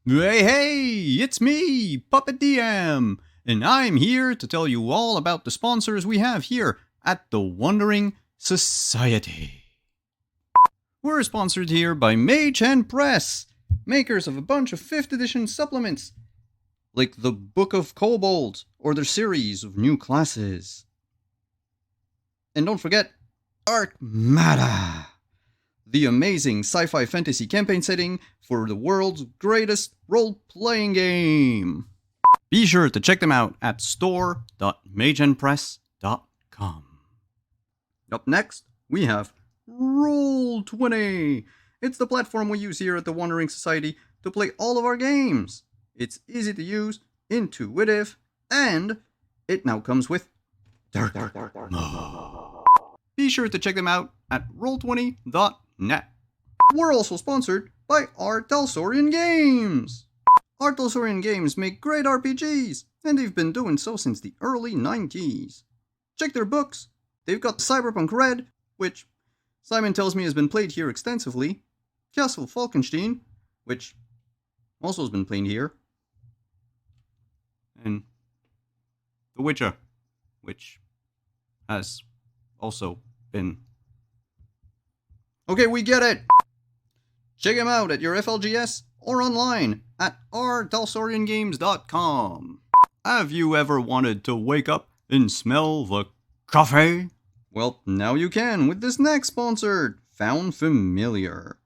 Hey, it's me, Puppet DM, and I'm here to tell you all about the sponsors we have here at the Wandering Society. We're sponsored here by Mage Hand Press, makers of a bunch of 5th edition supplements, like the Book of Kobold or their series of new classes. And don't forget, Arcmada, the amazing sci-fi fantasy campaign setting for the world's greatest role-playing game. Be sure to check them out at store.mageandpress.com. Up next, we have Roll20. It's the platform we use here at the Wandering Society to play all of our games. It's easy to use, intuitive, and it now comes with Dark Mode. Be sure to check them out at roll20.net. We're also sponsored by our Talsorian Games. Our Talsorian Games make great RPGs, and they've been doing so since the early 90s. Check their books. They've got Cyberpunk Red, which Simon tells me has been played here extensively, Castle Falkenstein, which also has been played here, and The Witcher, which has also been. Okay, we get it! Check them out at your FLGS or online at rtalsoriangames.com. Have you ever wanted to wake up and smell the coffee? Well, now you can with this next sponsor, Found Familiar.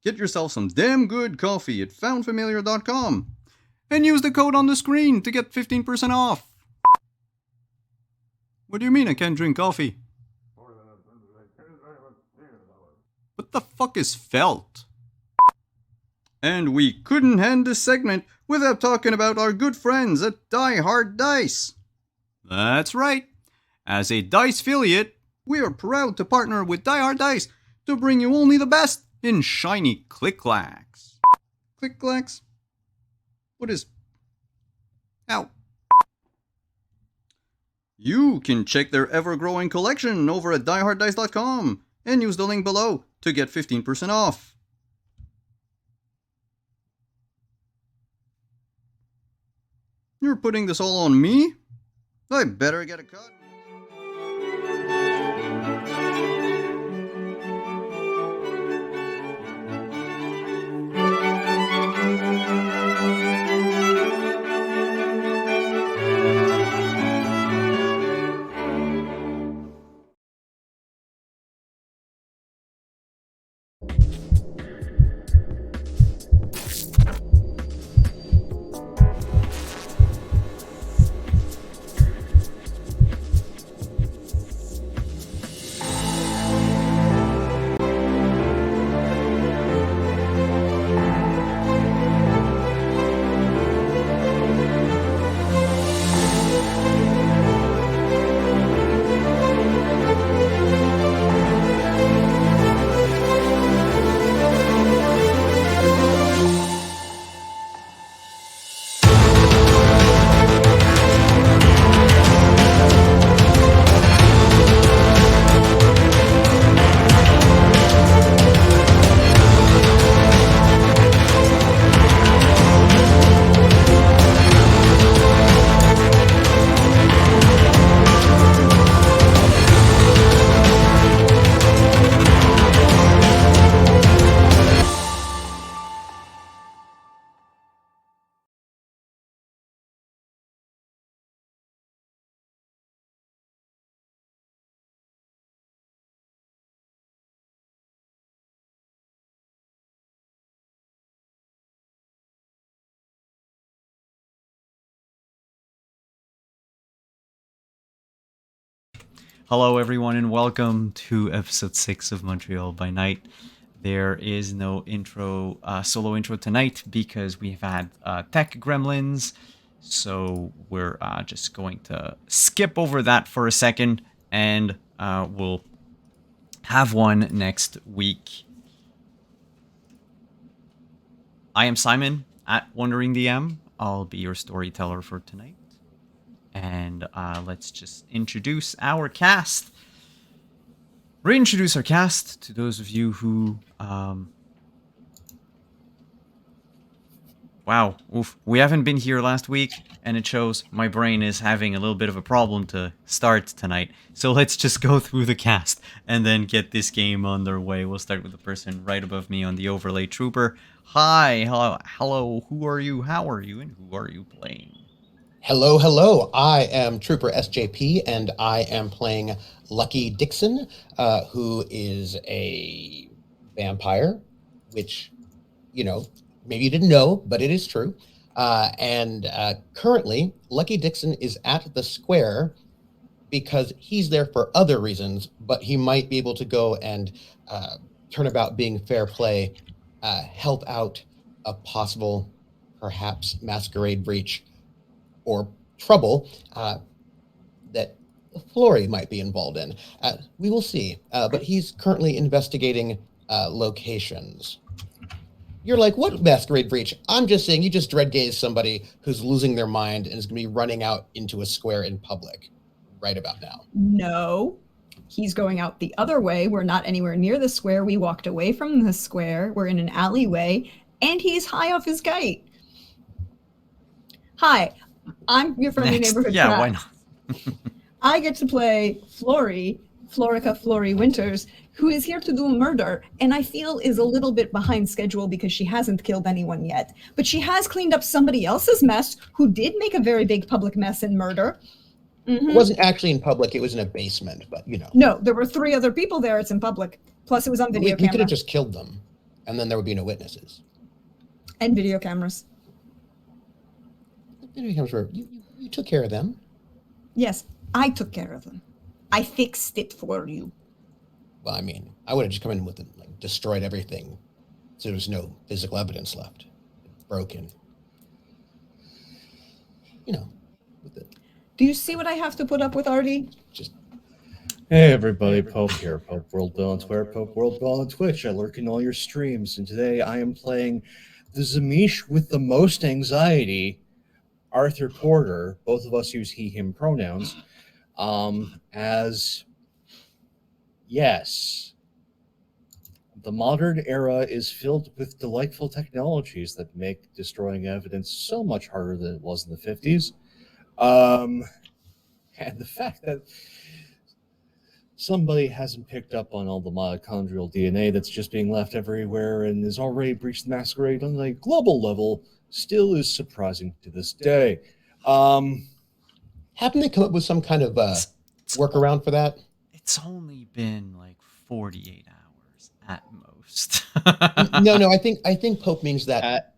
Get yourself some damn good coffee at foundfamiliar.com and use the code on the screen to get 15% off. What do you mean I can't drink coffee? What the fuck is felt? And we couldn't end this segment without talking about our good friends at Die Hard Dice. That's right. As a Dice affiliate, we are proud to partner with Die Hard Dice to bring you only the best in shiny click-clacks. Click-clacks? What is... Ow. You can check their ever-growing collection over at dieharddice.com and use the link below to get 15% off. You're putting this all on me? I better get a cut. Hello everyone and welcome to episode 6 of Montreal by Night. There is no intro, solo intro tonight because we've had tech gremlins, so we're just going to skip over that for a second and we'll have one next week. I am Simon at Wandering DM. I'll be your storyteller for tonight. And let's just introduce our cast. Reintroduce our cast to those of you who Wow, oof. We haven't been here last week, and it shows my brain is having a little bit of a problem to start tonight. So let's just go through the cast and then get this game underway. We'll start with the person right above me on the overlay trooper. Hi, hello, who are you, how are you, and who are you playing? Hello, hello. I am Trooper SJP, and I am playing Lucky Dixon, who is a vampire, which, maybe you didn't know, but it is true. And currently, Lucky Dixon is at the square because he's there for other reasons, but he might be able to go and turn about being fair play, help out a possible, perhaps, masquerade breach or trouble that Flory might be involved in. We will see. But he's currently investigating locations. You're like, what masquerade breach? I'm just saying you just dread gaze somebody who's losing their mind and is going to be running out into a square in public right about now. No, he's going out the other way. We're not anywhere near the square. We walked away from the square. We're in an alleyway, and he's high off his kite. Hi, I'm your friendly neighborhood Yeah, cat. why not? I get to play Florica Flory Winters, who is here to do a murder, and I feel is a little bit behind schedule because she hasn't killed anyone yet. But she has cleaned up somebody else's mess who did make a very big public mess and murder. It wasn't actually in public, it was in a basement, but No, there were 3 other people there. It's in public. Plus, it was on video we camera. could have just killed them, and then there would be no witnesses. And video cameras. Video cameras were, you took care of them. Yes, I took care of them. I fixed it for you. Well, I mean, I would have just come in with it, like, destroyed everything, so there was no physical evidence left. Broken. With it. Do you see what I have to put up with, Artie? Just. Hey everybody, Pope here, Pope World Bill on Twitter, Pope World Bill on Twitch. I lurk in all your streams, and today I am playing the Zamish with the most anxiety, Arthur Porter. Both of us use he, him pronouns. As yes, the modern era is filled with delightful technologies that make destroying evidence so much harder than it was in the 50s. And the fact that somebody hasn't picked up on all the mitochondrial DNA that's just being left everywhere and has already breached the masquerade on a global level still is surprising to this day. Haven't they come up with some kind of workaround for that? It's only been like 48 hours at most. No, I think Pope means that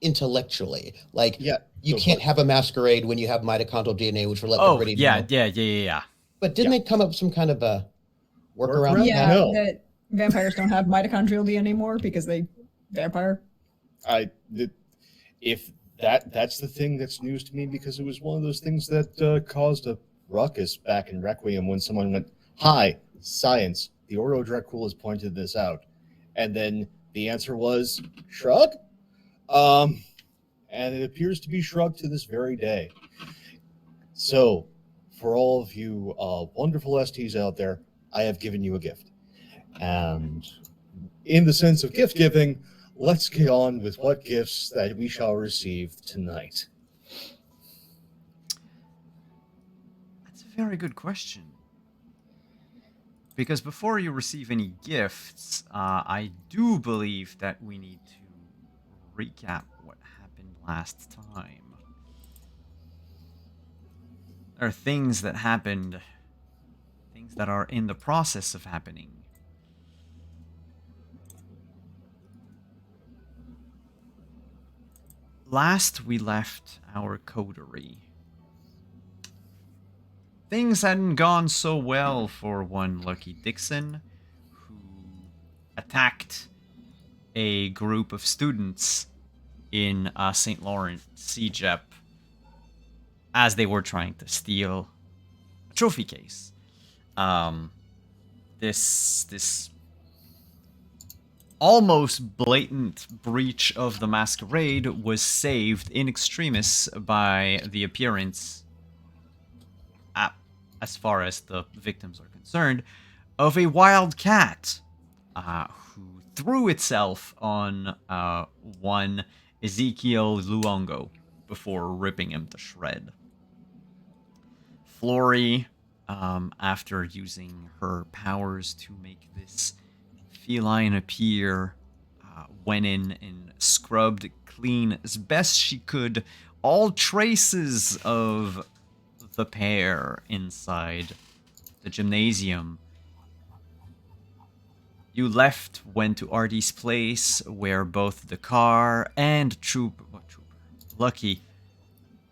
intellectually. Like, you can't have a masquerade when you have mitochondrial DNA, which will let everybody know. Yeah. But didn't they come up with some kind of a workaround? Yeah, No. that vampires don't have mitochondrial DNA anymore because they vampire. If that's the thing that's news to me, because it was one of those things that caused a ruckus back in Requiem when someone went, "Hi, science, the Ordo Dracul has pointed this out," and then the answer was shrug. And it appears to be shrugged to this very day. So, for all of you wonderful STs out there, I have given you a gift. And in the sense of gift giving, let's get on with what gifts that we shall receive tonight. That's a very good question. Because before you receive any gifts, I do believe that we need to recap what happened last time. There are things that happened, things that are in the process of happening. Last we left our coterie, things hadn't gone so well for one Lucky Dixon, who attacked a group of students in St. Lawrence, CJEP, as they were trying to steal a trophy case. This almost blatant breach of the masquerade was saved in extremis by the appearance, as far as the victims are concerned, of a wild cat who threw itself on one Ezekiel Luongo before ripping him to shred. Flory, after using her powers to make this feline appear, went in and scrubbed clean as best she could all traces of the pair inside the gymnasium. You left, went to Artie's place, where both the car and Lucky,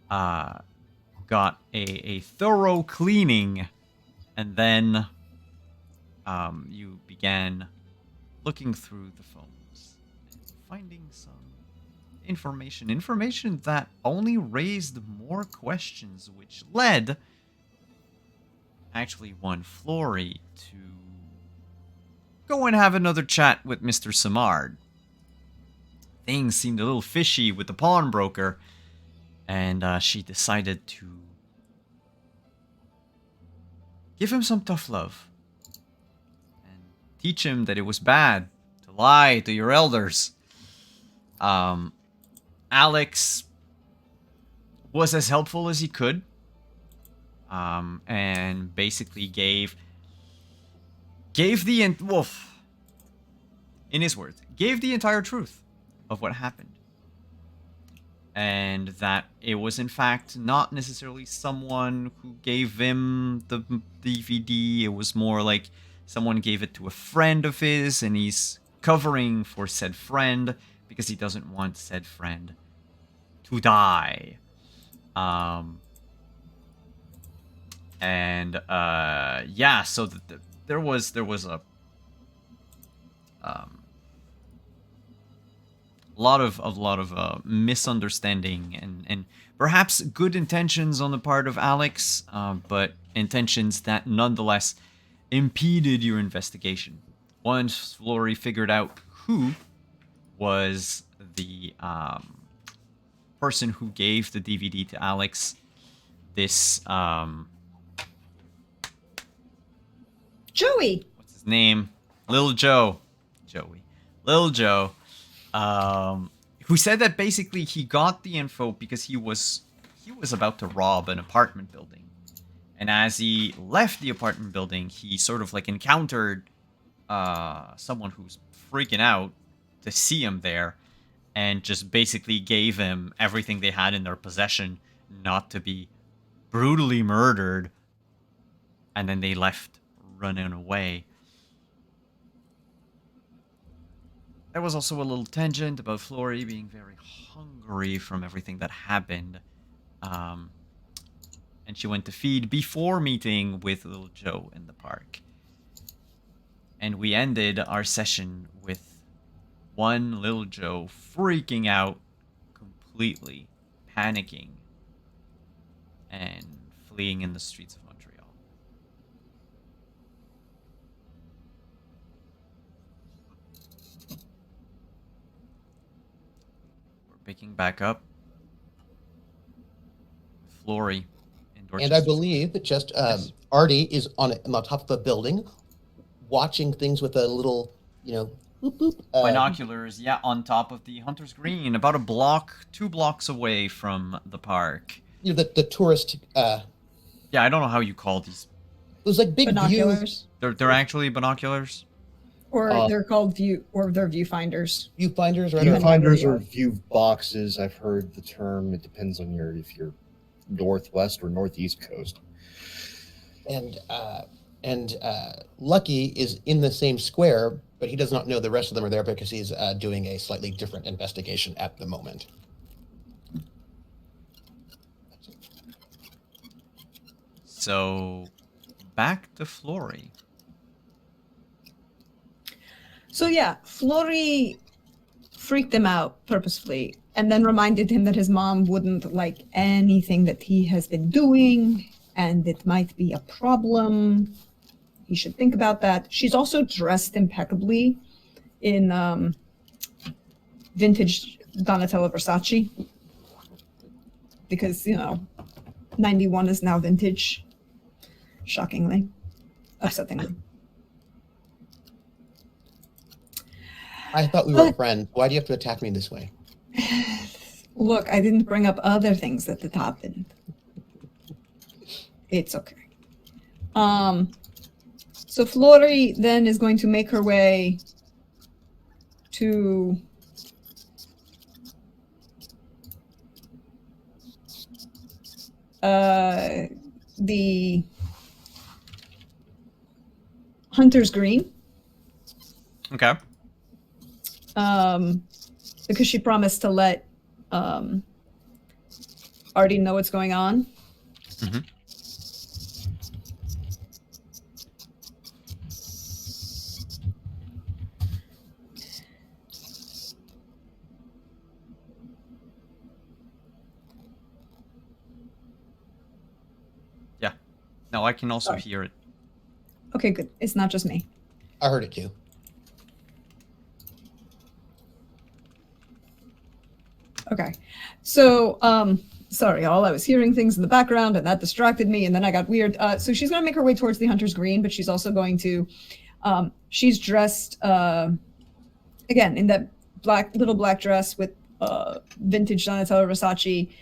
got a thorough cleaning, and then you began looking through the phones and finding some information that only raised more questions, which led actually one Flory to go and have another chat with Mr. Samard. Things seemed a little fishy with the pawnbroker, and she decided to give him some tough love and teach him that it was bad to lie to your elders. Alex was as helpful as he could, and basically gave the in his words, gave the entire truth of what happened. And that it was in fact not necessarily someone who gave him the DVD. It was more like someone gave it to a friend of his, and he's covering for said friend because he doesn't want said friend to die. So there was a lot of misunderstanding and perhaps good intentions on the part of Alex, but intentions that nonetheless impeded your investigation. Once Flory figured out who was the person who gave the DVD to Alex, this Joey. what's his name? Lil Joe. Who said that basically he got the info because he was about to rob an apartment building. And as he left the apartment building, he sort of like encountered someone who's freaking out to see him there, and just basically gave him everything they had in their possession not to be brutally murdered. And then they left running away. There was also a little tangent about Flory being very hungry from everything that happened. And she went to feed before meeting with Little Joe in the park. And we ended our session with one Little Joe freaking out completely, panicking, and fleeing in the streets of Montreal. We're picking back up. Flory. And I believe that just Yes. Artie is on the top of a building, watching things with a little, boop boop. Binoculars, on top of the Hunter's Green, about 2 blocks away from the park. The tourist. Yeah, I don't know how you call these. Those like big views. Binoculars. They're actually binoculars. Or they're called they're viewfinders. Viewfinders, right? Viewfinders or view boxes. I've heard the term. It depends on if you're northwest or northeast coast. And Lucky is in the same square, but he does not know the rest of them are there because he's doing a slightly different investigation at the moment. So, back to Flory. So yeah, Flory freaked him out purposefully and then reminded him that his mom wouldn't like anything that he has been doing and it might be a problem. He should think about that. She's also dressed impeccably in vintage Donatella Versace because, 91 is now vintage. Shockingly. Upsettingly. I thought we were friends. Why do you have to attack me this way? Look, I didn't bring up other things at the top, and it's okay. So Flori then is going to make her way to the Hunter's Green. Okay. Because she promised to let Artie know what's going on. Mm-hmm. Yeah. No, I can also Sorry. hear it. Okay, good. It's not just me. I heard it too. Okay. So, sorry, all I was hearing things in the background and that distracted me and then I got weird. So she's going to make her way towards the Hunter's Green, but she's also going to, she's dressed, again, in that little black dress with vintage Donatella Versace,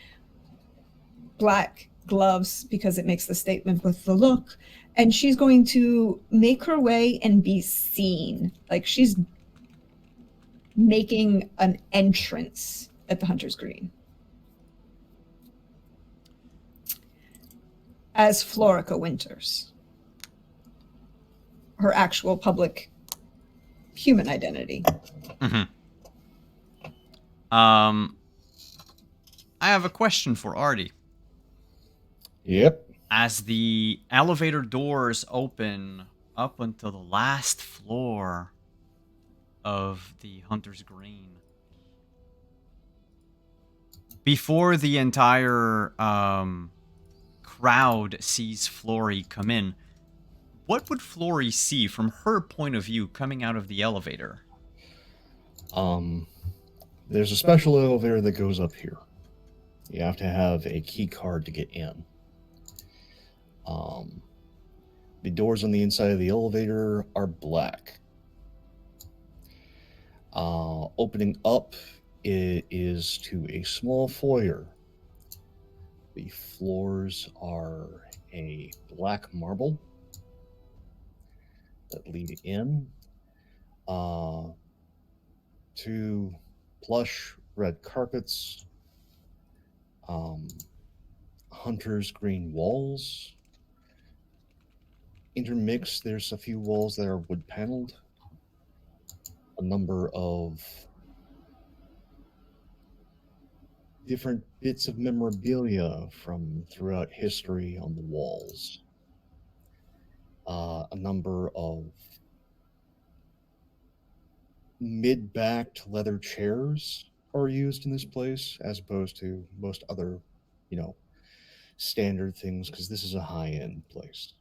black gloves because it makes the statement with the look. And she's going to make her way and be seen. Like she's making an entrance at the Hunter's Green as Florica Winters, her actual public human identity. Mm-hmm. I have a question for Artie. Yep. As the elevator doors open up until the last floor of the Hunter's Green, before the entire crowd sees Flori come in, what would Flori see from her point of view coming out of the elevator? There's a special elevator that goes up here. You have to have a key card to get in. The doors on the inside of the elevator are black. Opening up is to a small foyer. The floors are a black marble that lead in to plush red carpets, hunter's green walls. Intermixed, there's a few walls that are wood paneled, a number of different bits of memorabilia from throughout history on the walls, a number of mid-backed leather chairs are used in this place as opposed to most other, standard things, because this is a high-end place.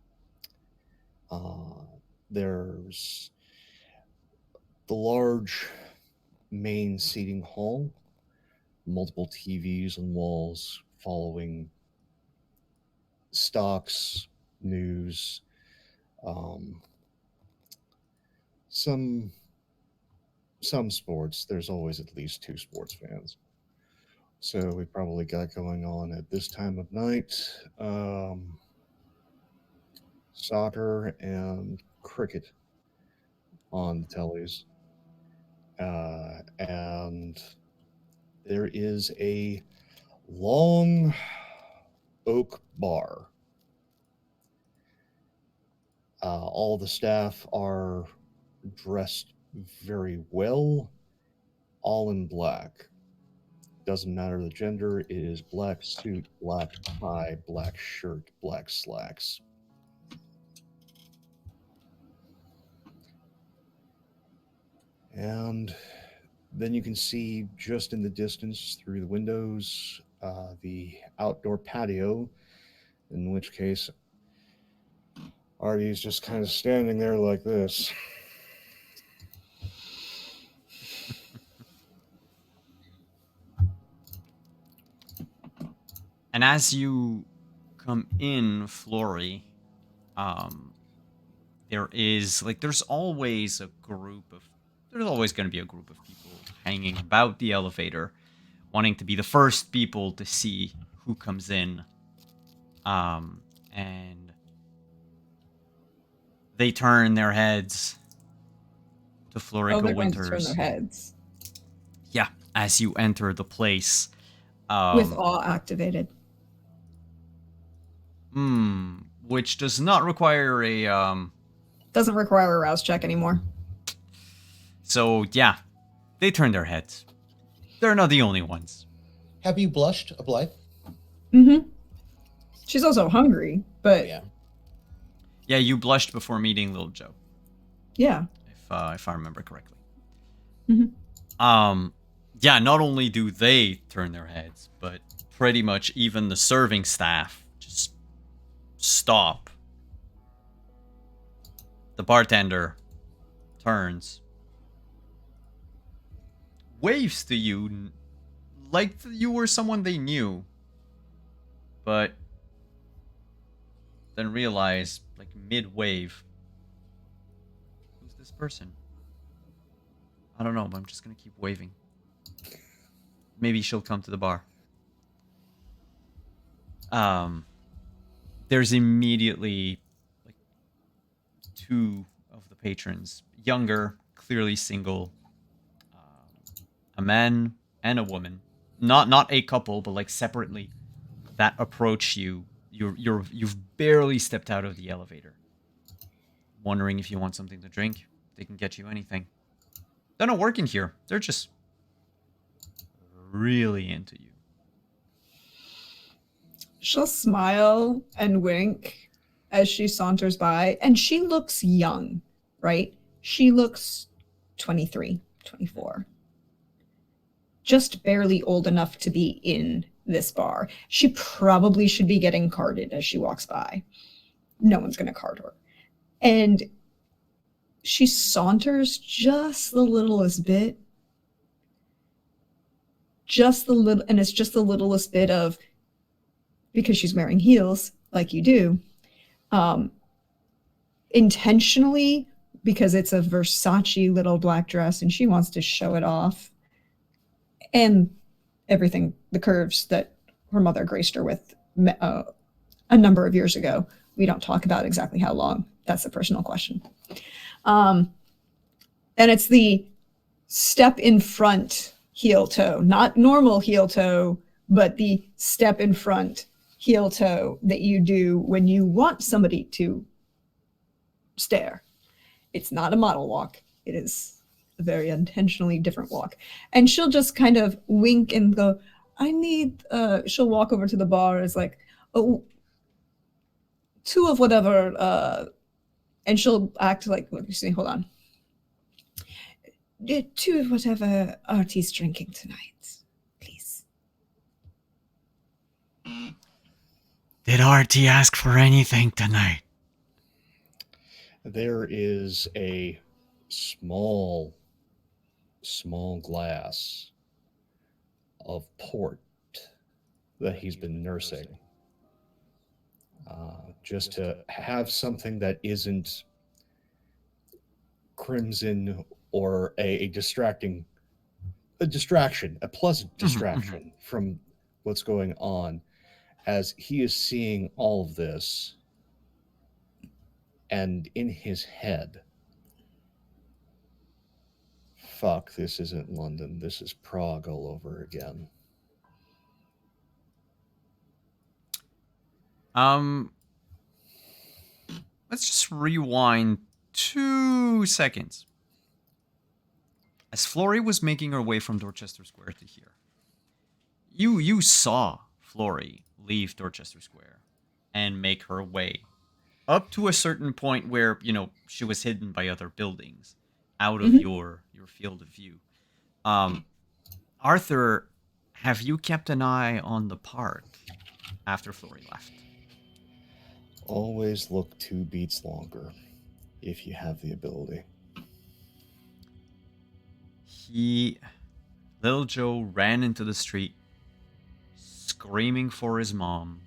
There's the large main seating hall, multiple TVs on walls following stocks, news, some sports. There's always at least 2 sports fans. So we probably got going on at this time of night, soccer and cricket on the tellies. And there is a long oak bar. All the staff are dressed very well, all in black. Doesn't matter the gender, it is black suit, black tie, black shirt, black slacks. And then you can see just in the distance through the windows the outdoor patio, in which case Artie's just kind of standing there like this. And as you come in, Flori, there's always going to be a group of people hanging about the elevator, wanting to be the first people to see who comes in. And they turn their heads to Oh, Florica they're going to turn Winters. their heads. Yeah, as you enter the place. With awe activated. Which does not require a Doesn't require a rouse check anymore. So yeah, they turn their heads. They're not the only ones. Have you blushed, Blythe? Mm-hmm. She's also hungry, but Yeah. Yeah, you blushed before meeting Little Joe, yeah. if I remember correctly. Mm-hmm. Yeah, not only do they turn their heads, but pretty much even the serving staff just stop. The bartender turns, waves to you like you were someone they knew, but then realize, like mid-wave, who's this person? I don't know, but I'm just gonna keep waving. Maybe she'll come to the bar. There's immediately like two of the patrons, younger, clearly single, a man and a woman, not a couple, but like separately, that approach you. You've barely stepped out of the elevator, wondering if you want something to drink. They can get you anything. They're not working here. They're just really into you. She'll smile and wink as she saunters by, and she looks young, right? She looks 23, 24. Just barely old enough to be in this bar. She probably should be getting carded as she walks by. No one's going to card her. And she saunters just the littlest bit. Just the little, and it's just the littlest bit of, because she's wearing heels, like you do, intentionally, because it's a Versace little black dress and she wants to show it off. And everything, the curves that her mother graced her with a number of years ago. We don't talk about exactly how long. That's a personal question. And it's the step in front heel toe, not normal heel toe, but the step in front heel toe that you do when you want somebody to stare. It's not a model walk. It is a very intentionally different walk. And she'll just kind of wink and go, I need, she'll walk over to the bar as like, oh, two of whatever, and she'll act like, excuse me, hold on. Two of whatever Artie's drinking tonight, please. Did Artie ask for anything tonight? There is a small glass of port that he's been nursing, just to have something that isn't crimson or a distraction, a pleasant distraction from what's going on, as he is seeing all of this. And in his head, fuck, this isn't London. This is Prague all over again. Let's just rewind 2 seconds. As Florrie was making her way from Dorchester Square to here, you saw Florrie leave Dorchester Square and make her way up to a certain point where, you know, she was hidden by other buildings out of your field of view. Arthur, have you kept an eye on the park after Florrie left? Always look 2 beats longer if you have the ability. Little Joe ran into the street, screaming for his mom.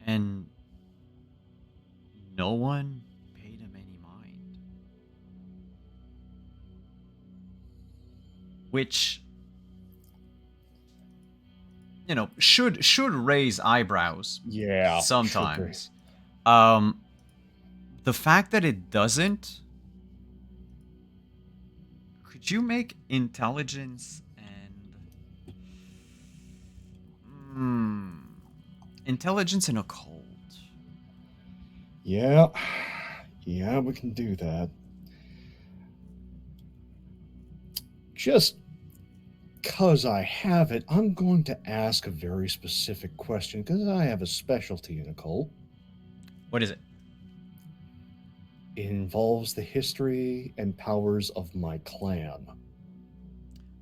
And no one paid him any mind. which, you know, should raise eyebrows Yeah. sometimes. The fact that it doesn't, could you make intelligence and intelligence and occult? Yeah. Yeah, we can do that. Just because I have it, I'm going to ask a very specific question because I have a specialty in occult. What is it? It involves the history and powers of my clan.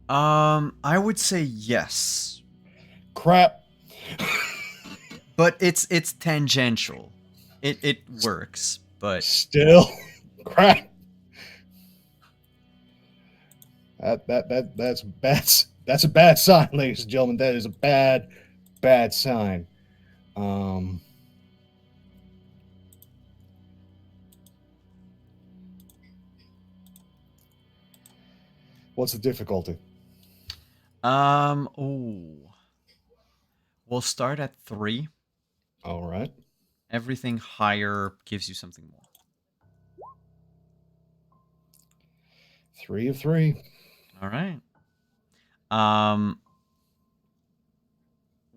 I would say yes, Crap. but it's tangential. It works, but Still, crap. That's a bad sign, ladies and gentlemen. That is a bad sign. What's the difficulty? oh, we'll start at 3. All right. Everything higher gives you something more. 3 of 3. All right.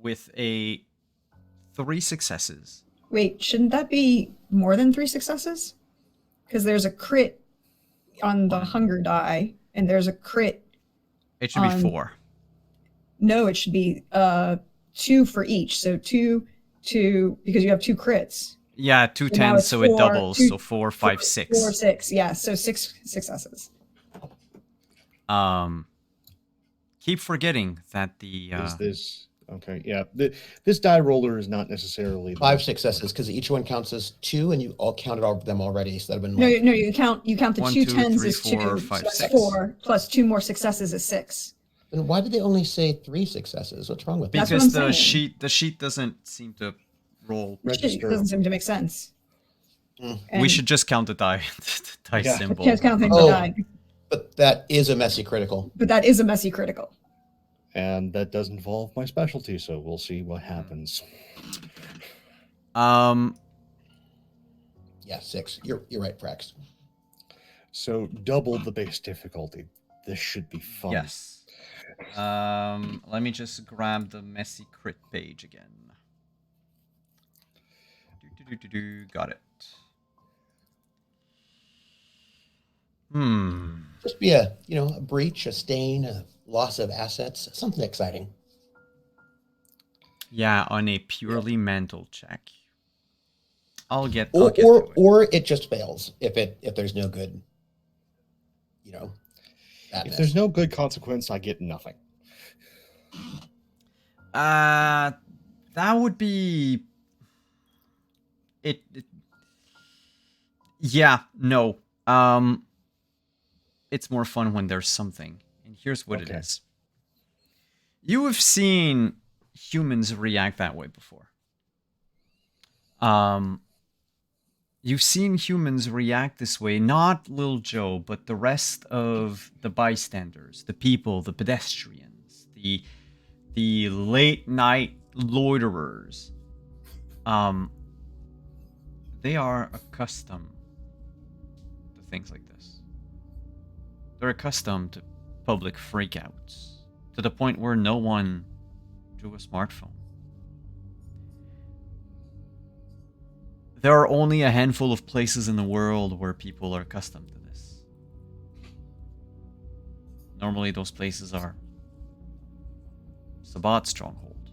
With a 3 successes. Wait, shouldn't that be more than 3 successes? Because there's a crit on the hunger die, and there's a crit. It should be 4. No, it should be 2 for each. So 2, because you have 2 crits. Yeah, 2 So now tens, it's so it 4, doubles. 2, So 4, 5, 6. 4, 6. Yeah, so 6 successes. Keep forgetting that the Is this okay? Yeah. This die roller is not necessarily 5 successes because each one counts as 2, and you all counted all of them already. So that'd have been No, like, no, you count the 1, 2 2, tens 3, as 4, 2, 5, so that's 6. 4, plus 2 more successes is 6. then why did they only say 3 successes? What's wrong with that? That's what because I'm the saying. sheet doesn't seem to roll. It register. doesn't seem to make sense. Mm. We should just count the die the die Yeah. symbol. Can't count things Oh. die, But that is a messy critical. but that is a messy critical. And that does involve my specialty, so we'll see what happens. Um, Yeah, 6. You're right, Prax. So double the base difficulty. This should be fun. yes. Let me just grab the messy crit page again. Got it. Just be a breach, a stain, a loss of assets, something exciting. Yeah, on a purely mental check. I'll get Or to it. or it just fails if there's no good, If there's no good consequence, I get nothing. That would be it. Yeah, no. It's more fun when there's something. And here's what it Okay. is. You have seen humans react that way before. You've seen humans react this way, not Lil Joe, but the rest of the bystanders, the people, the pedestrians, the late night loiterers. They are accustomed to things like this. They're accustomed to public freakouts, to the point where no one drew a smartphone. There are only a handful of places in the world where people are accustomed to this. Normally those places are Sabbat Stronghold.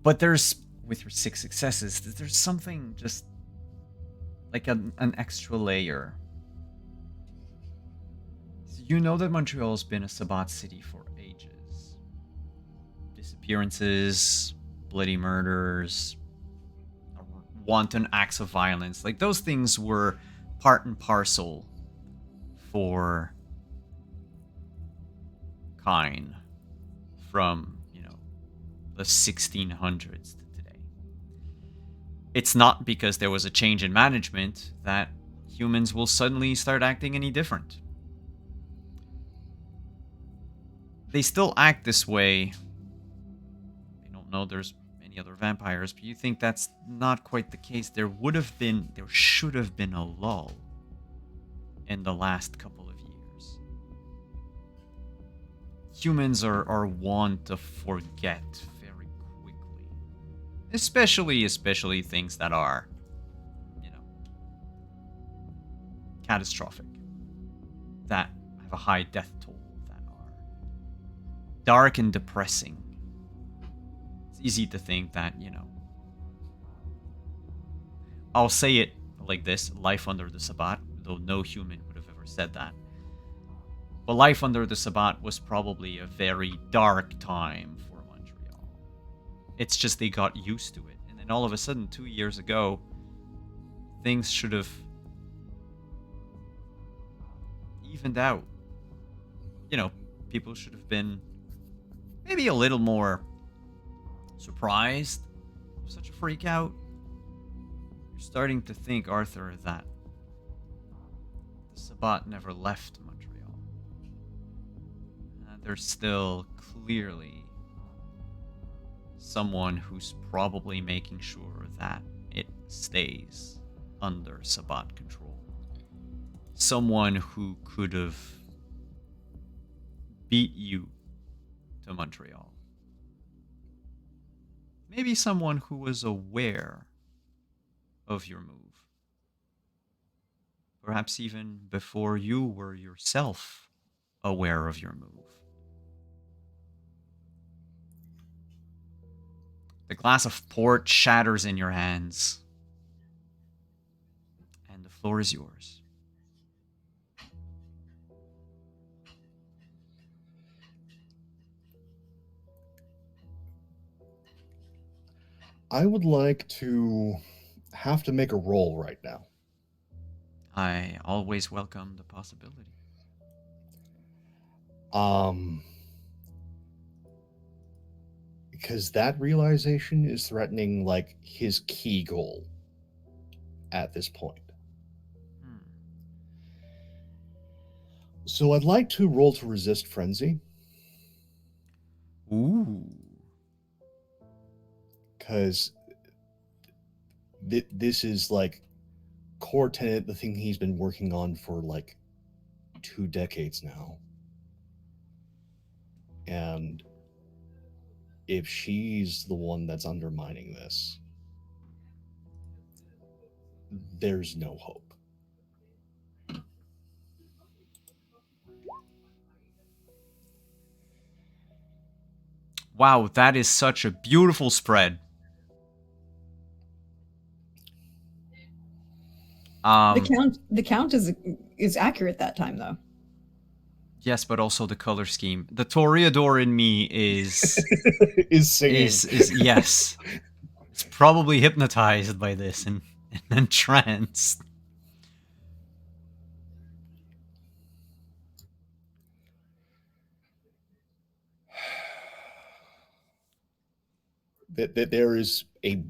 But there's, with your 6 successes, there's something just like an extra layer. So you know that Montreal's been a Sabbat city for ages. Disappearances, bloody murders, wanton acts of violence. Like, those things were part and parcel for Kine from, the 1600s to today. it's not because there was a change in management that humans will suddenly start acting any different. They still act this way. They don't know there's any other vampires, but you think that's not quite the case. There should have been a lull in the last couple of years. Humans are wont to forget very quickly. Especially things that are, catastrophic. That have a high death toll, that are dark and depressing. It's easy to think that, I'll say it like this, life under the Sabbat, though no human would have ever said that. But life under the Sabbat was probably a very dark time for Montreal. It's just they got used to it. And then all of a sudden, 2 years ago, things should have evened out. People should have been maybe a little more surprised of such a freak out. You're starting to think, Arthur, that the Sabbat never left Montreal. There's still clearly someone who's probably making sure that it stays under Sabbat control. Someone who could have beat you to Montreal. Maybe someone who was aware of your move. Perhaps even before you were yourself aware of your move. The glass of port shatters in your hands, and the floor is yours. I would like to have to make a roll right now. I always welcome the possibility. Because that realization is threatening like his key goal at this point. So I'd like to roll to resist frenzy. Ooh. Because this is like core tenet, the thing he's been working on for like 2 decades now. And if she's the one that's undermining this, there's no hope. Wow, that is such a beautiful spread. The count is accurate that time though. Yes, but also the color scheme. The Toreador in me is is singing. Is yes. It's probably hypnotized by this and entranced. That there is a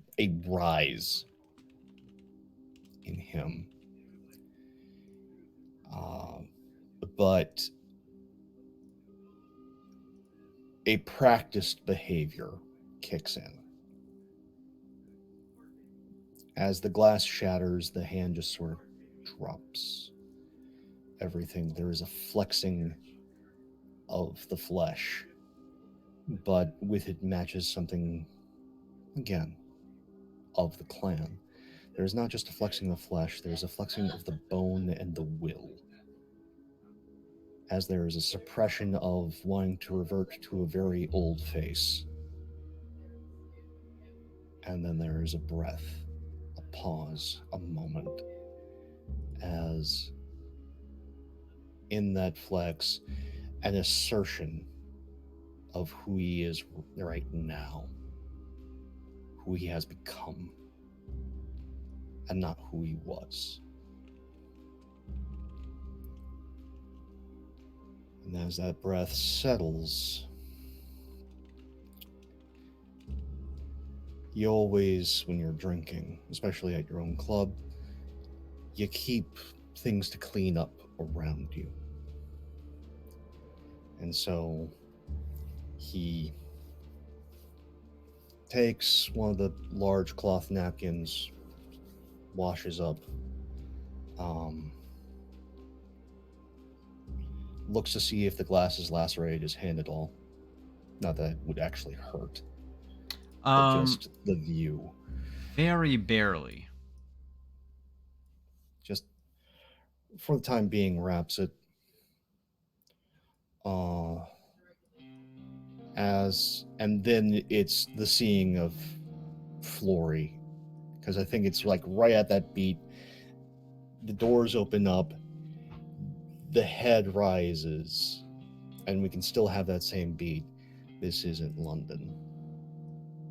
rise in him. But a practiced behavior kicks in. As the glass shatters, the hand just sort of drops everything. There is a flexing of the flesh, but with it matches something, again, of the clan. There is not just a flexing of flesh, there is a flexing of the bone and the will. As there is a suppression of wanting to revert to a very old face. And then there is a breath, a pause, a moment, as in that flex, an assertion of who he is right now, who he has become, and not who he was. And as that breath settles, You always, when you're drinking, especially at your own club, you keep things to clean up around you. And so he takes one of the large cloth napkins, washes up, looks to see if the glass is lacerated his hand at all. Not that it would actually hurt, but just the view. Very barely. Just for the time being, wraps it. And then it's the seeing of Flory, because I think it's like right at that beat. The doors open up, the head rises, and we can still have that same beat. This isn't London.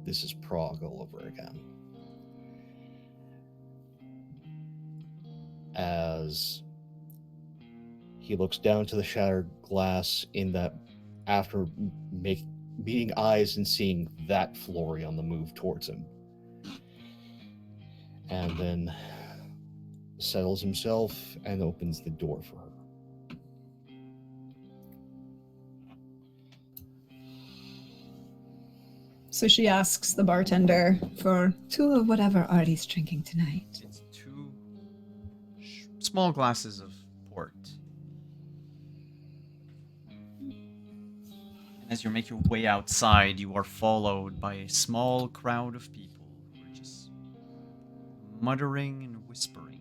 This is Prague all over again. As he looks down to the shattered glass in that, after meeting eyes and seeing that Flory on the move towards him. And then settles himself and opens the door for her. So she asks the bartender for 2 of whatever Artie's drinking tonight. It's 2 small glasses of port. And as you make your way outside, you are followed by a small crowd of people who are just muttering and whispering.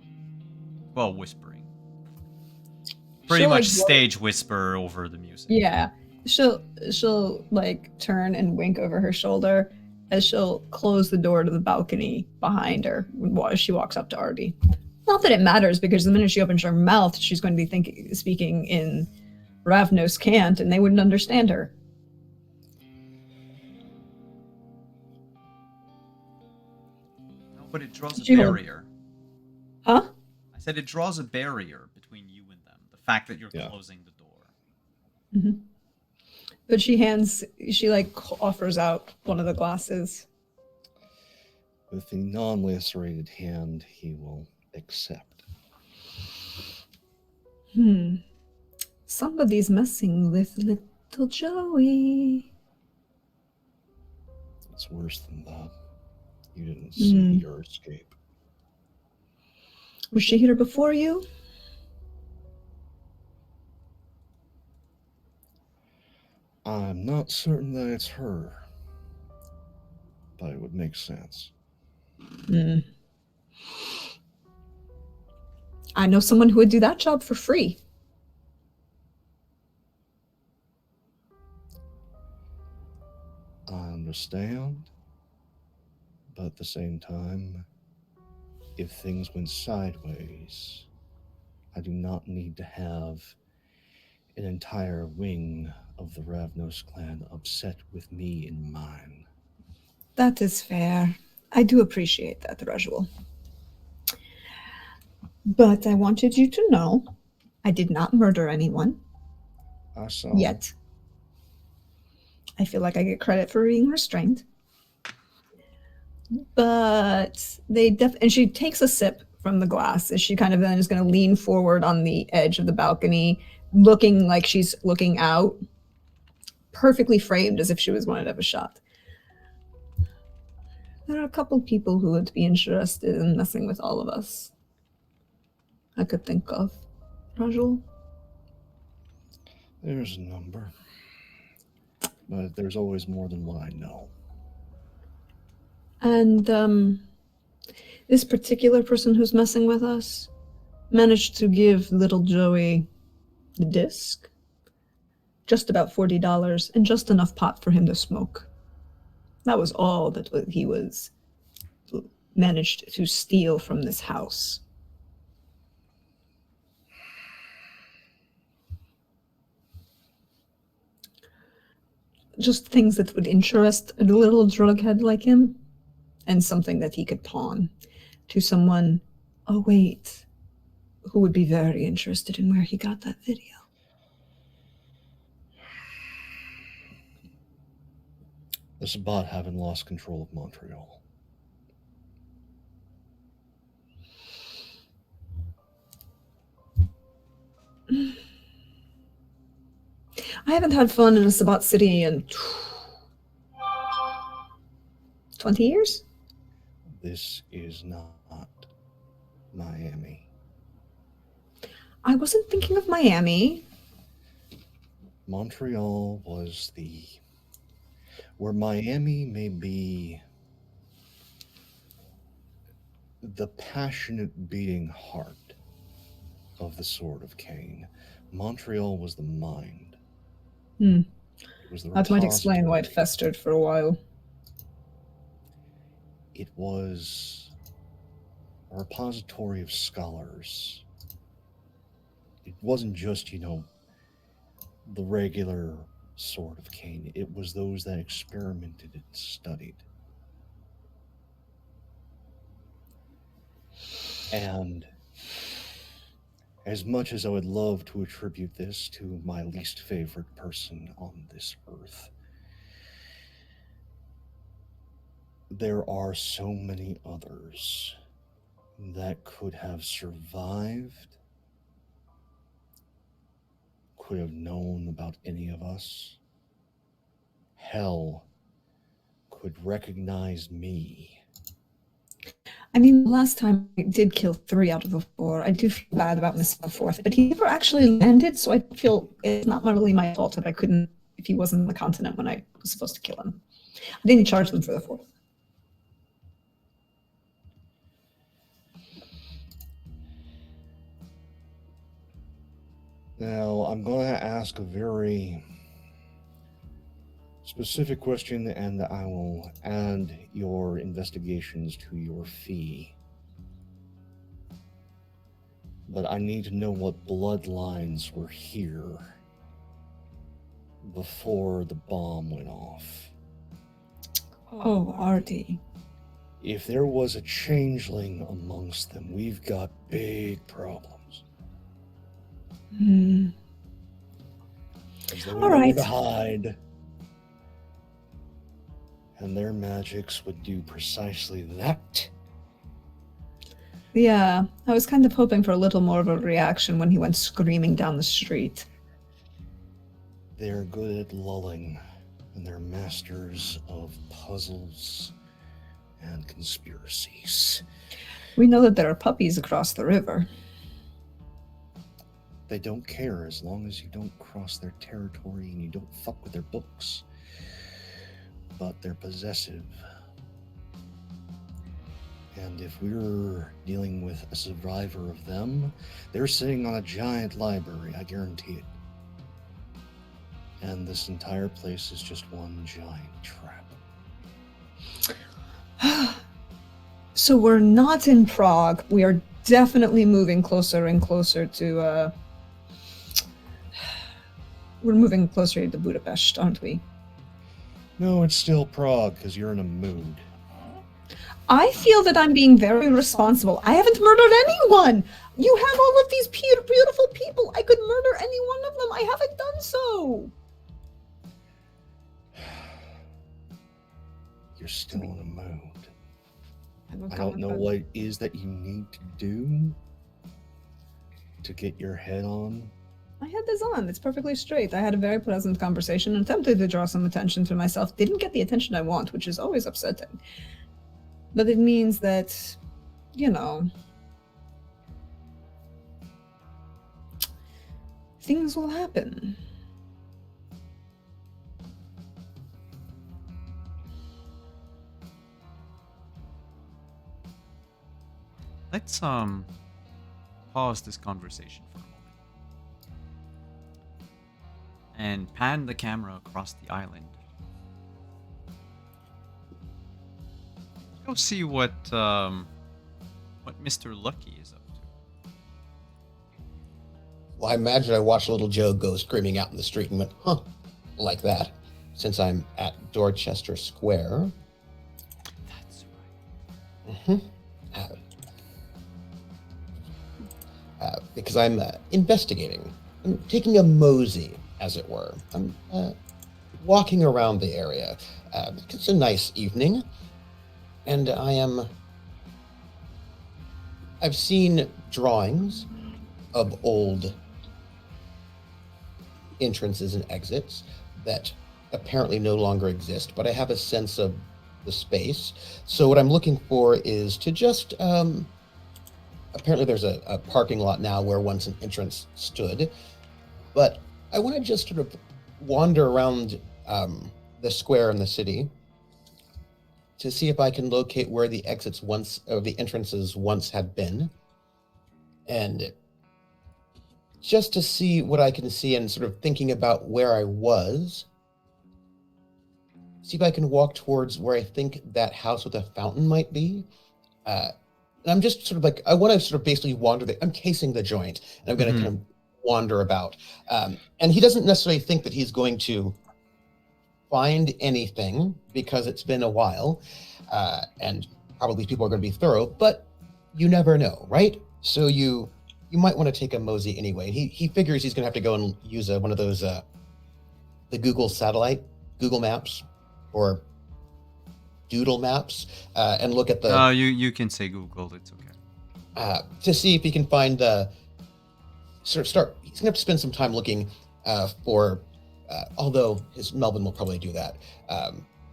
Well, whispering. Pretty She'll, much like, stage whisper over the music. Yeah. She'll like turn and wink over her shoulder as she'll close the door to the balcony behind her as she walks up to Artie. Not that it matters, because the minute she opens her mouth, she's going to be speaking in Ravnos cant, and they wouldn't understand her. No, but it draws a She will. barrier. Huh? I said it draws a barrier between you and them. The fact that you're closing the door. Mm-hmm. But she like offers out one of the glasses. With the non-lacerated hand, he will accept. Somebody's messing with little Joey. It's worse than that. You didn't see your escape. Was she here before you? I'm not certain that it's her, but it would make sense. I know someone who would do that job for free. I understand, but at the same time, if things went sideways, I do not need to have an entire wing of the Ravnos clan upset with me in mine. That is fair. I do appreciate that, Rajul. But I wanted you to know I did not murder anyone. I saw. Yet. I feel like I get credit for being restrained. But and she takes a sip from the glass as she kind of then is going to lean forward on the edge of the balcony, looking like she's looking out, perfectly framed as if she was going to have a shot. There are a couple people who would be interested in messing with all of us. I could think of. Rajul? There's a number. But there's always more than what I know. And this particular person who's messing with us managed to give little Joey the disc, just about $40, and just enough pot for him to smoke. That was all that he was managed to steal from this house. Just things that would interest a little drughead like him, and something that he could pawn to someone, who would be very interested in where he got that video. This bot having lost control of Montreal. I haven't had fun in a Sabat city in 20 years. This is not Miami. I wasn't thinking of Miami. Montreal was where Miami may be the passionate beating heart of the Sword of Cain. Montreal was the mind. Hmm. It was the That might explain why it repository. festered for a while. It was a repository of scholars. It wasn't just, the regular Sword of Cain. It was those that experimented and studied. And as much as I would love to attribute this to my least favorite person on this earth, there are so many others that could have survived, could have known about any of us. Hell, could recognize me. I mean, last time I did kill 3 out of the 4. I do feel bad about missing the 4th, but he never actually landed, so I feel it's not really my fault that I couldn't, if he wasn't on the continent when I was supposed to kill him. I didn't charge them for the 4th. Now, I'm going to ask a very specific question, and I will add your investigations to your fee. But I need to know what bloodlines were here before the bomb went off. Oh, Artie. If there was a changeling amongst them, we've got big problems. Hmm. Because they All would know where right. to hide. And their magics would do precisely that. Yeah, I was kind of hoping for a little more of a reaction when he went screaming down the street. They're good at lulling, and they're masters of puzzles and conspiracies. We know that there are puppies across the river. They don't care as long as you don't cross their territory and you don't fuck with their books. But they're possessive. And if we're dealing with a survivor of them, they're sitting on a giant library, I guarantee it. And this entire place is just one giant trap. So we're not in Prague. We are definitely moving closer and closer to, we're moving closer to Budapest, aren't we? No, it's still Prague, because you're in a mood. I feel that I'm being very responsible. I haven't murdered anyone. You have all of these beautiful people. I could murder any one of them. I haven't done so. You're still in a mood. I'm I don't know what it is that you need to do to get your head on. I had this on. It's perfectly straight. I had a very pleasant conversation, attempted to draw some attention to myself. Didn't get the attention I want, which is always upsetting. But it means that, things will happen. Let's pause this conversation for a moment and pan the camera across the island. Go see what Mr. Lucky is up to. Well, I imagine I watched little Joe go screaming out in the street and went, huh, like that, since I'm at Dorchester Square. That's right. Because I'm investigating. I'm taking a mosey, as it were. I'm walking around the area. It's a nice evening, and I've seen drawings of old entrances and exits that apparently no longer exist, but I have a sense of the space. So what I'm looking for is to just apparently there's a parking lot now where once an entrance stood, but I want to just sort of wander around the square in the city to see if I can locate where the exits once, or the entrances once had been, and just to see what I can see and sort of thinking about where I was, see if I can walk towards where I think that house with a fountain might be. And I'm just sort of like, I want to sort of basically wander I'm casing the joint, and I'm going to kind of wander about. And he doesn't necessarily think that he's going to find anything because it's been a while, and probably people are going to be thorough, but you never know, right? So you might want to take a mosey anyway. He figures he's going to have to go and use one of those the Google Maps, or Doodle Maps, and look at the you can say Google, it's okay. to see if he can find the he's going to have to spend some time looking for although Melvin will probably do that,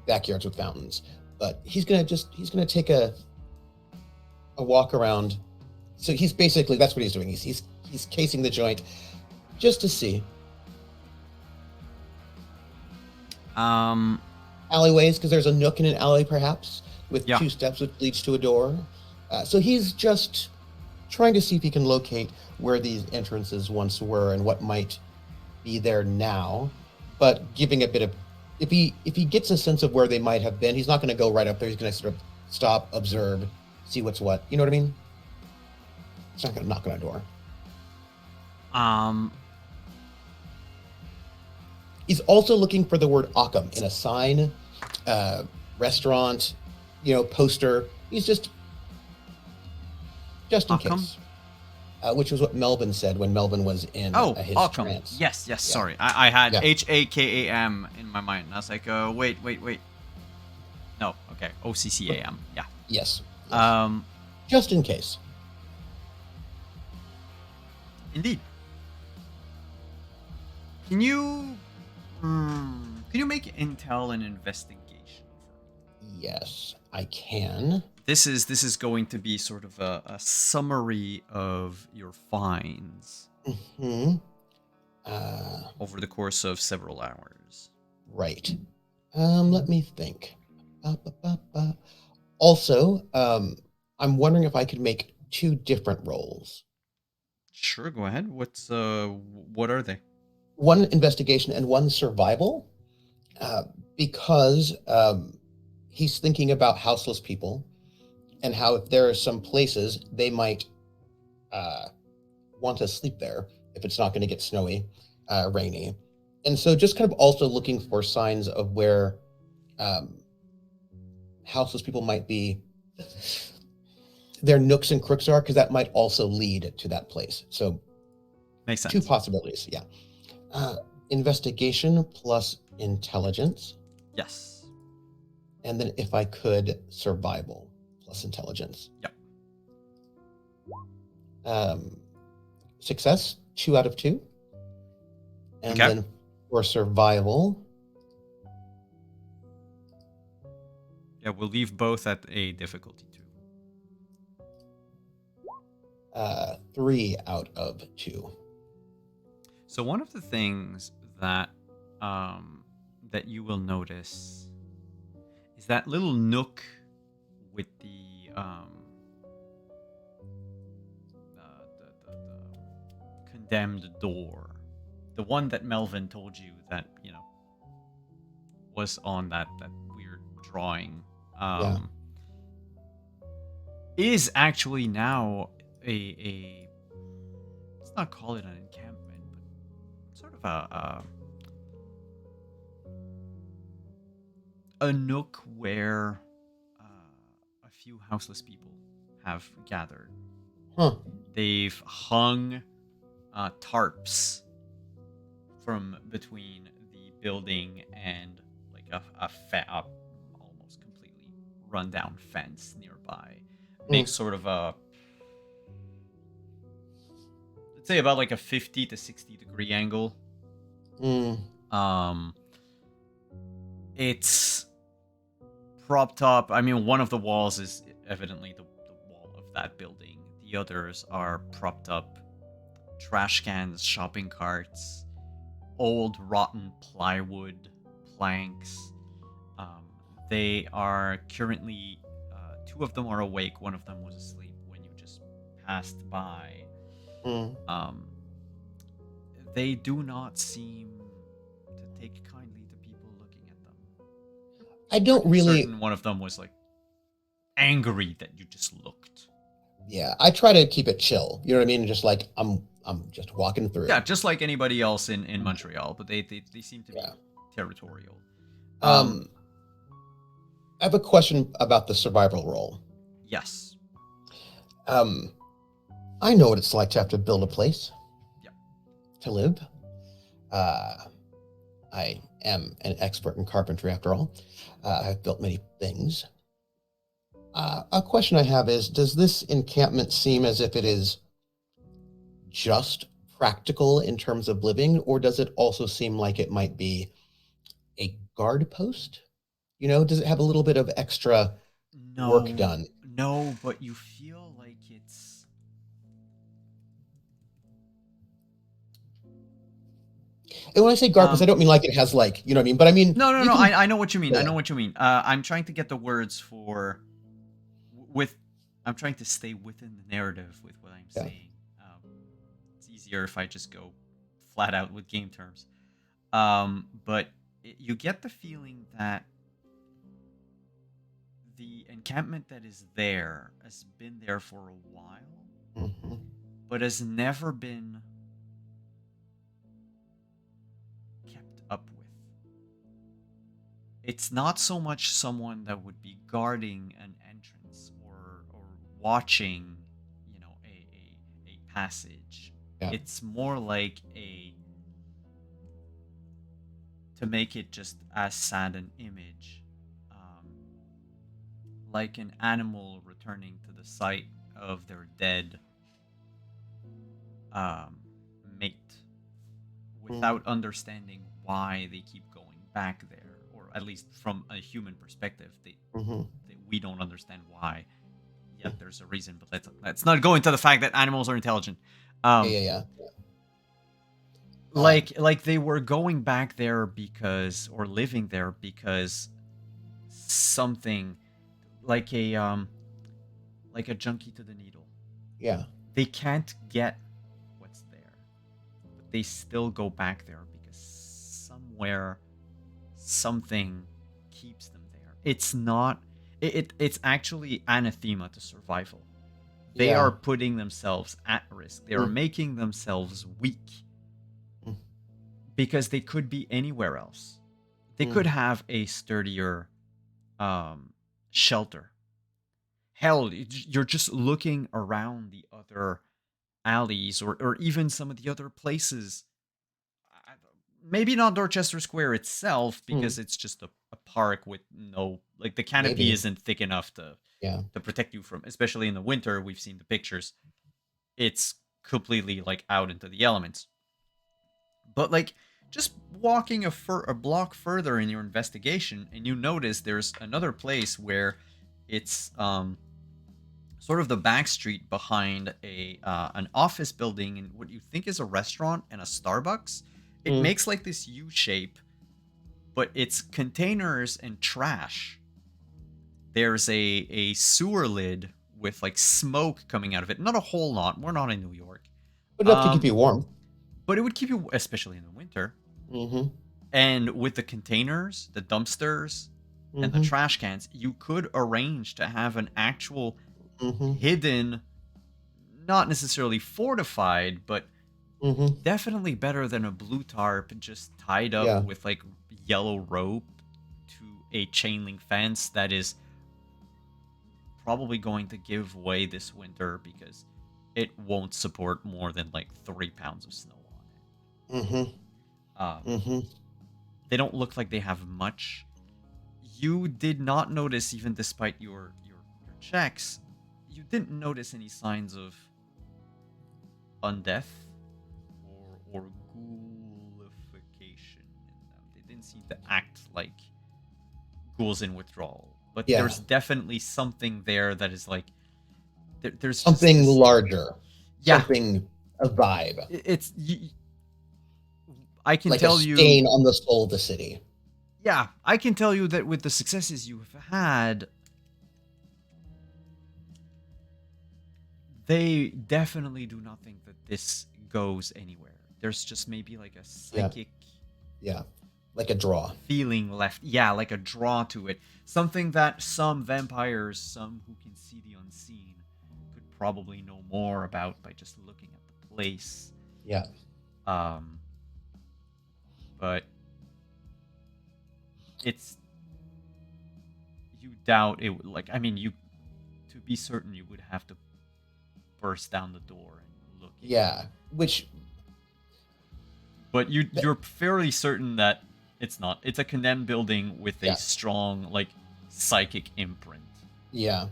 backyards with fountains, but he's going to take a walk around. So he's basically, that's what he's doing. He's casing the joint just to see alleyways, because there's a nook in an alley perhaps with 2 steps which leads to a door. So he's just trying to see if he can locate where these entrances once were and what might be there now, but giving a bit of, if he gets a sense of where they might have been, he's not going to go right up there. He's going to sort of stop, observe, see what's what. You know what I mean? He's not going to knock on a door. He's also looking for the word Occam in a sign, restaurant, poster. He's just in Occam? case. Which was what Melvin said when Melvin was in his Occam. trance. Yes, Yeah. sorry. I had Yeah. HAKAM in my mind. And I was like, wait. No, okay. OCCAM. Yeah. Yes. Just in case. Indeed. Can you make intel and investigation? Yes, I can. This is going to be sort of a summary of your finds over the course of several hours. Right. Let me think. Also, I'm wondering if I could make 2 different rolls. Sure, go ahead. What are they? One investigation and one survival, because he's thinking about houseless people and how if there are some places they might want to sleep there if it's not going to get snowy, rainy. And so just kind of also looking for signs of where houseless people might be, their nooks and crooks are, because that might also lead to that place. So makes sense. 2 possibilities, yeah. Investigation plus intelligence. Yes. And then if I could, survival plus intelligence. Yep. Success, 2 out of 2. And Okay. then for survival. Yeah, we'll leave both at a difficulty 2. 3 out of 2. So one of the things that that you will notice is that little nook with the condemned door, the one that Melvin told you that was on that weird drawing, is actually now a let's not call it an encampment, but sort of a nook where a few houseless people have gathered. They've hung tarps from between the building and like a almost completely rundown fence nearby. Makes sort of a, let's say about like a 50 to 60 degree angle Mm. It's propped up. I mean, one of the walls is evidently the wall of that building. The others are propped up. Trash cans, shopping carts, old rotten plywood, planks. They are currently, two of them are awake. One of them was asleep when you just passed by. Mm. They do not seem to take kindly to people looking at them. I don't Pretty really. certain one of them was like angry that you just looked. Yeah, I try to keep it chill. You know what I mean? Just like I'm just walking through. Yeah, just like anybody else in Montreal, but they seem to be Yeah. territorial. I have a question about the survival role. Yes. I know what it's like to have to build a place. Yeah. To live. I am an expert in carpentry after all. I've built many things. A question I have is, does this encampment seem as if it is just practical in terms of living, or does it also seem like it might be a guard post? You know, does it have a little bit of extra work done? No, but you feel like it's... And when I say guard post, I don't mean like it has like, you know what I mean? But I mean... No, you can- I know what you mean. I Yeah. know what you mean. I'm trying to get the words for... I'm trying to stay within the narrative with what I'm Yeah. saying. It's easier if I just go flat out with game terms. But you get the feeling that the encampment that is there has been there for a while, Mhm. but has never been kept up with. It's not so much someone that would be guarding an entrance or watching, you know, a passage. Yeah. It's more like to make it just as sad an image, like an animal returning to the site of their dead mate, without understanding why they keep going back there, or at least from a human perspective, we don't understand why. Yet there's a reason, but let's not go into the fact that animals are intelligent. Yeah. Like they were going back there because, or living there because something, like a junkie to the needle. Yeah. They can't get what's there, but they still go back there because somewhere something keeps them there. It's not... it's actually anathema to survival. They Yeah. are putting themselves at risk. They are making themselves weak because they could be anywhere else. They could have a sturdier shelter. Hell, you're just looking around the other alleys, or even some of the other places. Maybe not Dorchester Square itself, because it's just a park with no... like, the canopy Maybe. isn't thick enough to protect you from, especially in the winter. We've seen the pictures. It's completely like out into the elements. But like, just walking a block further in your investigation, and you notice there's another place where it's sort of the back street behind an office building and what you think is a restaurant and a Starbucks. It makes like this U shape, but it's containers and trash. There's a sewer lid with like smoke coming out of it. Not a whole lot. We're not in New York. But enough to keep you warm. But it would keep you, especially in the winter. Mm-hmm. And with the containers, the dumpsters, and the trash cans, you could arrange to have an actual hidden, not necessarily fortified, but definitely better than a blue tarp just tied up with like yellow rope to a chain link fence that is probably going to give way this winter because it won't support more than like 3 pounds of snow on it. They don't look like they have much. You did not notice, even despite your checks, you didn't notice any signs of undeath or ghoulification. tendency to act like ghouls in withdrawal, but Yeah. there's definitely something there that is like there's just Something this- larger. Yeah. Something, a vibe. It's I can Like tell a you, stain on the soul of the city. yeah, I can tell you that with the successes you've had, they definitely do not think that this goes anywhere. There's just maybe like a psychic Yeah. Like a draw. feeling left. Yeah, like a draw to it. Something that some vampires, some who can see the unseen, could probably know more about by just looking at the place. Yeah. But it's, you doubt it would, like, I mean, you, to be certain, you would have to burst down the door and look in. Yeah. Which, But you're fairly certain that it's not. It's a condemned building with a Yeah. strong, like, psychic imprint. yeah.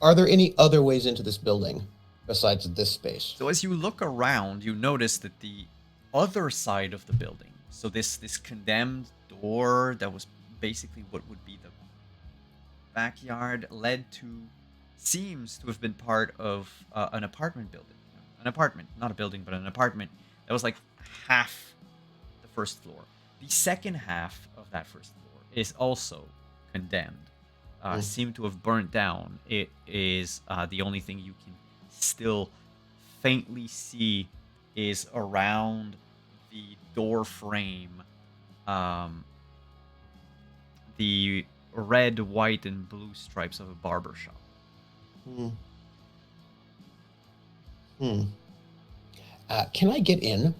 Are there any other ways into this building besides this space? So as you look around, you notice that the other side of the building, so this condemned door that was basically what would be the backyard, led to, seems to have been part of an apartment building. An apartment, not a building, but an apartment that was like half the first floor. The second half of that first floor is also condemned. Seem to have burnt down. It is the only thing you can still faintly see is around the door frame, the red, white, and blue stripes of a barber shop. Can I get in?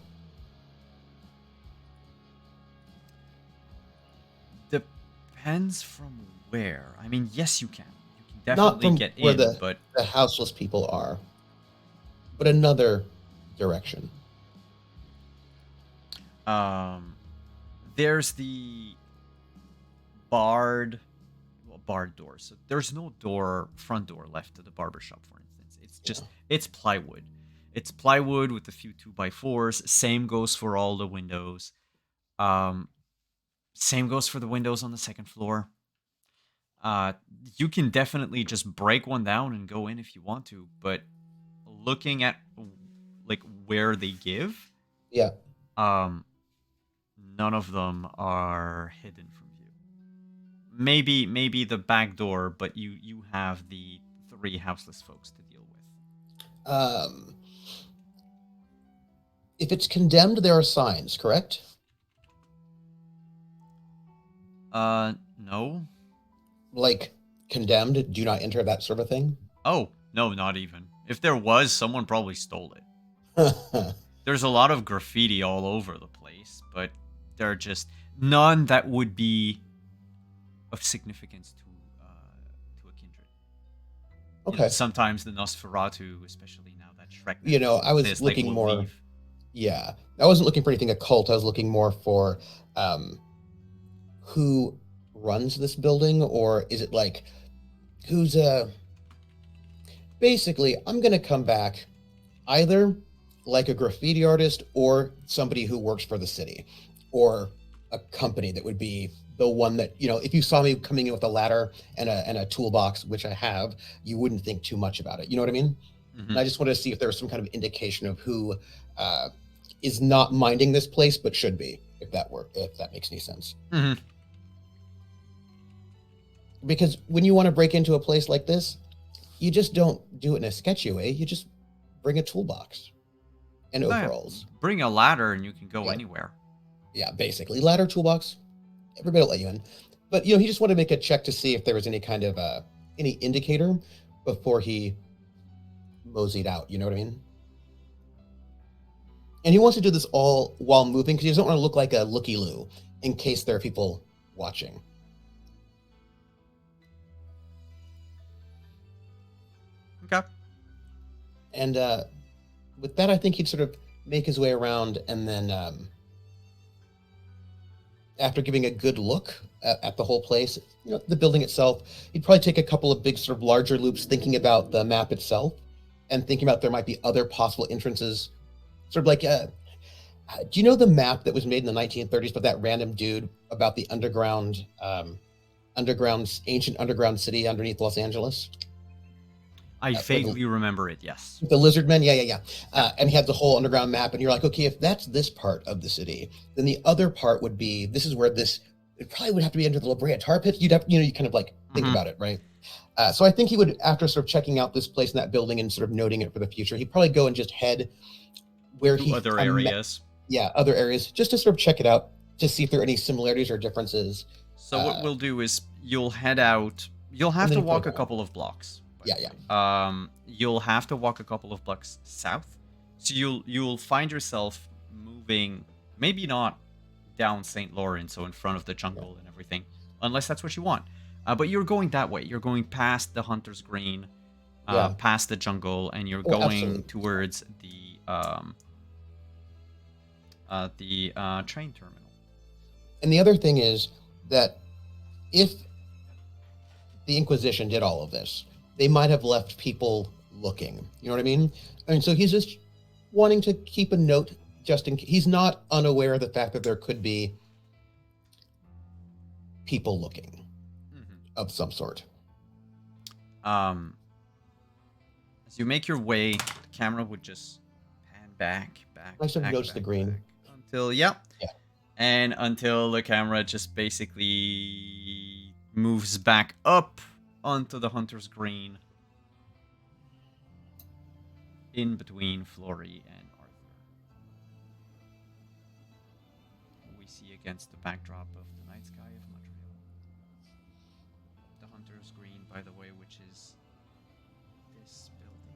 Depends from where. I mean, yes, you can. You can Not definitely from get where in, but the houseless people are, but another direction. there's the barred door. So there's no front door left to the barbershop, for instance. It's just it's plywood. It's plywood with a few 2x4s. Same goes for all the windows. Same goes for the windows on the second floor. You can definitely just break one down and go in if you want to, but looking at like where they give, Yeah. none of them are hidden from view. Maybe the back door, but you have the 3 houseless folks to deal with. If it's condemned, there are signs, correct? No. Like condemned, do not enter, that sort of thing. Oh, no, not even. If there was, someone probably stole it. There's a lot of graffiti all over the place, but there are just none that would be of significance to a kindred. You know, Okay. sometimes the Nosferatu, especially now that Shrek. You know, I was says, looking will more. leave. Yeah, I wasn't looking for anything occult. I was looking more for who runs this building, or is it like who's basically I'm gonna come back either like a graffiti artist or somebody who works for the city or a company that would be the one that, you know, if you saw me coming in with a ladder and a toolbox, which I have, you wouldn't think too much about it. You know what I mean? Mhm. And I just wanted to see if there was some kind of indication of who is not minding this place but should be, if that makes any sense. Mhm. Because when you want to break into a place like this, you just don't do it in a sketchy way. You just bring a toolbox and Oh, yeah. overalls. Bring a ladder and you can go Yeah. anywhere. Yeah, basically ladder, toolbox. Everybody will let you in. But you know, he just wanted to make a check to see if there was any kind of any indicator before he moseyed out. You know what I mean? And he wants to do this all while moving because he doesn't want to look like a looky-loo in case there are people watching. Okay. And with that, I think he'd sort of make his way around, and then after giving a good look at the whole place, you know, the building itself, he'd probably take a couple of big sort of larger loops thinking about the map itself and thinking about there might be other possible entrances, sort of like Do you know the map that was made in the 1930s by that random dude about the ancient underground city underneath Los Angeles? I For the vaguely remember it. Yes. The lizard men, yeah. And he had the whole underground map, and you're like, okay, if that's this part of the city, then the other part would be, this is where this, it probably would have to be under the La Brea tar pits. You'd have, you kind of like think Mhm. about it, right? So I think he would, after sort of checking out this place in that building and sort of noting it for the future, he'd probably go and just head where To he, other areas. other areas, just to sort of check it out, to see if there are any similarities or differences. So what we'll do is you'll head out. You'll have to then walk go a couple of blocks. by Yeah, the way. You'll have to walk a couple of blocks south. So you'll find yourself moving, maybe not down St. Lawrence, so in front of the jungle and everything, unless that's what you want. But you're going that way. You're going past the Hunter's Green, Yeah. past the jungle, and you're Oh, going absolutely. towards the train terminal. And the other thing is that if the Inquisition did all of this, they might have left people looking. You know what I mean? And so he's just wanting to keep a note, just in case. He's not unaware of the fact that there could be people looking of some sort. As you make your way, the camera would just pan back. I sort of notice the green. back, until yeah, Yeah. and until the camera just basically moves back up onto the Hunter's Green, in between Flory and Arthur. We see against the backdrop of the night sky of Montreal. The Hunter's Green, by the way, which is this building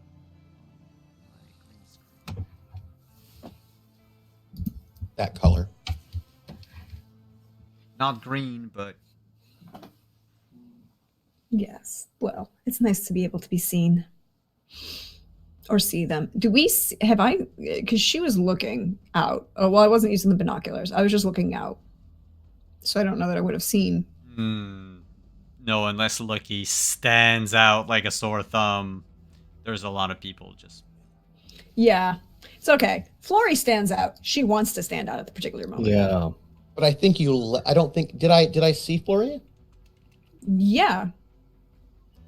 on my green screen. That color. Not green, but Yes. Well, it's nice to be able to be seen or see them. Do we have I because she was looking out. Oh, well, I wasn't using the binoculars. I was just looking out. So I don't know that I would have seen. no, unless Lucky stands out like a sore thumb. There's a lot of people just. Yeah. It's okay. Flory stands out. She wants to stand out at the particular moment. Yeah. But I think I don't think, did I see Flory? Yeah.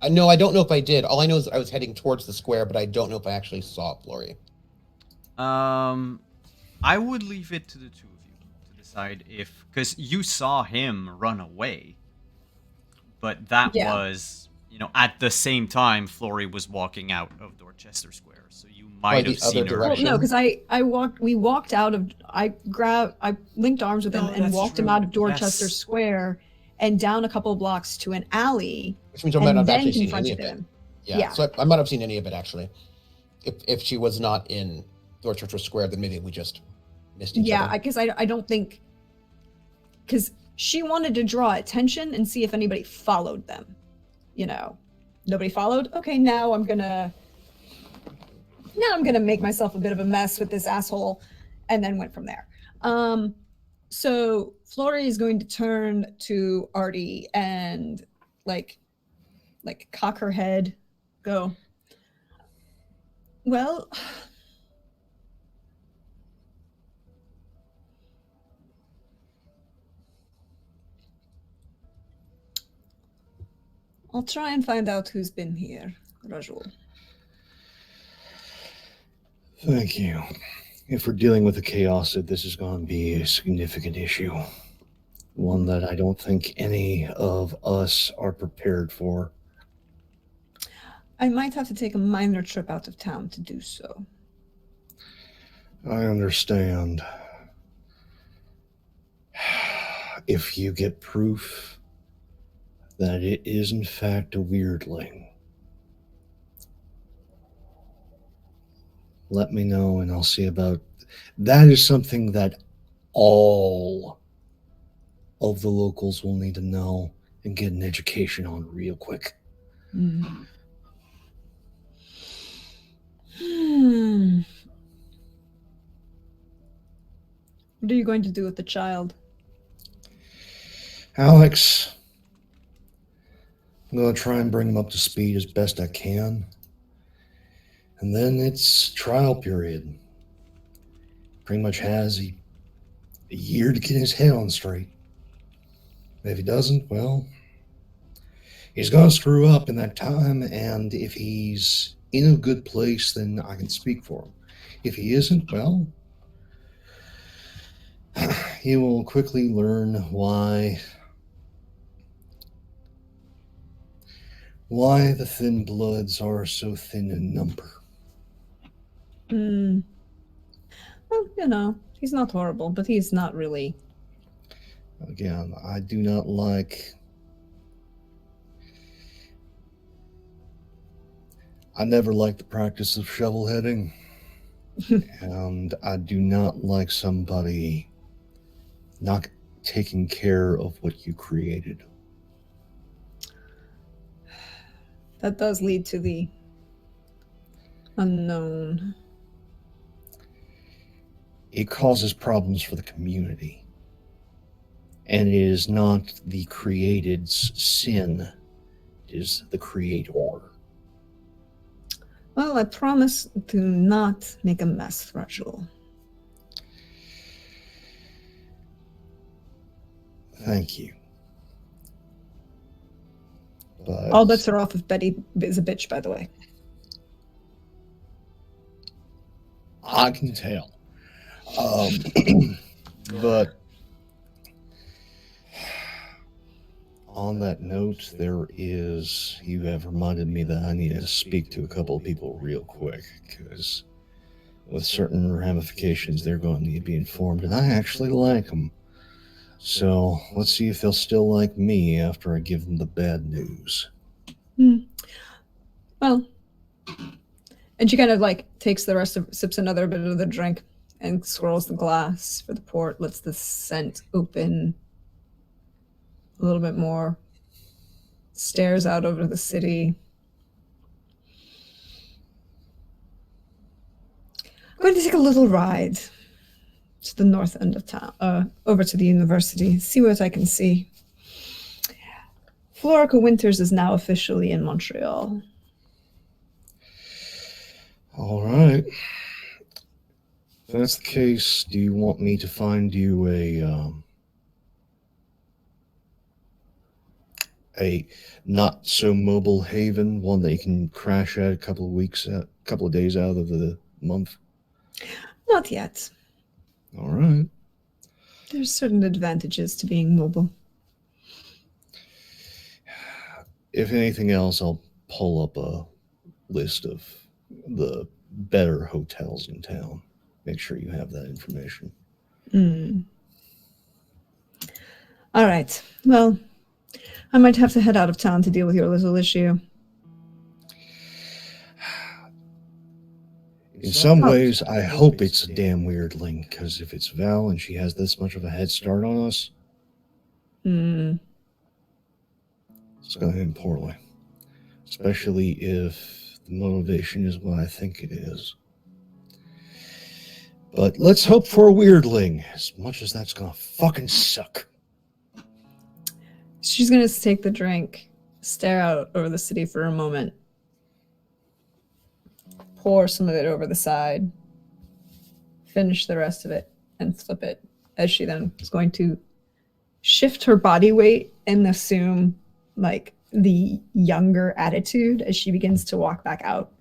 No, I don't know if I did. All I know is I was heading towards the square, but I don't know if I actually saw Flory. I would leave it to the two of you to decide if, because you saw him run away, but that Yeah. was, at the same time Flory was walking out of Dorchester Square, so you might the have seen other her. Well, direction. no, because we walked out of, I linked arms with him No, and that's walked him true. out of Dorchester Yes. Square and down a couple of blocks to an alley, Which means I might and not have then actually seen any confronted of it. him. Yeah. Yeah. So I might have seen any of it actually. If she was not in Dorchester Square, then maybe we just missed each Yeah, other. because I don't think, because she wanted to draw attention and see if anybody followed them. Nobody followed. Okay, now I'm gonna make myself a bit of a mess with this asshole, and then went from there. So Flory is going to turn to Artie and like cock her head, go, well, I'll try and find out who's been here, Rajul. Thank you. If we're dealing with the chaos, this is going to be a significant issue. One that I don't think any of us are prepared for. I might have to take a minor trip out of town to do so. I understand. If you get proof that it is in fact a weirdling, let me know and I'll see about that. Is something that all of the locals will need to know and get an education on real quick. Hmm. What are you going to do with the child? Alex, I'm going to try and bring him up to speed as best I can. And then it's trial period. pretty much has a year to get his head on straight. If he doesn't, well, he's going to screw up in that time, and if he's in a good place, then I can speak for him. If he isn't, well, he will quickly learn why the thin bloods are so thin in number. Well, he's not horrible, but he's not really. Again, I do not like... I never liked the practice of shovel-heading, and I do not like somebody not taking care of what you created. That does lead to the unknown. It causes problems for the community. And it is not the created's sin, it is the creator. Well, I promise to not make a mess, Rachel. Thank you. But All bets are off if Betty is a bitch, by the way. I can tell. But on that note, you have reminded me that I need to speak to a couple of people real quick, because with certain ramifications, they're going to need to be informed, and I actually like them. So let's see if they'll still like me after I give them the bad news. Well, and she kind of takes the rest of, sips another bit of the drink and swirls the glass for the port, lets the scent open a little bit more, stares out over the city. I'm going to take a little ride to the north end of town, over to the university, see what I can see. Florica Winters is now officially in Montreal. All right. If that's the case, do you want me to find you a not so mobile haven, one that you can crash at a couple of days out of the month? Not yet. All right. There's certain advantages to being mobile. If anything else, I'll pull up a list of the better hotels in town. Make sure you have that information. All right. Well, I might have to head out of town to deal with your little issue. In some ways, I hope it's a damn weirdling, because if it's Val and she has this much of a head start on us, it's going to end poorly. Especially if the motivation is what I think it is. But let's hope for a weirdling, as much as that's going to fucking suck. She's going to take the drink, stare out over the city for a moment, pour some of it over the side, finish the rest of it, and flip it, as she then is going to shift her body weight and assume the younger attitude as she begins to walk back out.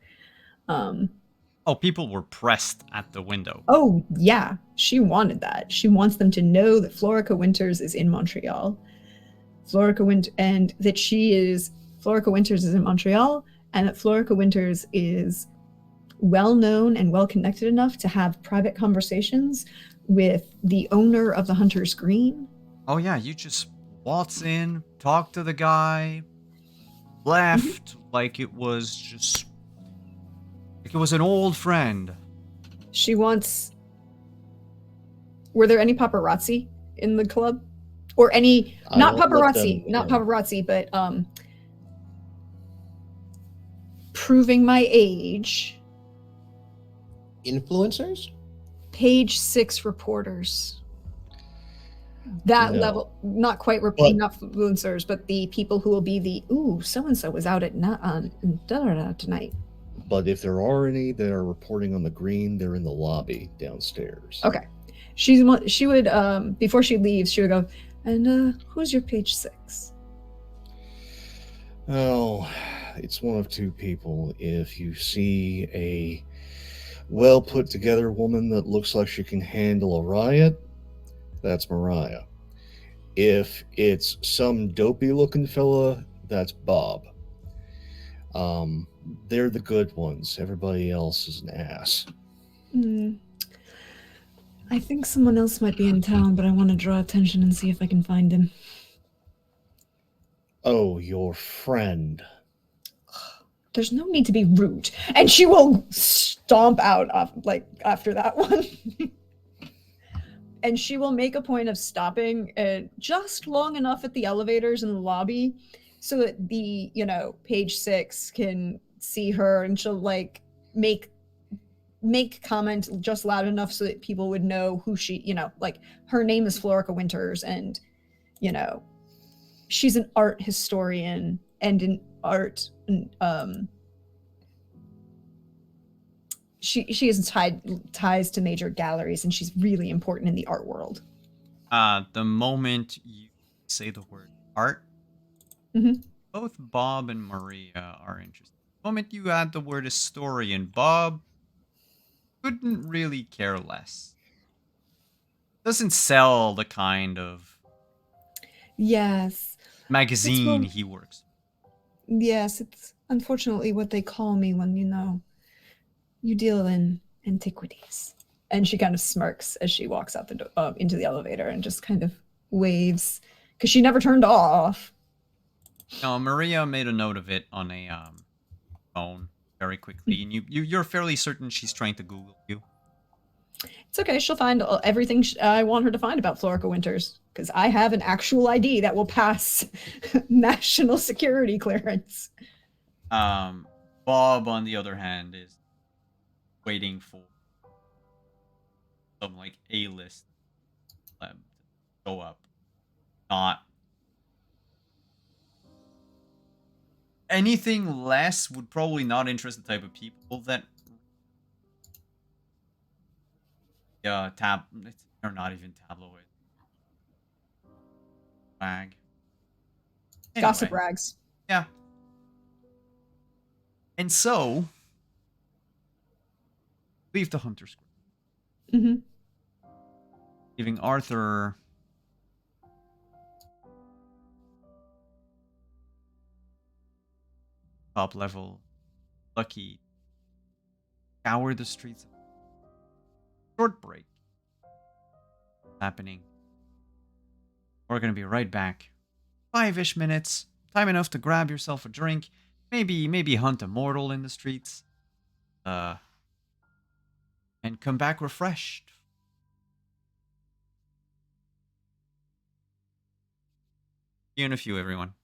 People were pressed at the window. Oh, yeah. She wanted that. She wants them to know that Florica Winters is in Montreal. Florica Winters is in Montreal, and that Florica Winters is well known and well connected enough to have private conversations with the owner of the Hunter's Green. Oh yeah, you just waltz in, talk to the guy, left like it was an old friend. She wants... Were there any paparazzi in the club? Or any... Not paparazzi, but proving my age. Influencers? Page 6 reporters. That level, not quite not influencers, but the people who will be the, so-and-so was out at tonight. But if there are any that are reporting on the green, they're in the lobby downstairs. Okay. She would before she leaves, she would go, and who's your page 6? Oh, it's one of two people. If you see a well put together woman that looks like she can handle a riot, that's Mariah. If it's some dopey looking fella, that's Bob. They're the good ones. Everybody else is an ass. I think someone else might be in town, but I want to draw attention and see if I can find him. Oh, your friend. There's no need to be rude. And she will stomp out after that one. And she will make a point of stopping just long enough at the elevators in the lobby so that the, page 6 can see her, and she'll make comment just loud enough so that people would know who she, her name is Florica Winters, and, she's an art historian and an art, she has ties to major galleries, and she's really important in the art world. The moment you say the word art, both Bob and Maria are interested. The moment you add the word historian, Bob couldn't really care less. Doesn't sell the kind of magazine he works. Yes, it's unfortunately what they call me when, you deal in antiquities. And she kind of smirks as she walks out into the elevator and just kind of waves, because she never turned off. No, Maria made a note of it on a phone very quickly, and you're fairly certain she's trying to Google you. It's okay. She'll find everything I want her to find about Florica Winters, because I have an actual ID that will pass national security clearance. Bob, on the other hand, is waiting for some A-list to go up. Not anything less would probably not interest the type of people that or not even tabloid rag. Anyway, Gossip rags. Yeah. And so leave the Hunter's Group. Giving Arthur top level Lucky scour the streets. Short break happening. We're gonna be right back. 5-ish minutes. Time enough to grab yourself a drink. Maybe hunt a mortal in the streets. And come back refreshed. See you in a few, everyone.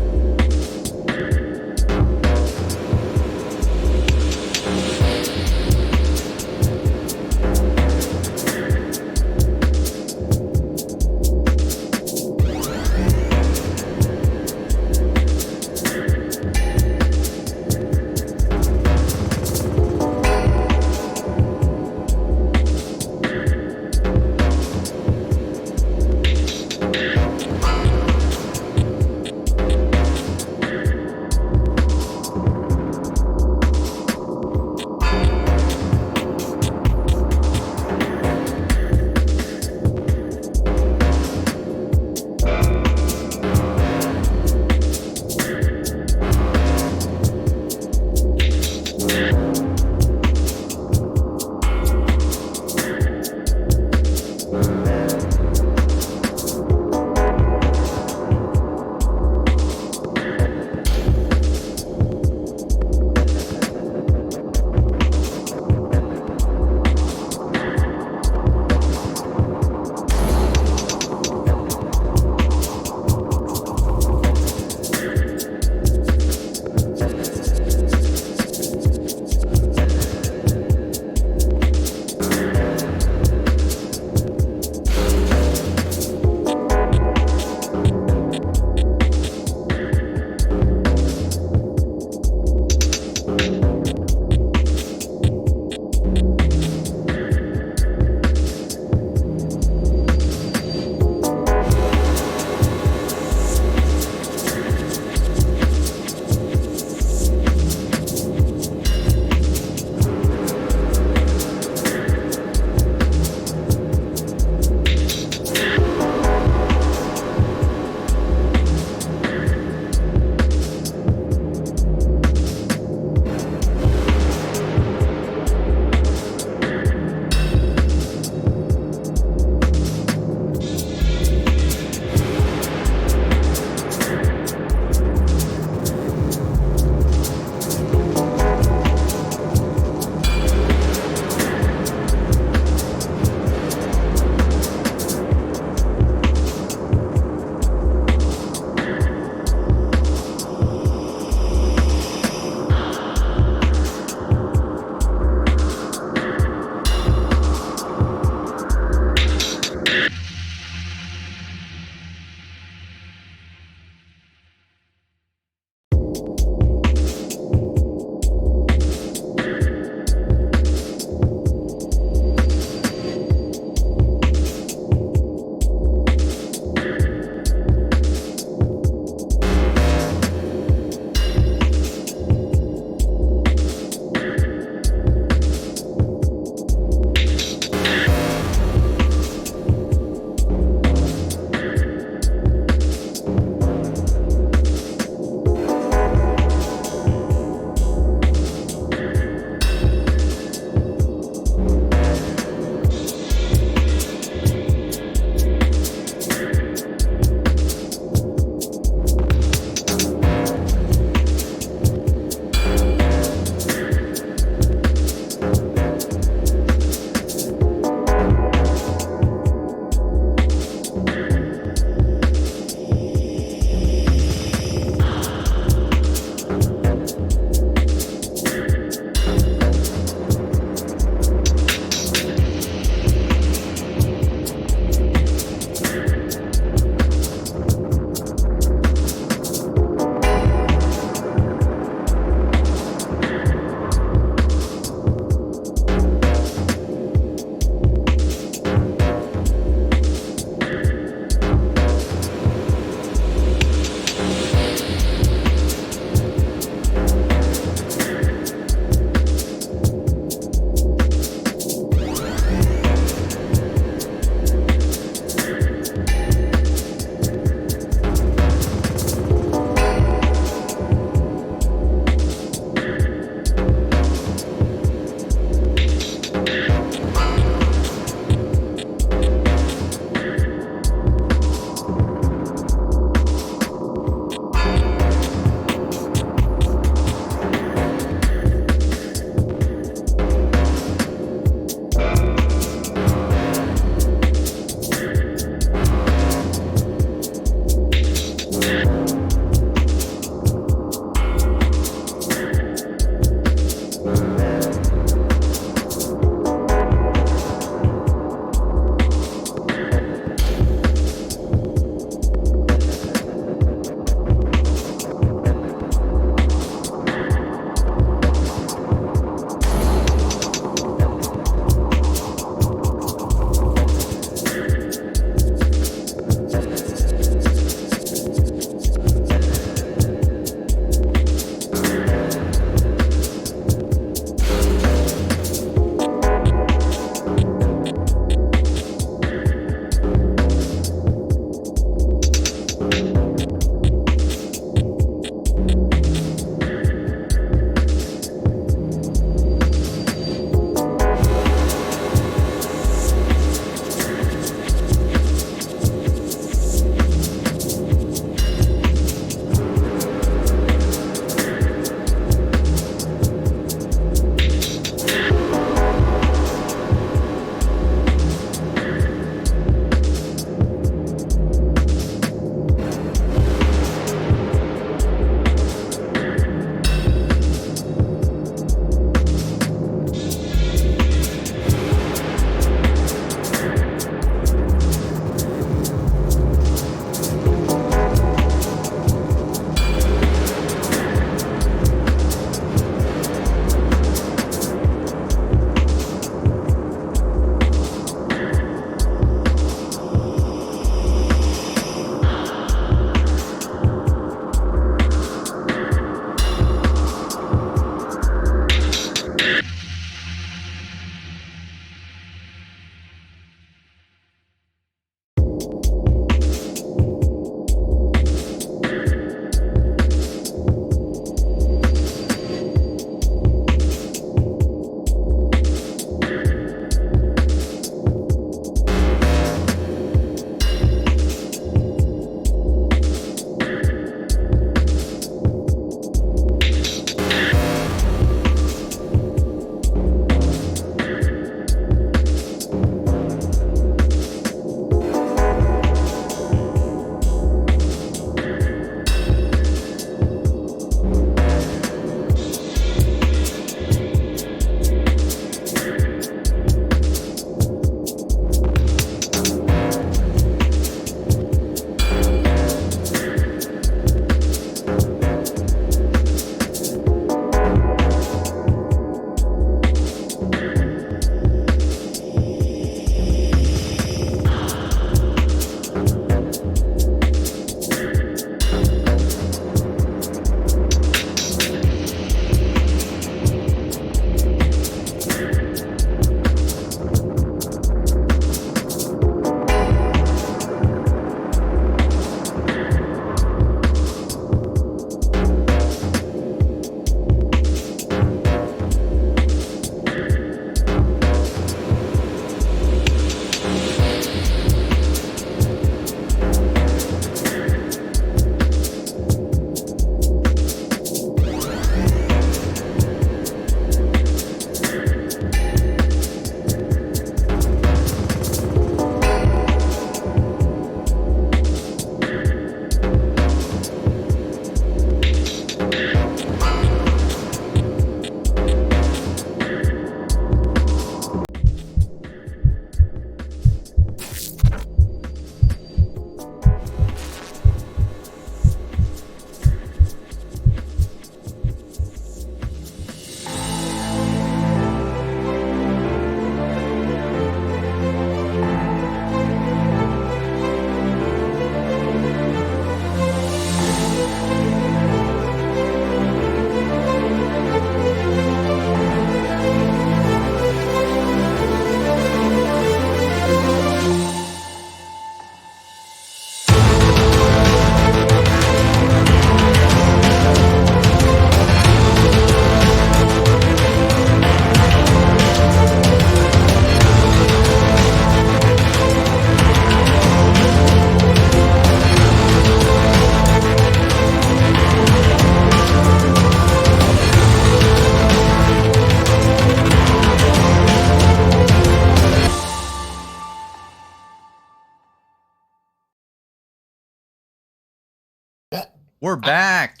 We're back.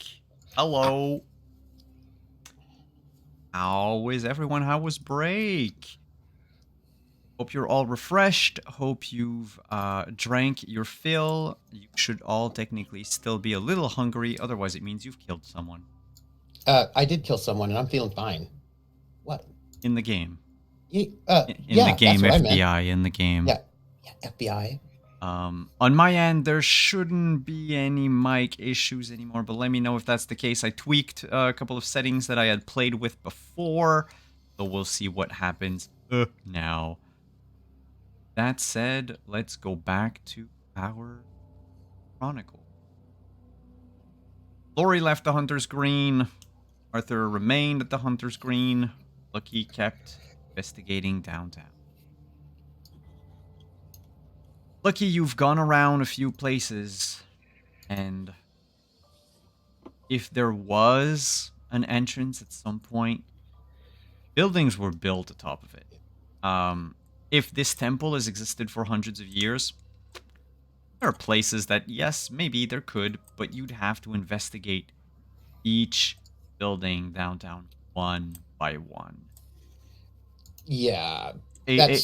Hello. How is everyone? How was break? Hope you're all refreshed. Hope you've drank your fill. You should all technically still be a little hungry. Otherwise, it means you've killed someone I did kill someone, and I'm feeling fine. What? in the game. In In the game, that's what I meant. FBI in the game. Yeah, FBI. On my end, there shouldn't be any mic issues anymore, but let me know if that's the case. I tweaked a couple of settings that I had played with before, so we'll see what happens now. That said, let's go back to our chronicle. Lori left the Hunter's Green. Arthur remained at the Hunter's Green. Lucky kept investigating downtown. Lucky, you've gone around a few places, and if there was an entrance at some point, buildings were built atop of it. If this temple has existed for hundreds of years, there are places that, yes, maybe there could, but you'd have to investigate each building downtown one by one. Yeah, No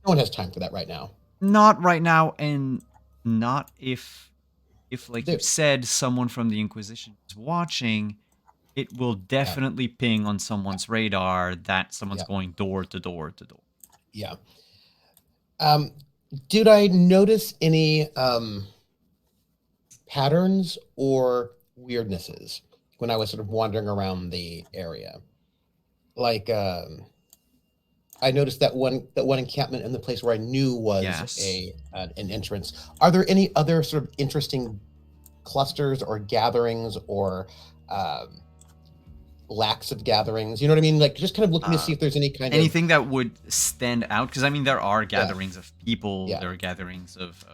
one has time for that right now. Not right now, and not if like you said, someone from the Inquisition is watching, it will definitely ping on someone's radar that someone's going door to door to door. Yeah. Did I notice any patterns or weirdnesses when I was sort of wandering around the area? Like, I noticed that one encampment in the place where I knew was an entrance. Are there any other sort of interesting clusters or gatherings or lacks of gatherings? You know what I mean? Like, just kind of looking to see if there's anything that would stand out. Because I mean, there are gatherings of people. There are gatherings of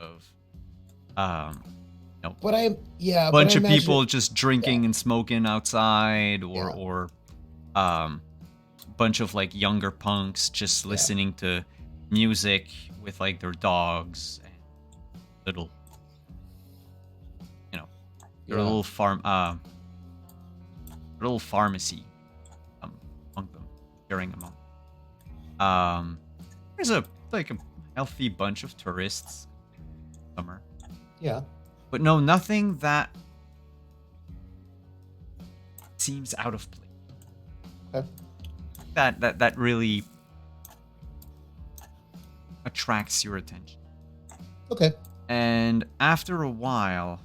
bunch of people just drinking and smoking outside, or bunch of like younger punks just listening to music with like their dogs and little, their little little pharmacy among them during a moment. There's a healthy bunch of tourists summer. Yeah. But no, nothing that seems out of place. Okay. That really attracts your attention. Okay. And after a while,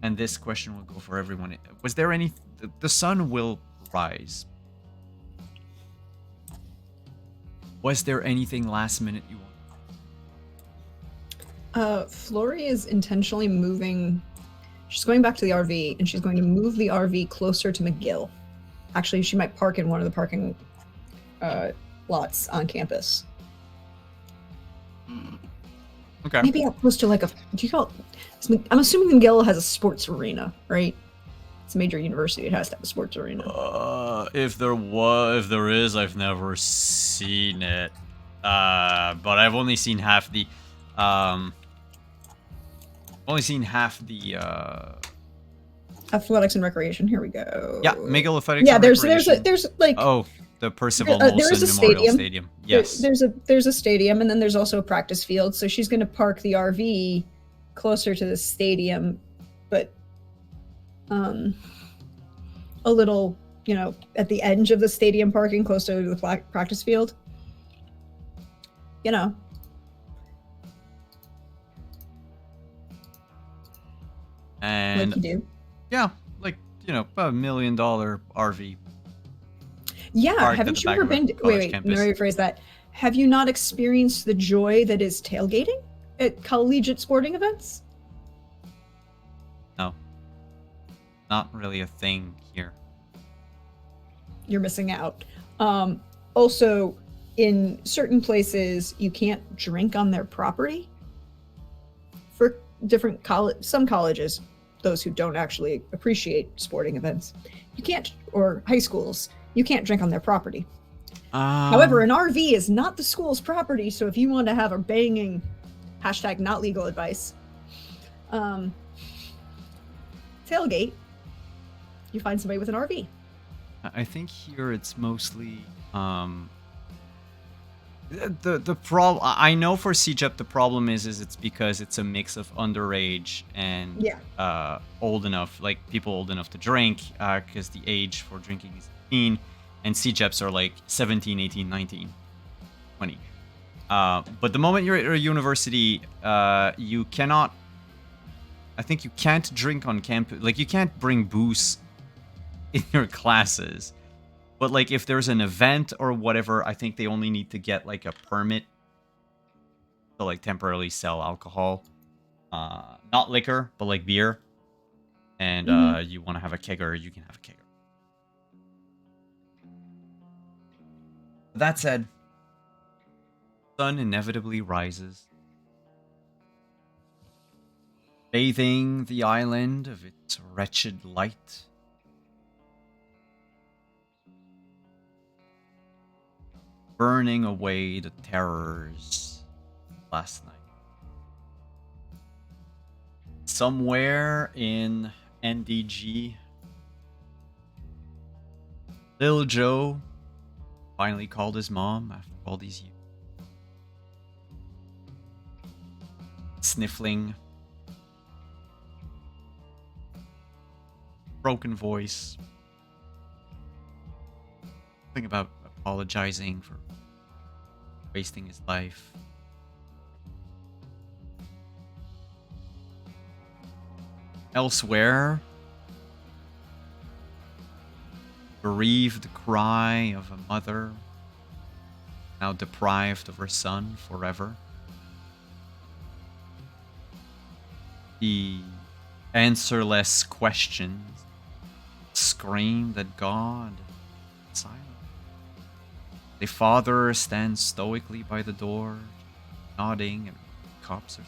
and this question will go for everyone, was there any... The sun will rise. Was there anything last minute you wanted? Flori is intentionally moving. She's going back to the RV, and she's going to move the RV closer to McGill. Actually, she might park in one of the parking lots on campus. Okay. Maybe up close to like a... Do you call it... I'm assuming McGill has a sports arena, right? It's a major university. It has to have a sports arena. If there is, I've never seen it. But I've only seen half the... Athletics and recreation. Here we go. Yeah, McGill Athletics. Yeah, and there's like the Percival Molson Memorial Stadium. Yes, there's a stadium, and then there's also a practice field. So she's going to park the RV closer to the stadium, but a little, at the edge of the stadium parking, closer to the practice field. And like you do. Yeah, like a $1 million RV. Yeah, haven't you ever been? Wait, let me rephrase that. Have you not experienced the joy that is tailgating at collegiate sporting events? No, not really a thing here. You're missing out. Also, in certain places, you can't drink on their property. For different some colleges, those who don't actually appreciate sporting events, you can't, or high schools, you can't drink on their property. However, an RV is not the school's property, so if you want to have a banging #not legal advice tailgate, you find somebody with an RV. I think here it's mostly the problem. I know for CJEP the problem is it's because it's a mix of underage and old enough, like people old enough to drink, because the age for drinking is 18, and CJEPs are like 17, 18, 19, 20. But the moment you're at a university, you cannot. I think you can't drink on campus. Like you can't bring booze in your classes. But like if there's an event or whatever, I think they only need to get like a permit to like temporarily sell alcohol. Not liquor, but like beer. And you want to have a kegger, you can have a kegger. That said, the sun inevitably rises, bathing the island of its wretched light. Burning away the terrors last night. Somewhere in NDG, Lil Joe finally called his mom after all these years. Sniffling. Broken voice. Something about apologizing for wasting his life. Elsewhere, bereaved cry of a mother, now deprived of her son forever. The answerless questions screamed at God. Silent. The father stands stoically by the door, nodding, and cops are.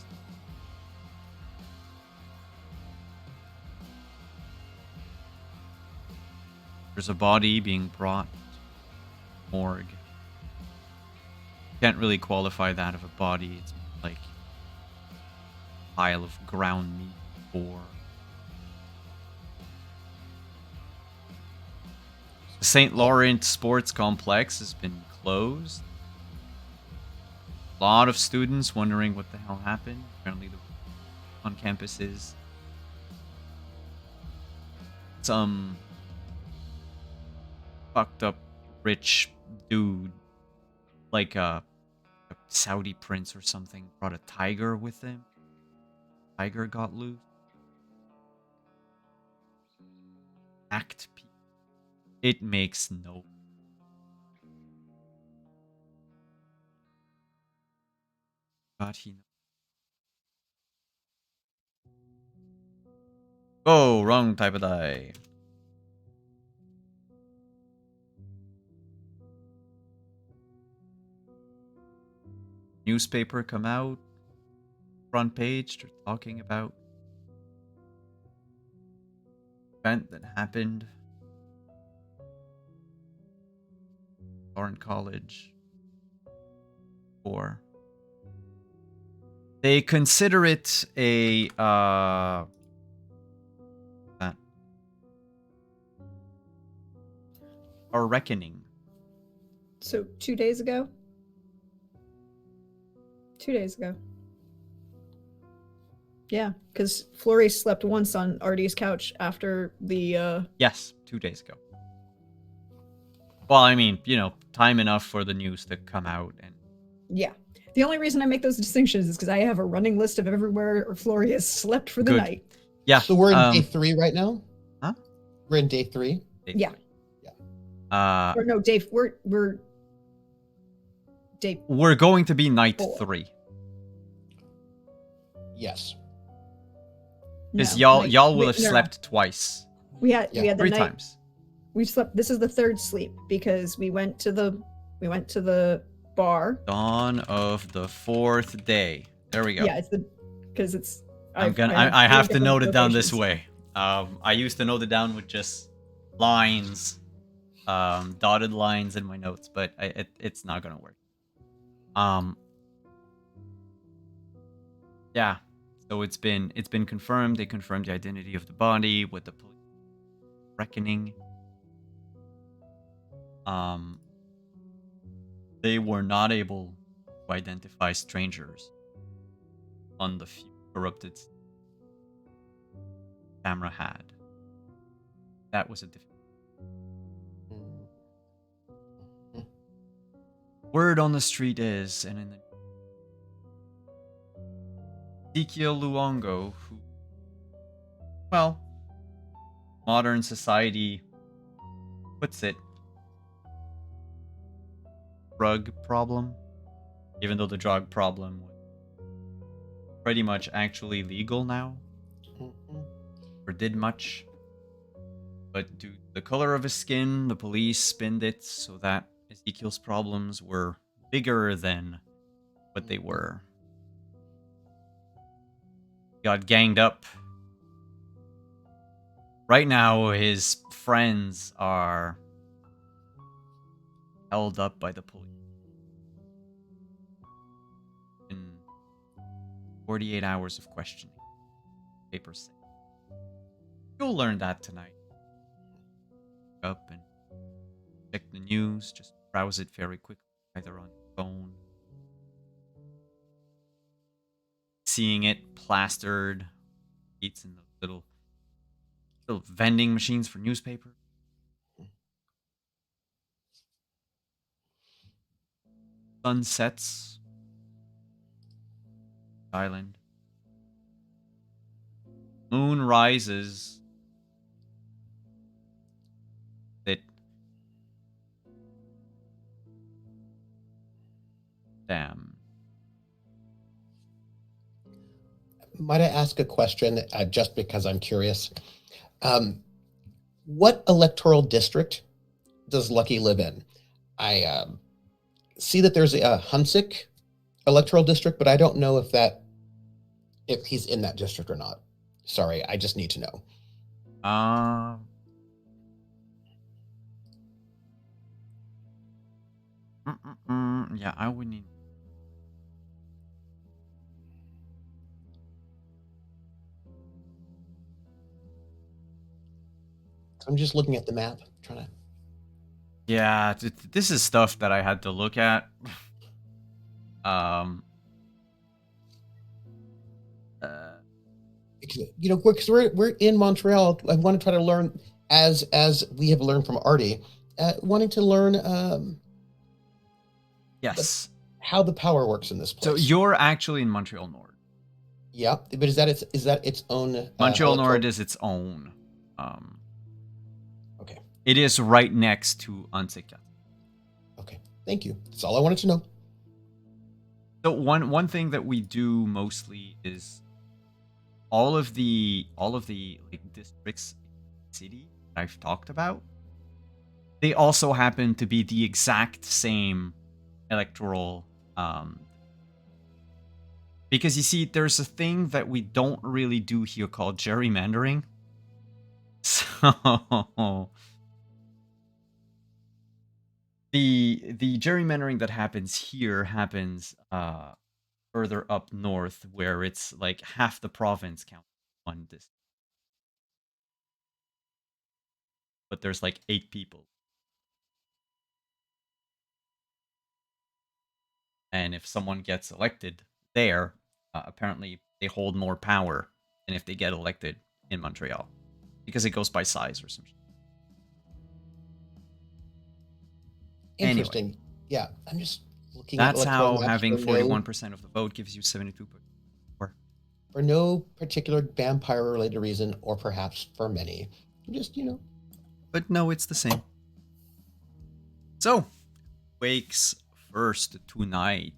There's a body being brought to the morgue. Can't really qualify that of a body. It's like a pile of ground meat or. The St. Laurent Sports Complex has been closed. A lot of students wondering what the hell happened. Apparently, on campuses, some fucked up rich dude, like a Saudi prince or something, brought a tiger with him. Tiger got loose. Act P. It makes no. God, he. Oh, wrong type of die. Newspaper come out. Front page. They're talking about event that happened. Lauren College. Or they consider it a reckoning. So 2 days ago? 2 days ago. Yeah, because Flory slept once on Artie's couch after the Yes, 2 days ago. Well, I mean, time enough for the news to come out and. Yeah. The only reason I make those distinctions is because I have a running list of everywhere Flory has slept for the night. Yeah. So we're in day 3 right now? Huh? We're in day 3? Yeah. Or no, Dave, we're day. We're going to be night 4. 3. Yes. Because No, y'all will have slept twice. We had the 3 night, times. We slept. This is the 3rd sleep because we went to the bar. Dawn of the 4th day. There we go. Yeah, it's I have to note it down this way. I used to note it down with just lines, dotted lines in my notes, but it's not gonna work. Yeah. So it's been confirmed. They confirmed the identity of the body with the police reckoning. They were not able to identify strangers on the few corrupted camera had. That was a difficult. Word on the street is, and in the Ezekiel Luongo, who, well, modern society puts it, drug problem, even though the drug problem was pretty much actually legal now, or did much. But due to the color of his skin, the police spinned it so that Ezekiel's problems were bigger than what they were. He got ganged up. Right now, his friends are held up by the police. In 48 hours of questioning. Papers say. You'll learn that tonight. Up and check the news, just browse it very quickly, either on your phone. Seeing it plastered, eats in the little vending machines for newspapers. Sun sets. Island. Moon rises. It. Damn. Might I ask a question, just because I'm curious? What electoral district does Lucky live in? I see that there's a Hunsick electoral district, but I don't know if he's in that district or not. Sorry, I just need to know. Yeah, I would need. I'm just looking at the map, trying to. Yeah, this is stuff that I had to look at. Because we're in Montreal. I want to try to learn, as we have learned from Artie, wanting to learn. Yes. How the power works in this place. So you're actually in Montreal Nord. Yeah, but is that its own? Montreal Nord is its own. Okay. It is right next to Antika. Okay, thank you. That's all I wanted to know. So one thing that we do mostly is all of the like districts in the city that I've talked about. They also happen to be the exact same electoral. Because you see, there's a thing that we don't really do here called gerrymandering. So the gerrymandering that happens here happens further up north, where it's like half the province counts one district. But there's like 8 people. And if someone gets elected there, apparently they hold more power than if they get elected in Montreal. Because it goes by size or something. Interesting. Anyway, Yeah, I'm just looking that's at electoral how maps having for no- 41% of the vote gives you 72%. For no particular vampire-related reason, or perhaps for many. Just, But no, it's the same. So, wakes first tonight.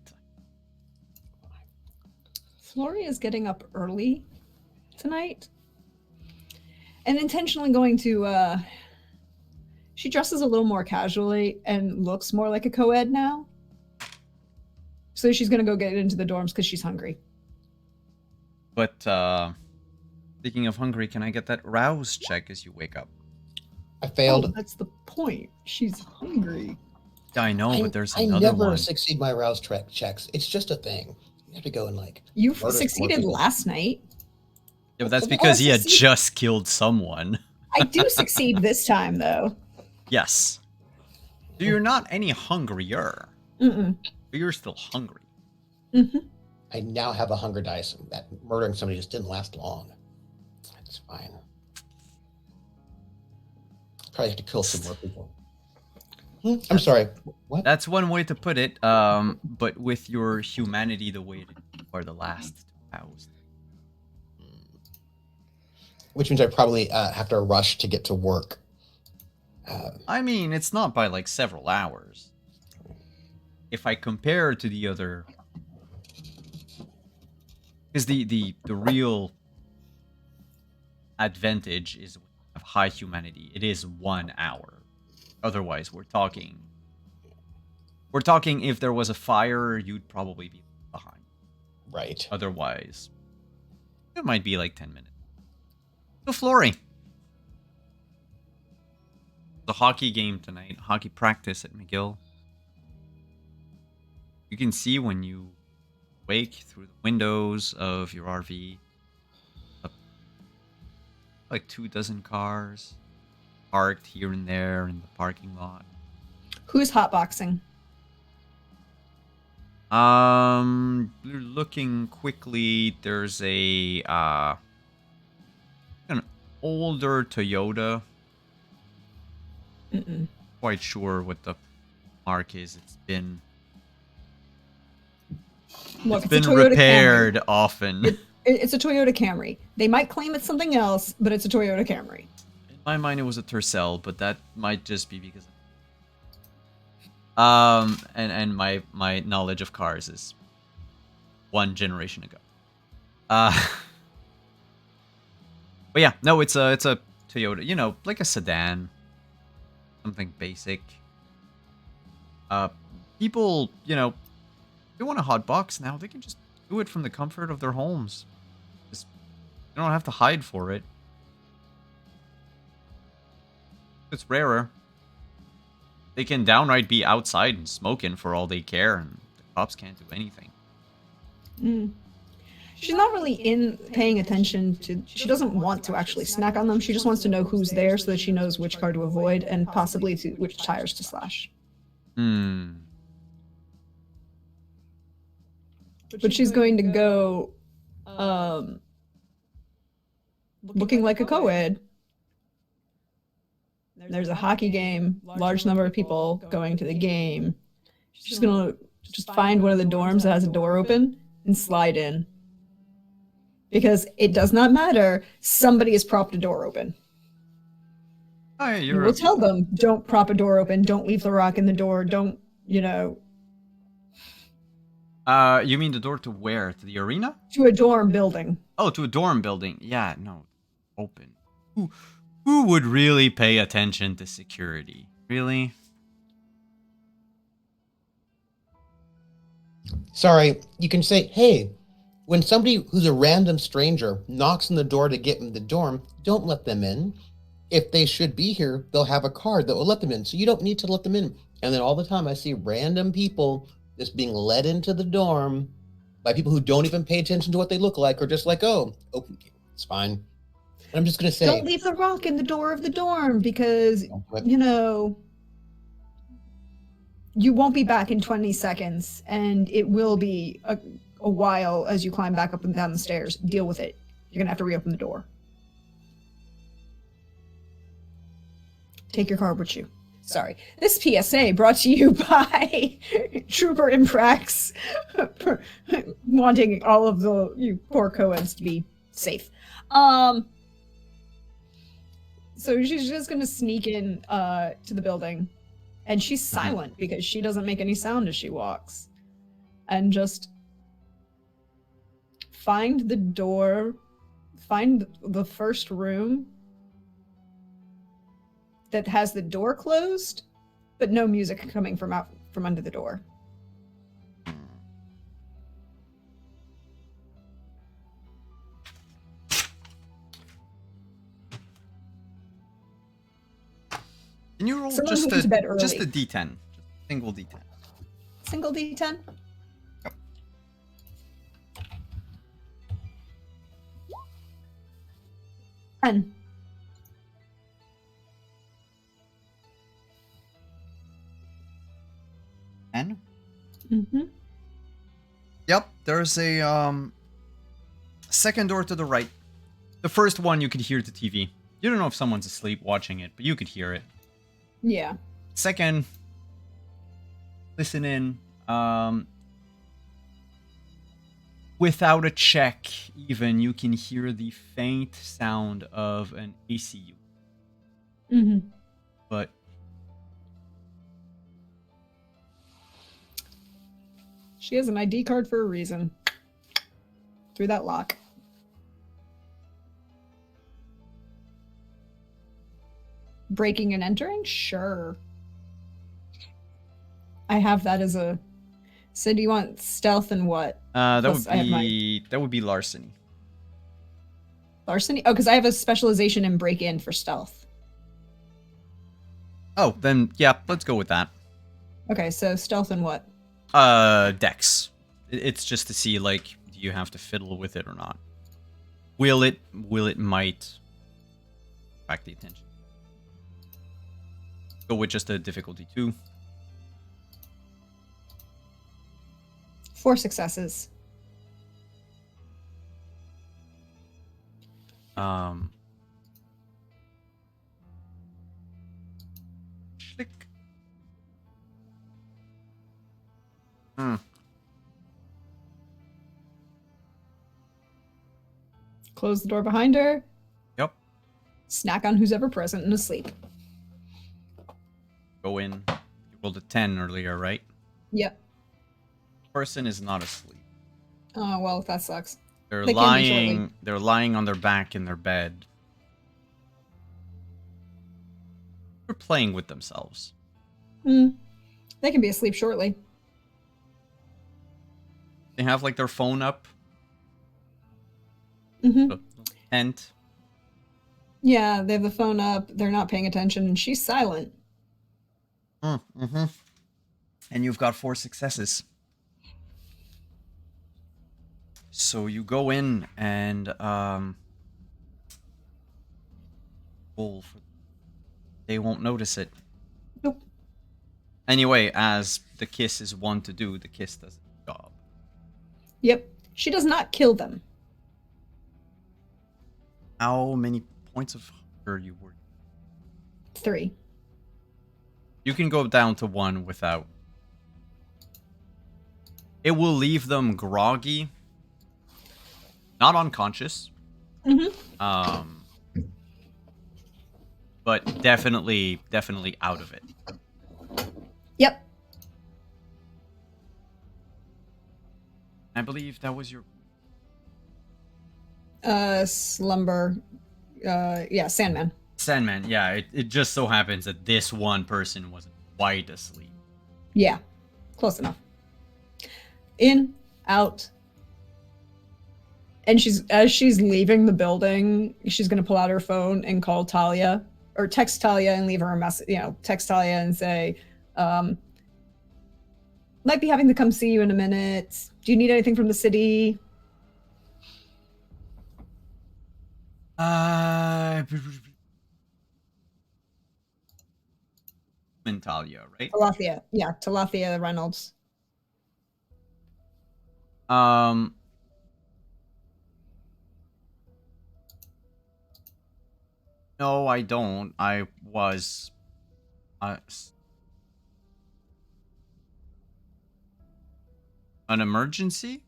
Flory is getting up early tonight and intentionally going to she dresses a little more casually and looks more like a co-ed now, so she's gonna go get into the dorms because she's hungry. But speaking of hungry, can I get that rouse check as you wake up? I failed. Oh, that's the point, she's hungry. I know, but there's I another never one. succeed my rouse checks. It's just a thing. You have to go and You murder succeeded more people. last night. Yeah, but that's Oh, because he had succeed- just killed someone. I do succeed this time, though. Yes. So you're not any hungrier. Mm-mm. But you're still hungry. Mm-hmm. I now have a hunger dice. That murdering somebody just didn't last long. That's fine. Probably have to kill some more people. I'm sorry. What? That's one way to put it. But with your humanity the way that you are the last to oust. Which means I probably have to rush to get to work. I mean, it's not by like several hours. If I compare to the other, because the real advantage is of high humanity. It is 1 hour. Otherwise, we're talking if there was a fire, you'd probably be behind. Right. Otherwise, it might be like 10 minutes. So, Flory. The hockey game tonight, hockey practice at McGill. You can see when you wake through the windows of your RV, like 24 cars parked here and there in the parking lot. Who's hotboxing? Looking quickly, there's an older Toyota. Mm-mm. Quite sure what the mark is. It's been Look, it's it's been a Toyota repaired Camry. often. It's a Toyota Camry. They might claim it's something else, but it's a Toyota Camry. In my mind, it was a Tercel, but that might just be because. And my knowledge of cars is 1 generation ago. But yeah, no, it's a Toyota. You know, like a sedan, something basic. People, you know, if they want a hot box now, they can just do it from the comfort of their homes. Just, they don't have to hide for it. It's rarer. They can downright be outside and smoking for all they care, and the cops can't do anything. Mm. She's not really paying attention to. She doesn't want to actually snack on them. She just wants to know who's there so that she knows which car to avoid and possibly which tires to slash. But she's going to go looking like a co-ed. There's a hockey game, large number of people going to the game. She's going to just find one of the dorms that has a door open and slide in. Because it does not matter, somebody has propped a door open. Oh, yeah, We'll tell them, don't prop a door open, don't leave the rock in the door, don't, you know. You mean the door to where? To the arena? To a dorm building. Oh, to a dorm building. Yeah, no. Open. Who would really pay attention to security? Really? Sorry, you can say, hey, when somebody who's a random stranger knocks on the door to get in the dorm, don't let them in. If they should be here, they'll have a card that will let them in. So you don't need to let them in. And then all the time I see random people just being led into the dorm by people who don't even pay attention to what they look like or just like, oh, open gate. It's fine. And I'm just going to say, don't leave the rock in the door of the dorm because, you know, you won't be back in 20 seconds and it will be a while as you climb back up and down the stairs. Deal with it. You're going to have to reopen the door. Take your card with you. Sorry. This PSA brought to you by Trooper Imprax wanting all of you poor co-eds to be safe. So she's just going to sneak in to the building. And she's silent because she doesn't make any sound as she walks. And just find the door, find the first room that has the door closed, but no music coming from under the door. Can you roll Someone just who went to bed early. just a D10? Just a single D10. Single D10? Yep. 10. Mm-hmm. Yep, there's a second door to the right. The first one you could hear the TV. You don't know if someone's asleep watching it, but you could hear it. Yeah. Second, listen in. Without a check, even, you can hear the faint sound of an ACU. Mm-hmm. But She has an ID card for a reason. Through that lock. Breaking and entering? Sure. I have that as a... So do you want stealth and what? that Plus, I have would be larceny. Larceny? Oh, because I have a specialization in break-in for stealth. Oh, then yeah, let's go with that. Okay, so stealth and what? Dex. It's just to see, like, do you have to fiddle with it or not? Will it might attract the attention? Go with just a difficulty 2. 4 successes. Schlick. Close the door behind her. Yep. Snack on who's ever present and asleep. Go in. You rolled a 10 earlier, right? Yep. Person is not asleep. Oh, well, that sucks. They're They can be shortly. lying. They're lying on their back in their bed. They're playing with themselves. They can be asleep shortly. They have like their phone up. Mm-hmm. Tent. Yeah, they have the phone up. They're not paying attention, and she's silent. Mm-hmm. And you've got 4 successes. So you go in and roll for... They won't notice it. Nope. Anyway, as the kiss is one to do, the kiss does the job. Yep. She does not kill them. How many points of hunger you were? 3. You can go down to 1 without. It will leave them groggy. Not unconscious. Mm-hmm. But definitely out of it. Yep. I believe that was your... Slumber. Yeah, Sandman. Sandman, yeah. It just so happens that this one person was wide asleep. Yeah. Close enough. In, out. And as she's leaving the building, she's gonna pull out her phone and call Talia, or text Talia and leave her a message. Text Talia and say, "Might be having to come see you in a minute. Do you need anything from the city?" Talia, right? Talathia. Yeah, Talathia Reynolds. No, I don't. I was... an emergency?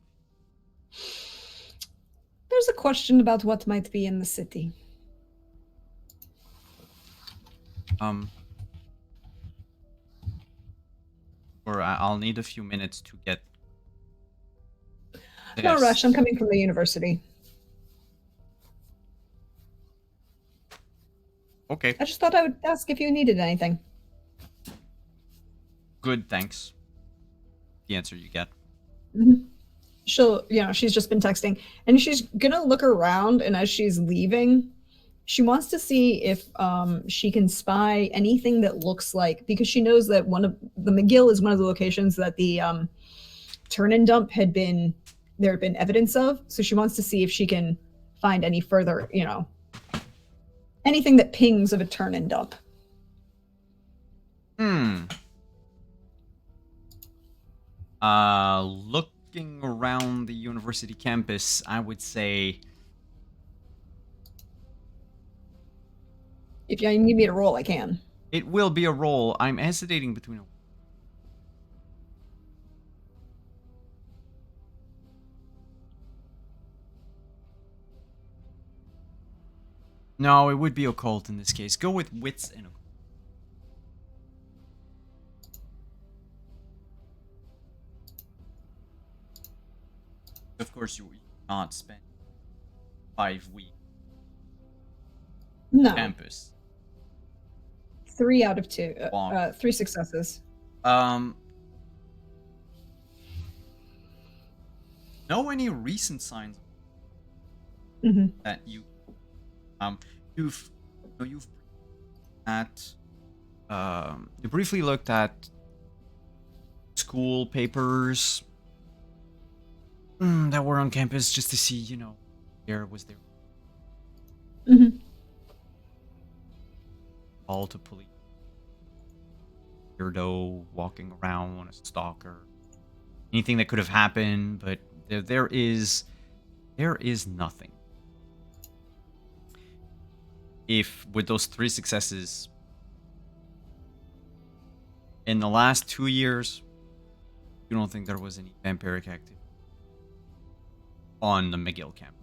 There's a question about what might be in the city. Or I'll need a few minutes to get... No this. rush. I'm coming from the university. Okay, I just thought I would ask if you needed anything. good, thanks. The answer you get. Mm-hmm. She's just been texting, and she's gonna look around, and as she's leaving, she wants to see if she can spy anything that looks like, because she knows that one of the McGill is one of the locations that the turn and dump there had been evidence of. So she wants to see if she can find any further, anything that pings of a turn and dump. Looking around the university campus, I would say If you need me to roll, I can. it will be a roll. I'm hesitating between a... No, it would be occult in this case. Go with wits and occult. Of course, you will not spend 5 weeks No. on campus. 3 out of 2. Bonk. 3 successes. Know any recent signs Mm-hmm. that you've at you briefly looked at school papers that were on campus just to see, you know, there was there Mm-hmm. call to police, weirdo walking around on a stalker, anything that could have happened, but there is nothing. If with those 3 successes in the last 2 years, you don't think there was any vampiric activity on the McGill camp?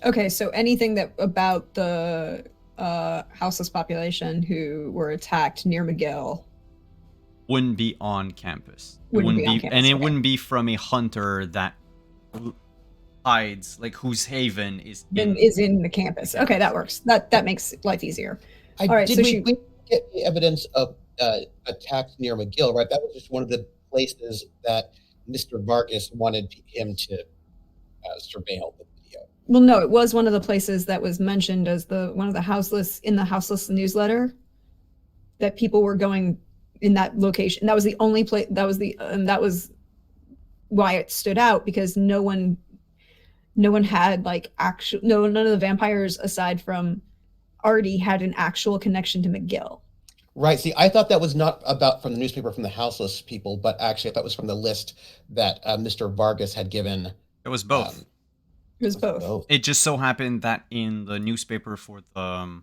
Okay, so anything that about the houseless population who were attacked near McGill Wouldn't be on campus. Wouldn't be on campus, and it okay. wouldn't be from a hunter that hides, like whose haven is then is in the campus. Okay, that works. That makes life easier. All right, Did so we get the evidence of attacks near McGill? Right, that was just one of the places that Mr. Vargas wanted him to surveil the video. Well, no, it was one of the places that was mentioned as one of the houseless in the houseless newsletter that people were going in that location. That was the only place. That was why it stood out, because no one had like none of the vampires aside from Artie had an actual connection to McGill. Right. See, I thought that was not about from the newspaper from the houseless people, but actually I thought it was from the list that Mr. Vargas had given. It was both. It was both. It just so happened that in the newspaper for the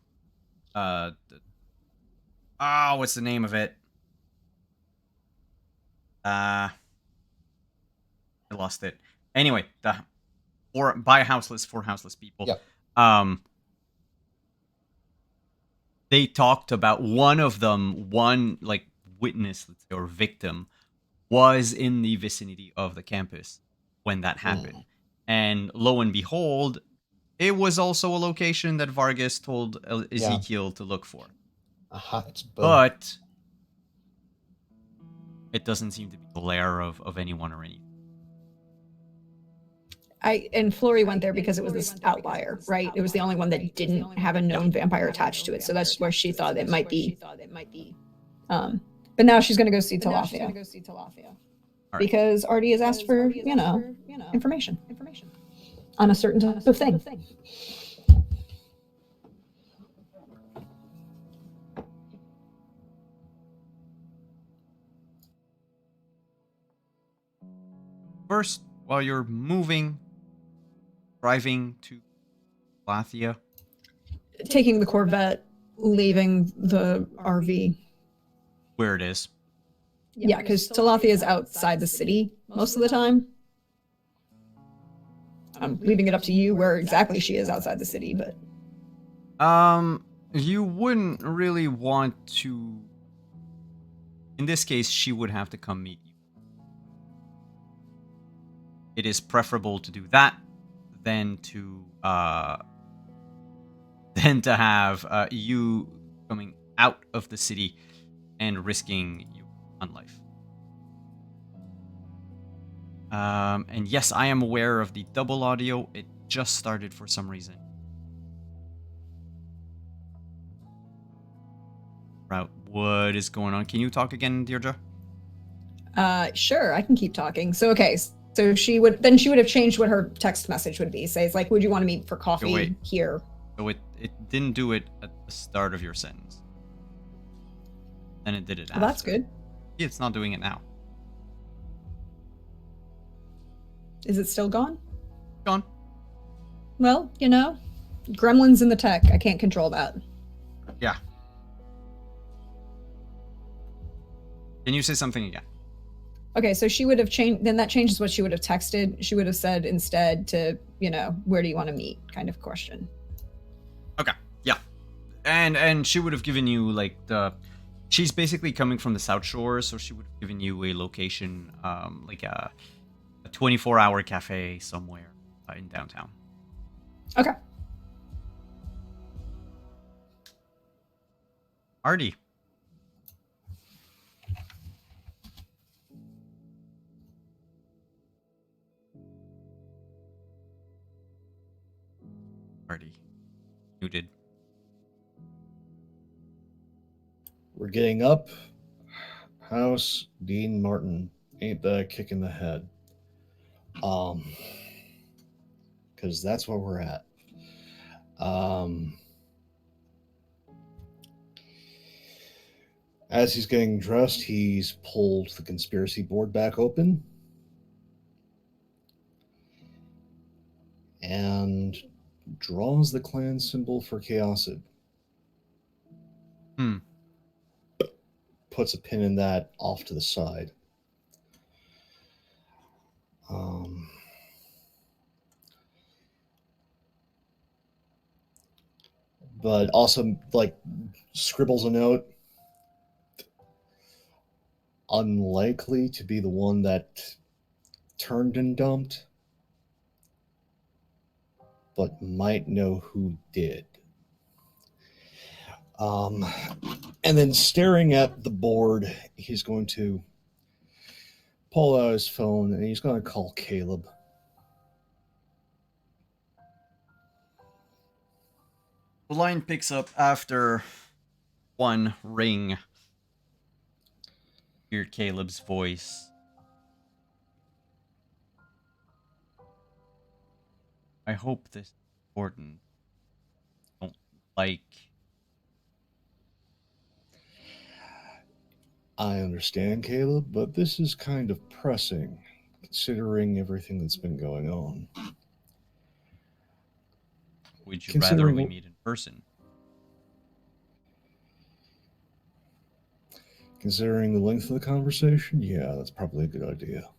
what's the name of it? I lost it. Anyway, by houseless for houseless people. Yep. They talked about one like witness, let's say, or victim was in the vicinity of the campus when that happened. And lo and behold, it was also a location that Vargas told Ezekiel to look for. It's both. But it doesn't seem to be the lair of anyone or anything. And Flory went there because it was this outlier, right? It was the only one that didn't have a known vampire attached to it. So that's where she thought it might be. But now she's going to go see Talafia. Right. Because Artie has asked for, information on a certain type of thing. First, while you're driving to Lathia, Taking the Corvette, leaving the RV. where it is. Yeah, because Talafia is outside the city most of the time. I'm leaving it up to you where exactly she is outside the city, but You wouldn't really want to. In this case, she would have to come meet you. It is preferable to do that than to have you coming out of the city and risking your own life. And yes, I am aware of the double audio. It just started for some reason. Right, what is going on? Can you talk again, Deirdre? sure, I can keep talking. So okay, so she would have changed what her text message would be. Say it's like, would you want to meet for coffee wait. here? So it didn't do it at the start of your sentence. Then it did it after. Well, that's good. Yeah, it's not doing it now. Is it still gone? Gone. Well, you know, gremlins in the tech. I can't control that. Yeah. Can you say something again? Okay, so she would have changed. Then that changes what she would have texted. She would have said instead to, you know, where do you want to meet? Kind of question. Okay. Yeah. And she would have given you like she's basically coming from the South Shore, so she would have given you a location, like a 24-hour cafe somewhere in downtown. Okay. Artie. Artie. Muted. We're getting up. House Dean Martin. Ain't that a kick in the head? Because that's where we're at. As he's getting dressed, he's pulled the conspiracy board back open and draws the clan symbol for Chaosid. Puts a pin in that off to the side. But also, like, scribbles a note. Unlikely to be the one that turned and dumped, but might know who did. And then staring at the board, he's going to pull out his phone and he's going to call Caleb. The line picks up after one ring. Hear Caleb's voice. I hope this is important. Don't like. I understand, Caleb, but this is kind of pressing, considering everything that's been going on. Would you rather we meet in person? Considering the length of the conversation, yeah, that's probably a good idea.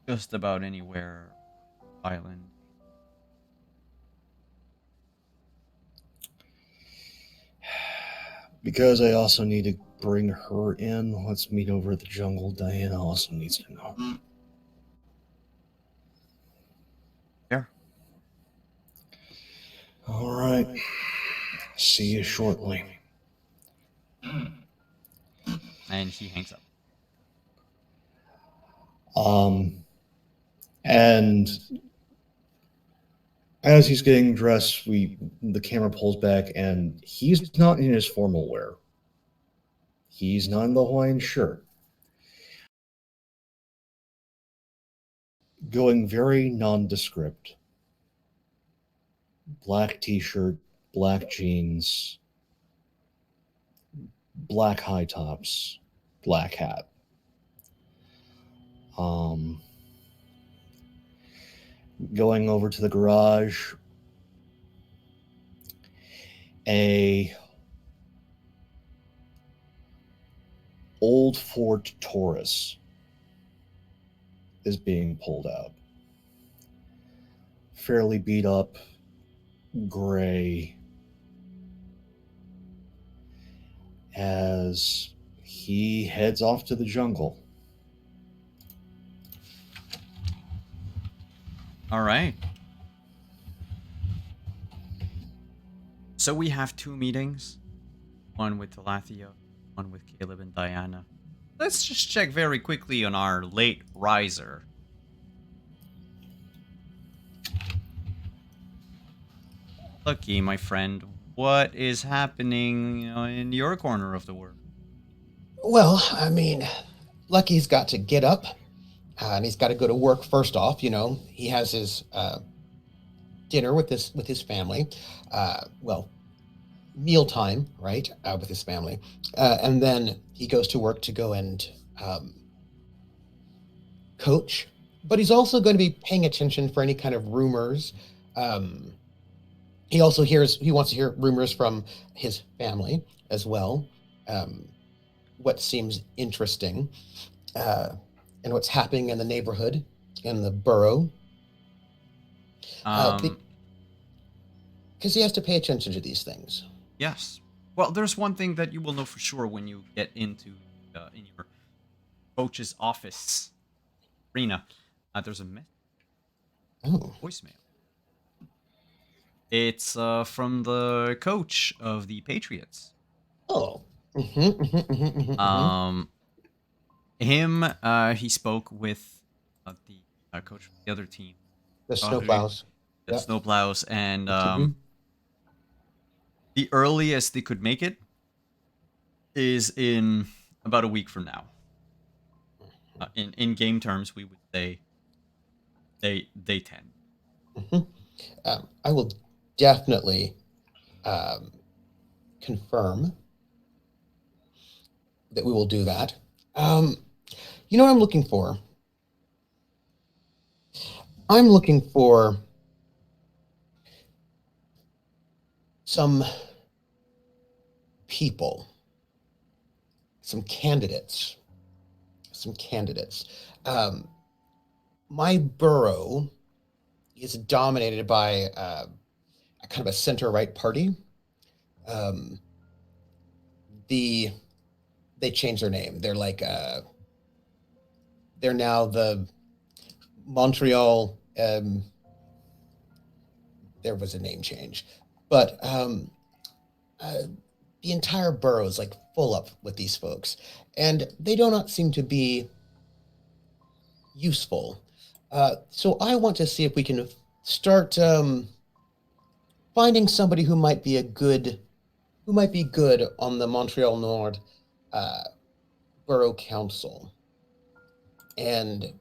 Just about anywhere island. Because I also need to bring her in. Let's meet over at the jungle. Diana also needs to know. Yeah. All right. See you shortly. And he hangs up. And as he's getting dressed, the camera pulls back, and he's not in his formal wear. He's not in the Hawaiian shirt. Going very nondescript. Black t-shirt, black jeans, black high tops, black hat. Going over to the garage, a old Ford Taurus is being pulled out. Fairly beat up, gray, as he heads off to the jungle. All right. So we have 2 meetings. One with Talathia, one with Caleb and Diana. Let's just check very quickly on our late riser. Lucky, my friend, what is happening in your corner of the world? Well, I mean, Lucky's got to get up, and he's got to go to work first off. You know, he has his dinner with his family. Well, mealtime, right, with his family, and then he goes to work to go and coach. But he's also going to be paying attention for any kind of rumors. Um, he wants to hear rumors from his family as well. What seems interesting, and what's happening in the neighborhood, in the borough, Um, because he has to pay attention to these things. yes. Well, there's one thing that you will know for sure when you get into in your coach's office arena. There's a Oh, voicemail. It's from the coach of the Patriots. oh, mhm. He spoke with the coach of the other team, The snowplows. the Yep. Snowplows, and Mhm. the earliest they could make it is in about a week from now. In game terms, we would say day 10. Mhm. I will definitely um, confirm that we will do that. You know what I'm looking for? I'm looking for some people, some candidates, Um, my borough is dominated by a kind of a center-right party. Um, they changed their name. They're now the Montreal. There was a name change, but the entire borough is like full up with these folks, and they do not seem to be useful. So I want to see if we can start finding somebody who might be good on the Montreal Nord Borough Council. And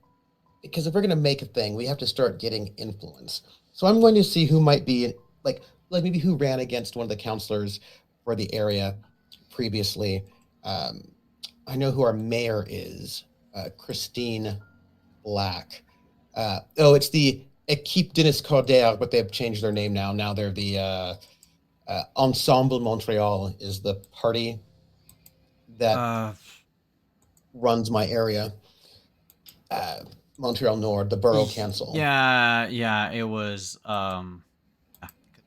because if we're going to make a thing, we have to start getting influence. So I'm going to see who might be like maybe who ran against one of the counselors for the area previously. I know who our mayor is, Christine Black. It's the Equipe Dennis Cordaire, but they've changed their name now. Now they're the Ensemble Montreal is the party that runs my area. Montreal Nord, the borough council. Yeah, it was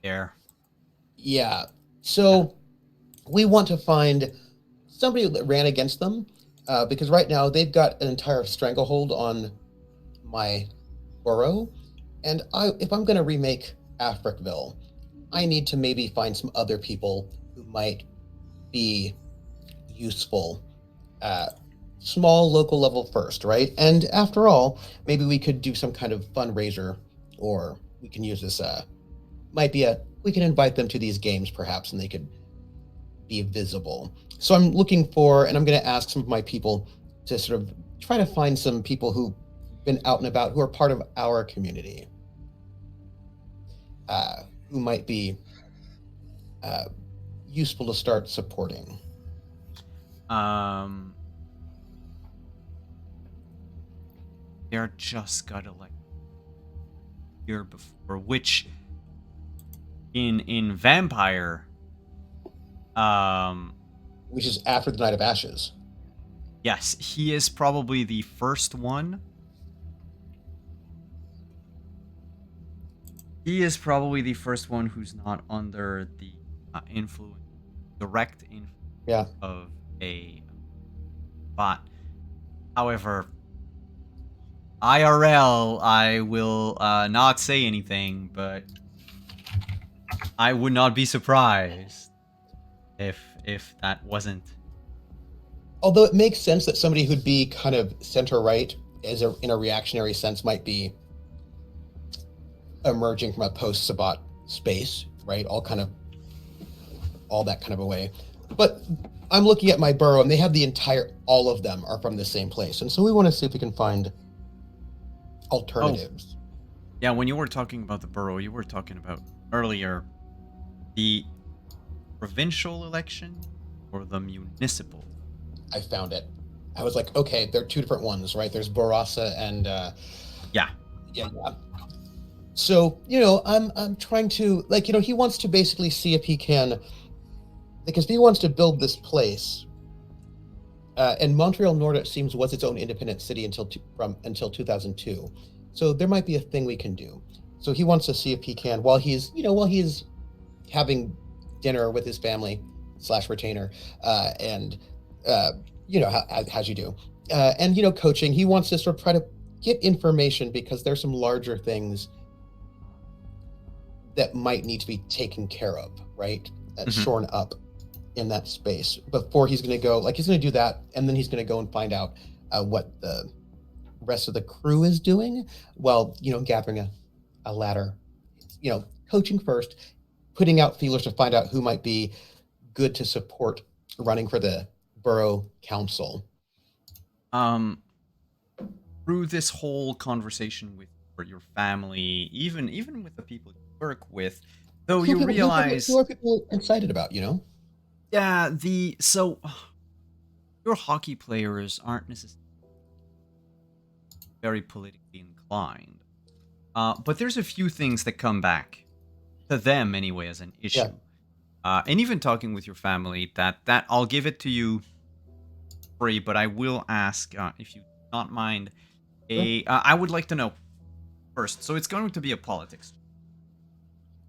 there. Yeah. So we want to find somebody that ran against them, because right now they've got an entire stranglehold on my borough, and if I'm going to remake Africville, I need to maybe find some other people who might be useful. Small local level first, right? And after all, maybe we could do some kind of fundraiser, or we can use this. We can invite them to these games perhaps, and they could be visible. So I'm looking for, and I'm going to ask some of my people to sort of try to find some people who've been out and about, who are part of our community, who might be useful to start supporting. They're just got elected year before, which in Vampire, which is after the Night of Ashes. Yes, he is probably the first one. He is probably the first one who's not under the direct influence of a bot. However, IRL, I will not say anything, but I would not be surprised if that wasn't. Although it makes sense that somebody who'd be kind of center-right in a reactionary sense might be emerging from a post-Sabbat space, right? All that kind of a way. But I'm looking at my borough, and they have all of them are from the same place. And so we want to see if we can find alternatives. Oh. Yeah, when you were talking about the borough, you were talking about earlier the provincial election or the municipal? I found it. I was like, okay, there are two different ones, right? There's Borasa and Yeah. yeah. So, I'm trying to, he wants to basically see if he can, because he wants to build this place. And Montreal Nord, it seems, was its own independent city until 2002. So there might be a thing we can do. So he wants to see if he can, while he's having dinner with his family / retainer, and as you do, and coaching. He wants to sort of try to get information because there's some larger things that might need to be taken care of, right? Shorn up in that space before he's going to go. He's going to do that, and then he's going to go and find out what the rest of the crew is doing, while gathering a ladder. Coaching first, putting out feelers to find out who might be good to support running for the borough council. Through this whole conversation with your family, even with the people you work with, though you realize who are people excited about, Yeah, so your hockey players aren't necessarily very politically inclined. But there's a few things that come back to them anyway as an issue. And even talking with your family, that I'll give it to you free, but I will ask if you do not mind. I would like to know first. So it's going to be a politics.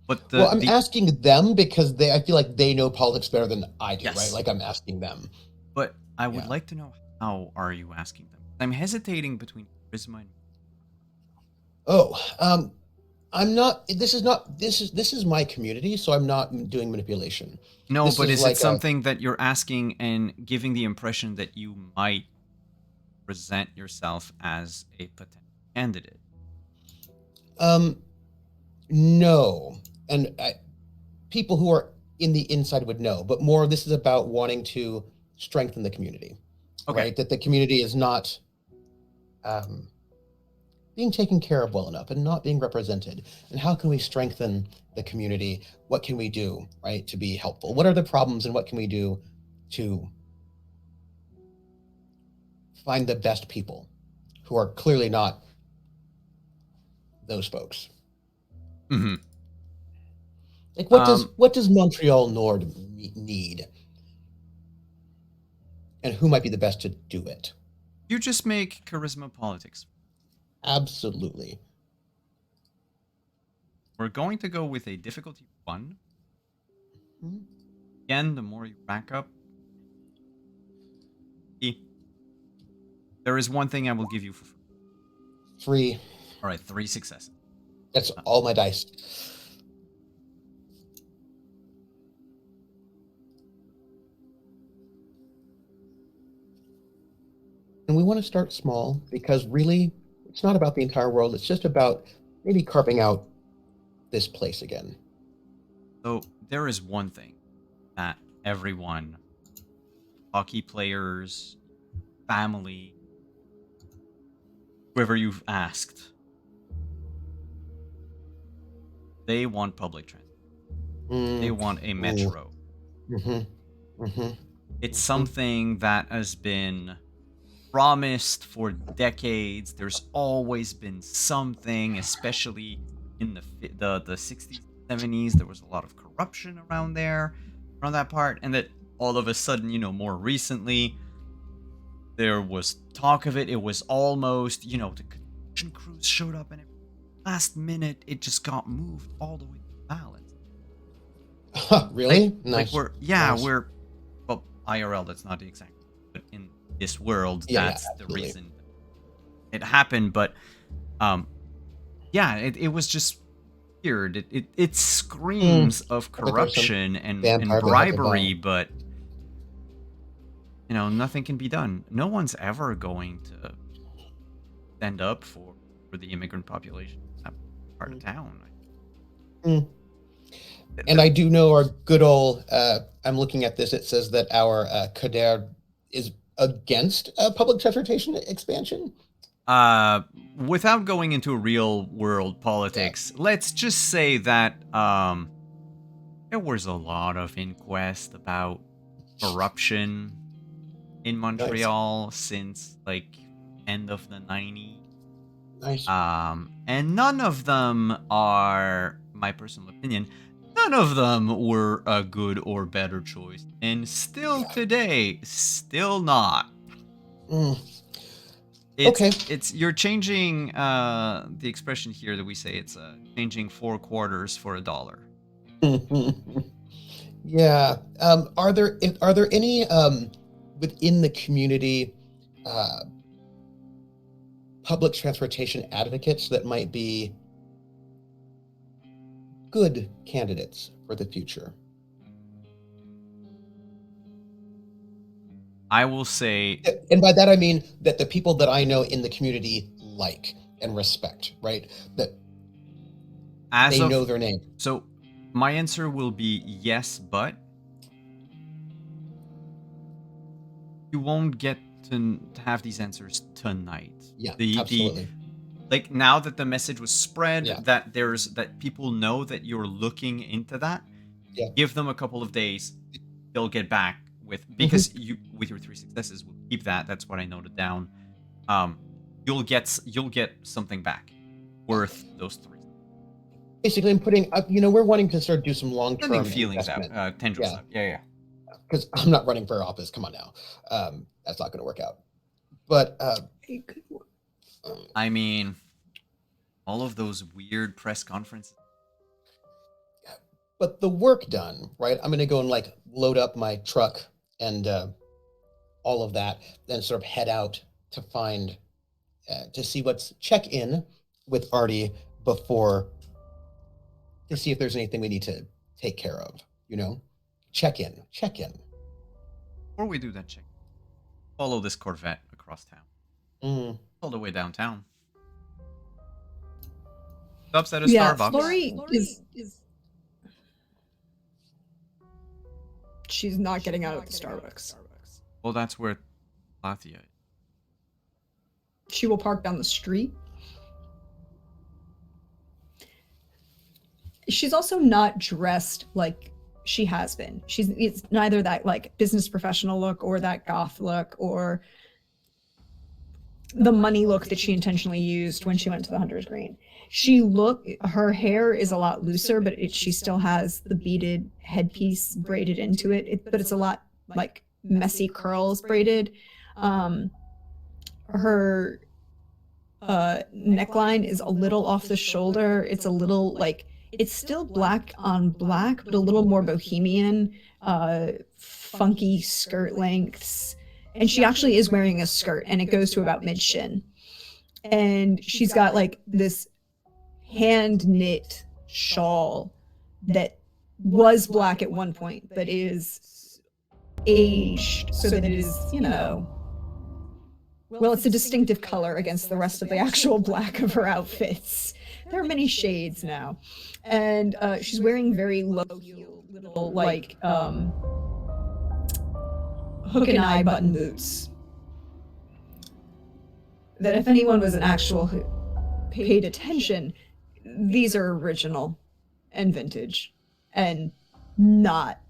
But I'm asking them because I feel like they know politics better than I do, Yes. right? I'm asking them. But I would like to know, how are you asking them? I'm hesitating between charisma and... I'm not. This is my community, so I'm not doing manipulation. No, This but is like it something that you're asking and giving the impression that you might present yourself as a potential candidate? No, and people who are in the inside would know, but more. This is about wanting to strengthen the community, right? That the community is not being taken care of well enough and not being represented. And how can we strengthen the community? What can we do, right, to be helpful? What are the problems, and what can we do to find the best people who are clearly not those folks? Mm-hmm. What does Montreal Nord need? And who might be the best to do it? You just make charisma politics. Absolutely. We're going to go with a difficulty 1. Mm-hmm. Again, the more you rack up. There is one thing I will give you for free. 3. All right, 3 successes. That's all my dice. And we want to start small because really, it's not about the entire world. It's just about maybe carving out this place again. So there is one thing that everyone, hockey players, family, whoever you've asked, they want public transit. They want a metro. It's something that has been promised for decades. There's always been something, especially in the 60s, 70s. There was a lot of corruption around that part, and that all of a sudden, more recently, there was talk of it. It was almost, the construction crews showed up, and last minute, it just got moved all the way to the balance. Really? Nice. Well, IRL, that's not the exact, but in this world, that's the reason it happened. But it was just weird. It screams of corruption and bribery, but nothing can be done. No one's ever going to stand up for the immigrant population in that part of town. And I do know our good old, I'm looking at this, it says that our Kader is against public transportation expansion. Without going into real world politics, let's just say that There was a lot of inquest about corruption in Montreal since like end of the 90s. Nice. And none of them are, my personal opinion, none of them were a good or better choice. And still today, still not. Mm. It's you're changing the expression here that we say it's changing 4 quarters for a dollar. Yeah. Are there any within the community public transportation advocates that might be good candidates for the future? I will say, And by that I mean that the people that I know in the community like and respect, right? That they know their name. So my answer will be yes, but you won't get to have these answers tonight. Yeah, absolutely. Like now that the message was spread, Yeah. that people know that you're looking into that. Yeah. Give them a couple of days, they'll get back with, because you with your 3 successes will keep that. That's what I noted down. You'll get something back worth those 3. Basically, I'm putting up. We're wanting to sort of do some long-term Sending feelings investment. out, tendrils out. Yeah. Because I'm not running for office. Come on now, that's not going to work out. But I mean, all of those weird press conferences. But the work done, right? I'm going to go and like load up my truck and all of that, then sort of head out to find to see check in with Artie before to see if there's anything we need to take care of. Check in. Before we do that, check. Follow this Corvette across town. All the way downtown. Stops at a Starbucks. Florrie is. She's not getting out of the Starbucks. Well, that's where Lathia is. She will park down the street. She's also not dressed like she has been. It's neither that like business professional look or that goth look or the money look that she intentionally used when she went to the Hunter's Green. Her hair is a lot looser, but she still has the beaded headpiece braided into it. But it's a lot like messy curls braided. Her neckline is a little off the shoulder. It's a little like, it's still black on black, but a little more bohemian, funky skirt lengths. And she actually is wearing a skirt, and it goes to about mid-shin. And she's got like this hand-knit shawl that was black at one point, but is aged so that it is, well, it's a distinctive color against the rest of the actual black of her outfits. There are many shades now. And she's wearing very low-heeled little, like, hook and eye button boots. That if anyone was an actual who paid attention, these are original and vintage and not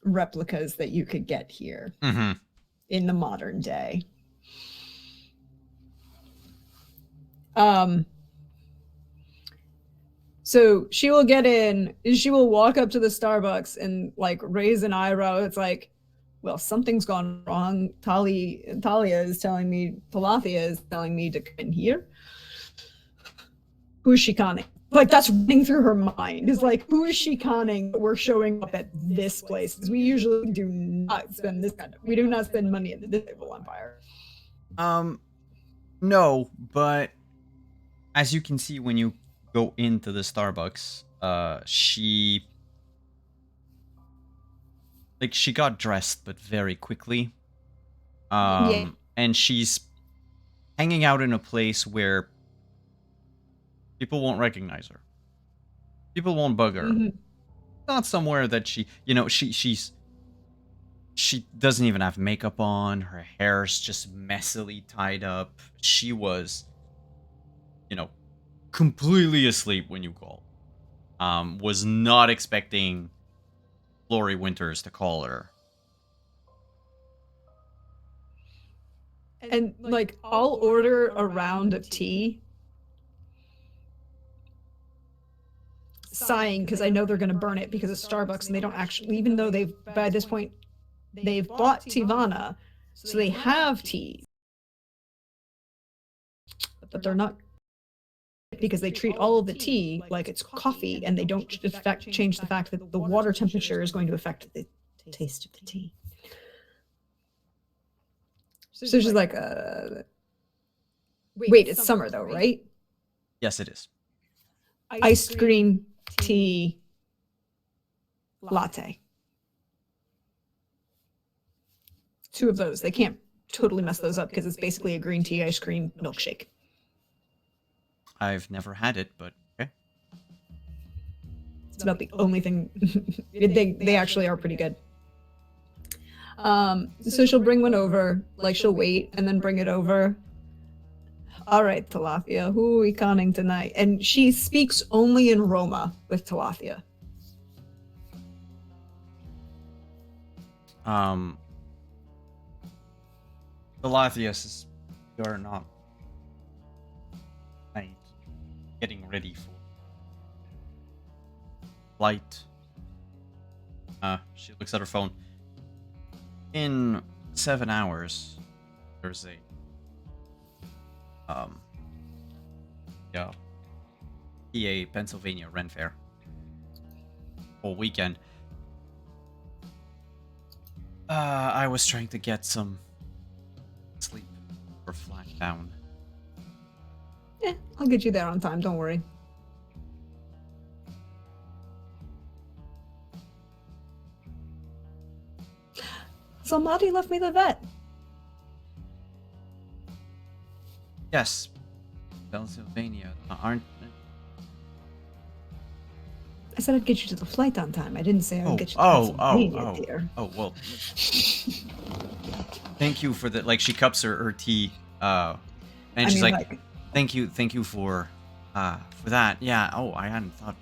replicas that you could get here in the modern day. So she will get in, she will walk up to the Starbucks and like raise an eyebrow. It's like, well, something's gone wrong. Talia is telling me, Talathia is telling me to come in here. Who is she conning? Like, that's running through her mind. Is like, who is she conning that we're showing up at this place? Because we usually do not spend we do not spend money at the Disable Empire. No, but as you can see when you go into the Starbucks, she got dressed, but very quickly. And she's hanging out in a place where people won't recognize her. People won't bug her. Not somewhere that she doesn't even have makeup on. Her hair's just messily tied up. She was, completely asleep when you called. was not expecting Flory Winters to call her. And like, I'll order a round of tea, sighing because I know they're going to burn it because it's Starbucks and they don't actually, even though they've, by this point, they've bought Tivana, so they have tea, but they're not, because they treat all of the tea like it's coffee and they don't change the fact that the water temperature is going to affect the taste of the tea. So she's like, wait, it's summer though, right? Yes, it is. Iced green tea latte. 2 of those. They can't totally mess those up because it's basically a green tea ice cream milkshake. I've never had it, but okay. It's about the only thing. They actually are pretty good. So she'll bring one over, like she'll wait and then bring it over. All right, Tilapia, who are we conning tonight? And she speaks only in Roma with Tilapia. Galathius is you're not like getting ready for flight. She looks at her phone. In 7 hours, there's a PA Pennsylvania Ren Fair whole weekend. I was trying to get some sleep or flat down. I'll get you there on time, don't worry. Somebody left me the vet. Yes, Pennsylvania. Aren't I said I'd get you to the flight on time. I didn't say I'd get you to Pennsylvania, dear. Oh, well. Thank you for the, like, she cups her tea, and she's like, thank you for that. Yeah, oh, I hadn't thought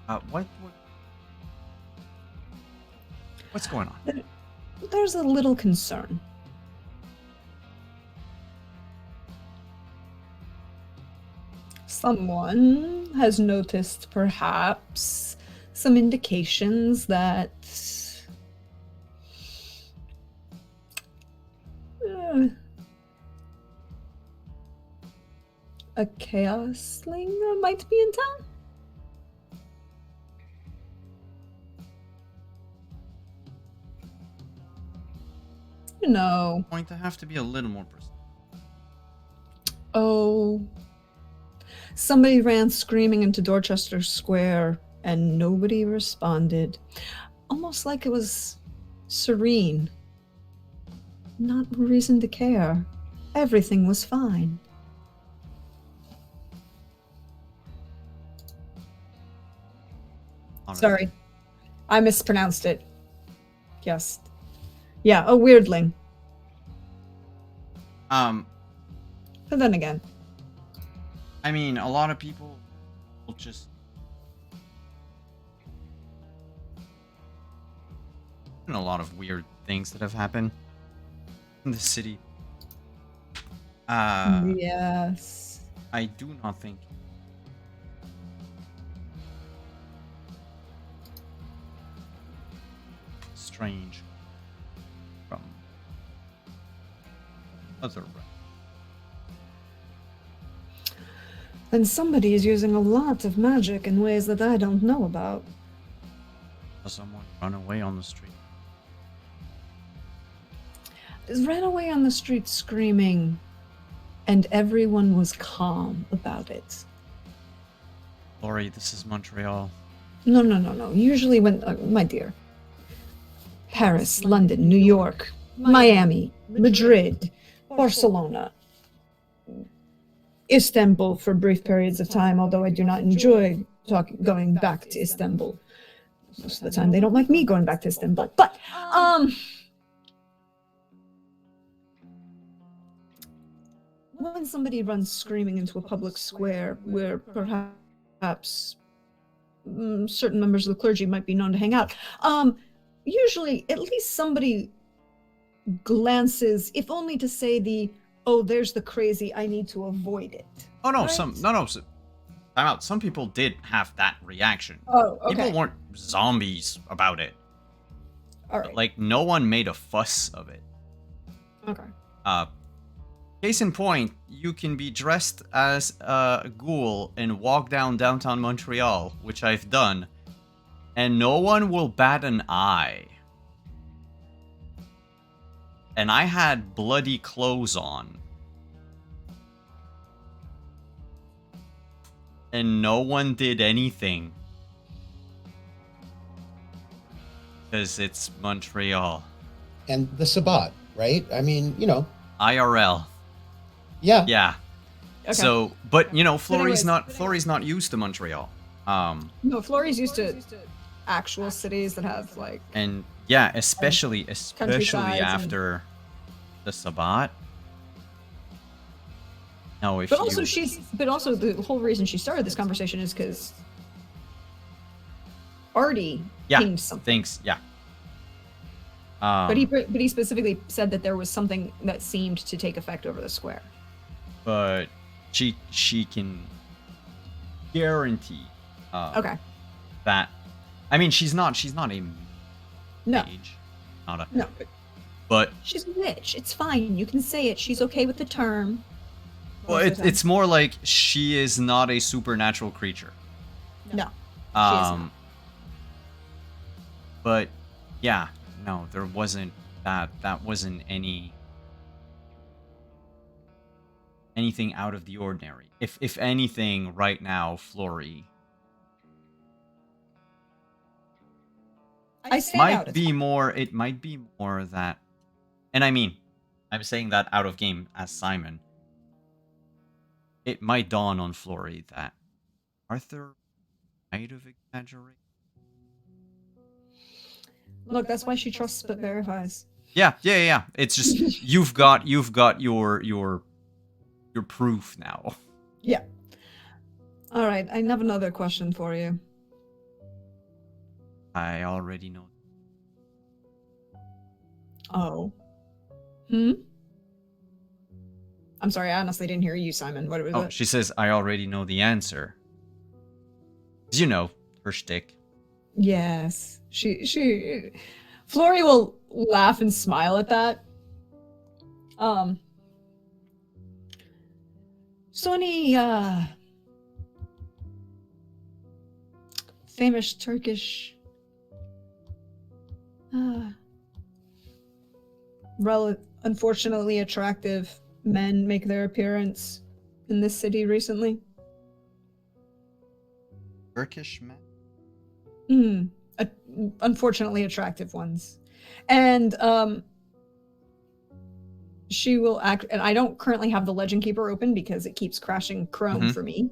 of, what's going on? There's a little concern. Someone has noticed, perhaps, some indications that a chaos slinger might be in town. You know. Going to have to be a little more precise. Oh. Somebody ran screaming into Dorchester Square and nobody responded. Almost like it was serene. Not a reason to care. Everything was fine. Sorry. I mispronounced it. Yes. Yeah, a weirdling. But then again. I mean, a lot of people will just... a lot of weird things that have happened in the city. Yes. I do not think... strange from other... Then somebody is using a lot of magic in ways that I don't know about. Does someone run away on the street? Ran away on the street screaming, and everyone was calm about it. Lori, this is Montreal. No. Usually when, my dear, Paris, London, New York, Miami, Madrid, Barcelona, Istanbul for brief periods of time, although I do not enjoy going back to Istanbul. Most of the time they don't like me going back to Istanbul. But, when somebody runs screaming into a public square where perhaps certain members of the clergy might be known to hang out. Usually, at least somebody glances, if only to say "Oh, there's the crazy. I need to avoid it." Oh no, right? time out. Some people did have that reaction. Oh, okay. People weren't zombies about it. All right. Like, no one made a fuss of it. Okay. Case in point, you can be dressed as a ghoul and walk down downtown Montreal, which I've done, and no one will bat an eye. And I had bloody clothes on. And no one did anything. Because it's Montreal. And the Sabbat, right? I mean, IRL. yeah. Yeah. Okay. So, but Florie's anyways. not used to Montreal. No, Florie's used to actual cities that have like. And yeah, especially countrysides after the Sabbat. No, if But you... also the whole reason she started this conversation is because Artie pinged something. Thanks. Yeah. But he specifically said that there was something that seemed to take effect over the square. But she can guarantee. Okay. That, I mean, she's not a No. mage, not a... No. But She's a witch. It's fine. You can say it. She's okay with the term. well, it's more like she is not a supernatural creature. No. She is not. But yeah, no, there wasn't that wasn't anything out of the ordinary. If anything, right now, Flory I say might be more. It might be more that, and I mean, I'm saying that out of game as Simon. It might dawn on Flory that Arthur might have exaggerated. Look, that's why she trusts but verifies. Yeah. It's just you've got your proof now. Yeah. All right, I have another question for you. I already know. Oh. I'm sorry, I honestly didn't hear you, Simon. What was it? She says I already know the answer. You know, her shtick. Yes. She Flory will laugh and smile at that. So any famous Turkish unfortunately attractive men make their appearance in this city recently? Turkish men? Unfortunately attractive ones. And she will act, and I don't currently have the Legend Keeper open because it keeps crashing Chrome for me.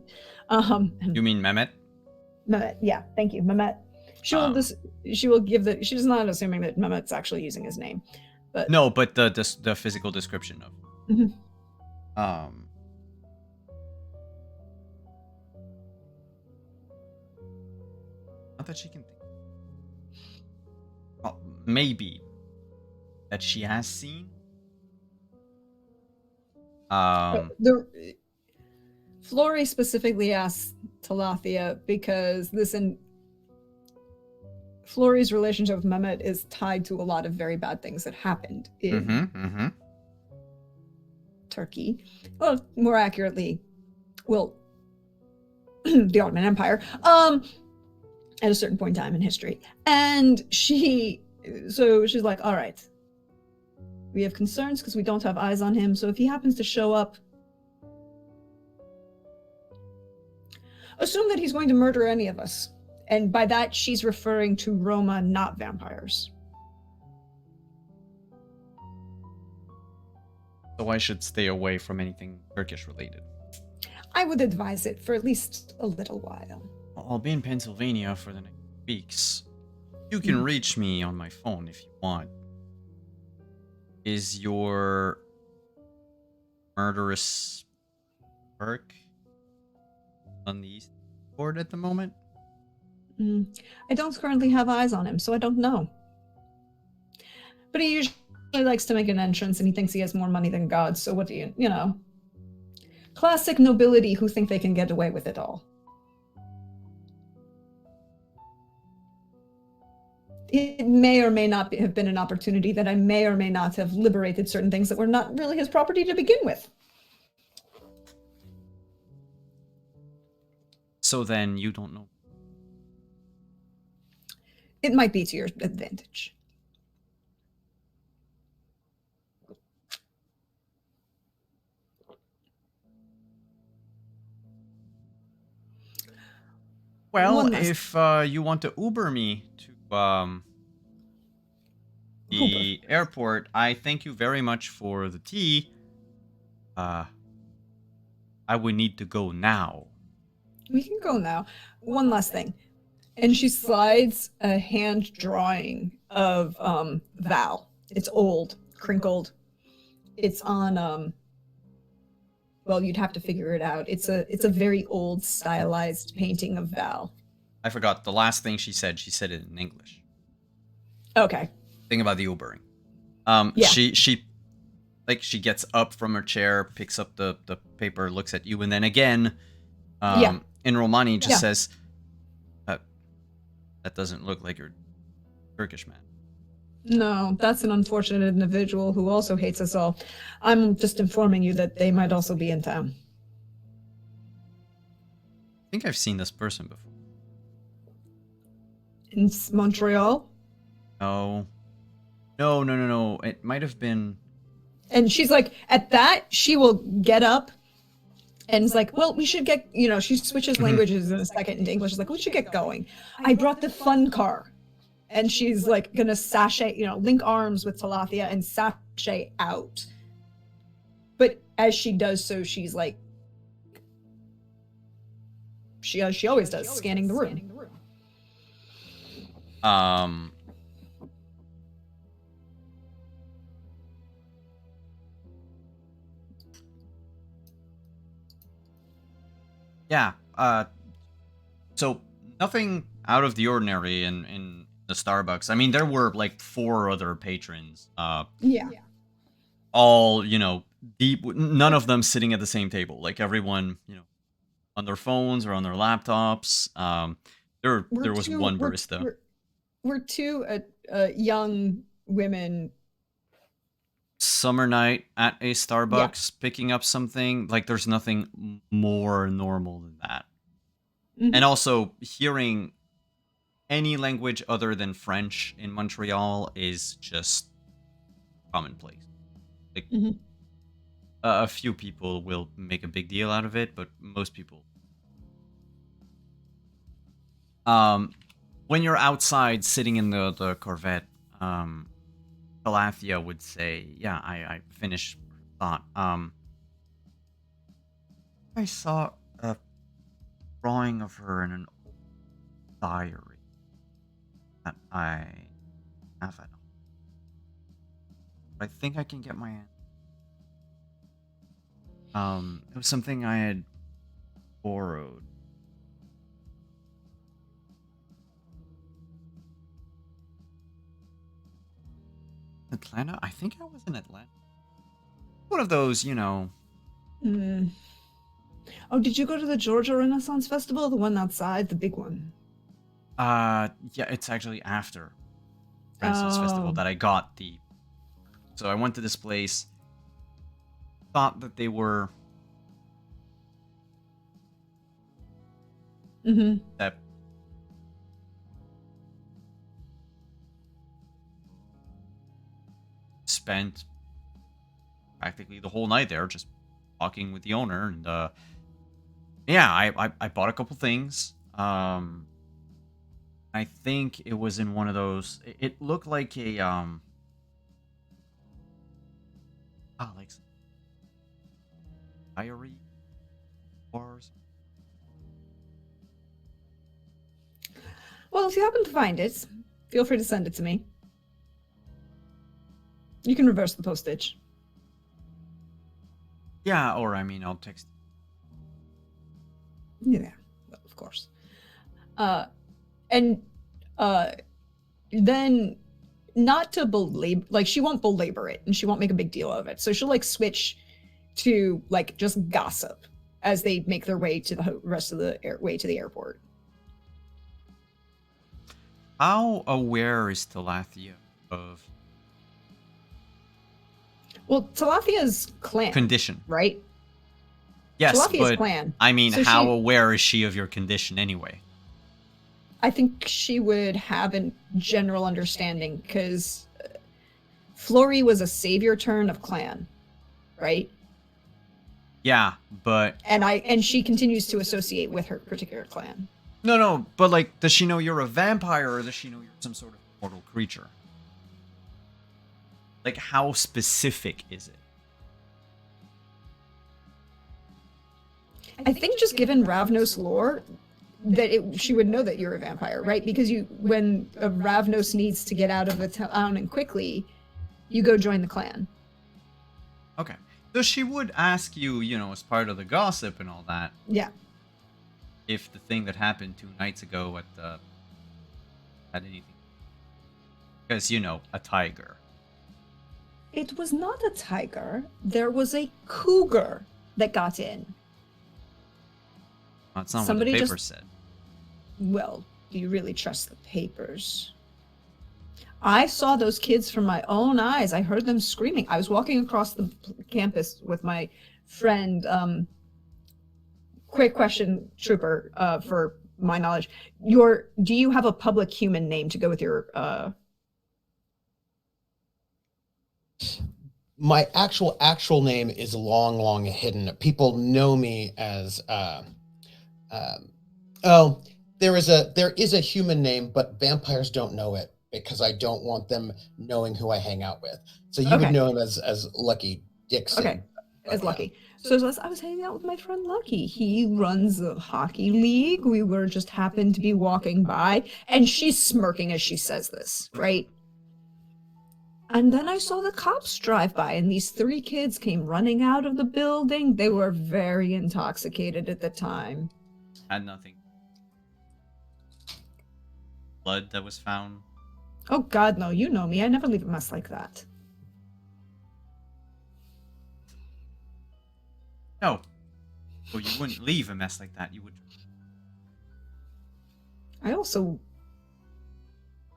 You mean Mehmet? Mehmet, yeah, thank you, Mehmet. She's not assuming that Mehmet's actually using his name. But no, but the physical description of. Not that she can think. Well, maybe that she has seen. Flory specifically asked Talathia because Flory's relationship with Mehmet is tied to a lot of very bad things that happened in Turkey. Well, more accurately, the Ottoman Empire. At a certain point in time in history. And she's like, all right, we have concerns because we don't have eyes on him. So if he happens to show up, assume that he's going to murder any of us. And by that, she's referring to Roma, not vampires. So I should stay away from anything Turkish related. I would advise it for at least a little while. I'll be in Pennsylvania for the next weeks. You can reach me on my phone if you want. Is your murderous work on the East board at the moment? I don't currently have eyes on him, so I don't know. But he usually likes to make an entrance, and he thinks he has more money than God. So what do you know? Classic nobility who think they can get away with it all. It may or may not have been an opportunity that I may or may not have liberated certain things that were not really his property to begin with. So then you don't know. It might be to your advantage. Well, if you want to Uber me to the airport, I thank you very much for the tea. I would need to go now. We can go now. One last thing. And she slides a hand drawing of Val. It's old, crinkled. It's on well, you'd have to figure it out. It's a very old stylized painting of Val. I forgot the last thing she said. She said it in English. Okay. Thing about the Ubering. Yeah. She gets up from her chair, picks up the paper, looks at you, and then again, in Romani just says, that doesn't look like your Turkish man. No, that's an unfortunate individual who also hates us all. I'm just informing you that they might also be in town. I think I've seen this person before. In Montreal? No. It might have been... And she's like, at that, she will get up and it's like, well, we should get, she switches languages in a second into English. She's like, we should get going. I brought the fun car. And she's like gonna sashay, link arms with Talathia and sashay out. But as she does so, she's like, she always does, scanning the room. Yeah. So nothing out of the ordinary in the Starbucks. I mean, there were like 4 other patrons. Yeah. All, deep. None of them sitting at the same table. Like everyone, on their phones or on their laptops. There was one barista. We're 2 young women. Summer night at a Starbucks, picking up something. Like there's nothing more normal than that. Mm-hmm. And also hearing any language other than French in Montreal is just commonplace. Like a few people will make a big deal out of it, but most people. When you're outside sitting in the Corvette, Galathia would say, yeah, I finished thought. I saw a drawing of her in an old diary that I have at home. But I think I can get my hand. It was something I had borrowed. Atlanta? I think I was in Atlanta. One of those, Oh, did you go to the Georgia Renaissance Festival? The one outside, the big one? Yeah, it's actually after Renaissance Festival that I got the... So I went to this place, thought that they were... That spent practically the whole night there just talking with the owner, and I bought a couple things. I think it was in one of those. It looked like a like diary bars. Well, if you happen to find it, feel free to send it to me. You can reverse the postage. Yeah, or I mean, I'll text. Yeah, well, of course. And then not to belabor, like she won't belabor it and she won't make a big deal of it. So she'll like switch to like just gossip as they make their way to the rest of the way to the airport. How aware is Talathia of Well, Talafia's clan, condition? right? Yes, Talafia's but clan. I mean, So how she- aware is she of your condition anyway? I think she would have a general understanding because Flory was a savior turn of clan, right? Yeah, but And she continues to associate with her particular clan. no, but like, does she know you're a vampire or does she know you're some sort of mortal creature? Like, how specific is it? I think just given Ravnos lore, that she would know that you're a vampire, right? Because when Ravnos needs to get out of the town and quickly, you go join the clan. Okay. So she would ask you, as part of the gossip and all that, Yeah. if the thing that happened 2 nights ago had anything. Because, a tiger. It was not a tiger. There was a cougar that got in. That's not Somebody what the just- paper said. Well, do you really trust the papers? I saw those kids from my own eyes. I heard them screaming. I was walking across the campus with my friend. Quick question, Trooper, for my knowledge. Do you have a public human name to go with your My actual name is long hidden. People know me as there is a human name, but vampires don't know it because I don't want them knowing who I hang out with. So you Okay. would know him as Lucky Dixon. Okay, as But, Lucky. So as I was hanging out with my friend Lucky. He runs a hockey league. We were just happened to be walking by, and she's smirking as she says this, right? And then I saw the cops drive by, and these 3 kids came running out of the building. They were very intoxicated at the time. Had nothing. Blood that was found. Oh God, no, you know me. I never leave a mess like that. No. Well, you wouldn't leave a mess like that. You would. I also...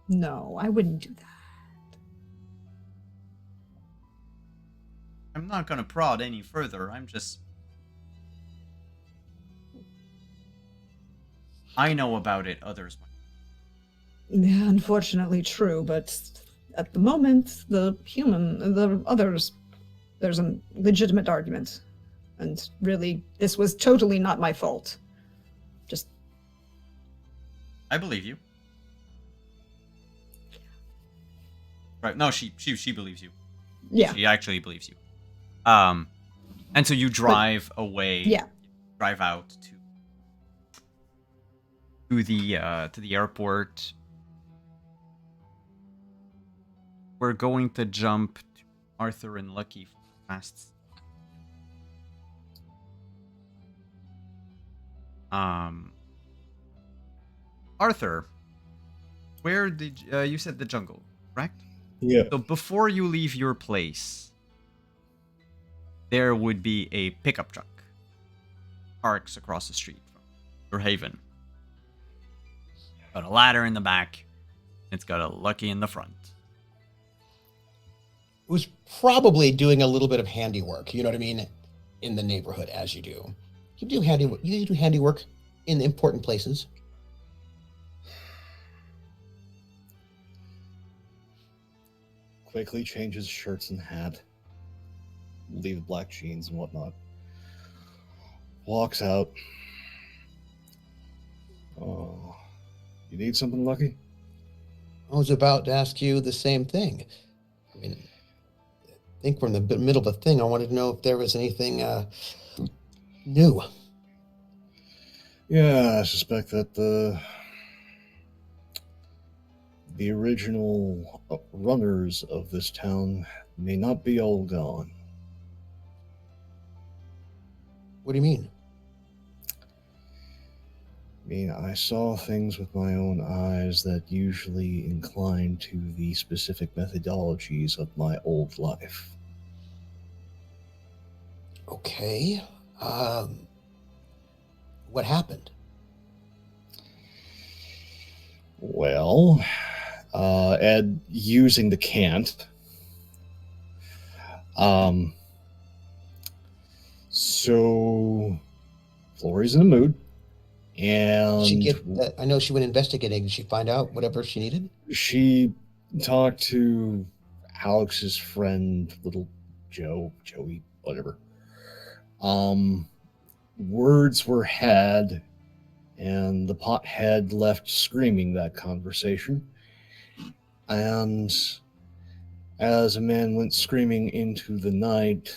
No, I wouldn't do that. I'm not gonna prod any further. I'm just. I know about it. Others might. Yeah, unfortunately true, but at the moment, the others, there's a legitimate argument. And really, this was totally not my fault. Just... I believe you. Right? No, she believes you. Yeah. She actually believes you. And so you drive away. Yeah. Drive out to the airport. We're going to jump to Arthur and Lucky fast. Arthur, where did you said the jungle, correct? Yeah. So before you leave your place, there would be a pickup truck parks across the street from your haven. Got a ladder in the back. It's got a Lucky in the front. who's probably doing a little bit of handiwork, you know what I mean, in the neighborhood, as you do. You do handiwork in important places. Quickly changes shirts and hat. Leave black jeans and whatnot. Walks out. Oh, you need something, Lucky? I was about to ask you the same thing. I mean, I think we're in the middle of a thing. I wanted to know if there was anything new. Yeah, I suspect that the original runners of this town may not be all gone. What do you mean? mean, I saw things with my own eyes that usually incline to the specific methodologies of my old life. Okay. What happened? Well, Ed, using the can't. Um, so Florrie's in the mood, Did she and get? I know she went investigating. Did she find out whatever she needed? she talked to Alex's friend, little Joey, whatever. Words were had, and the pothead left screaming that conversation. And as a man went screaming into the night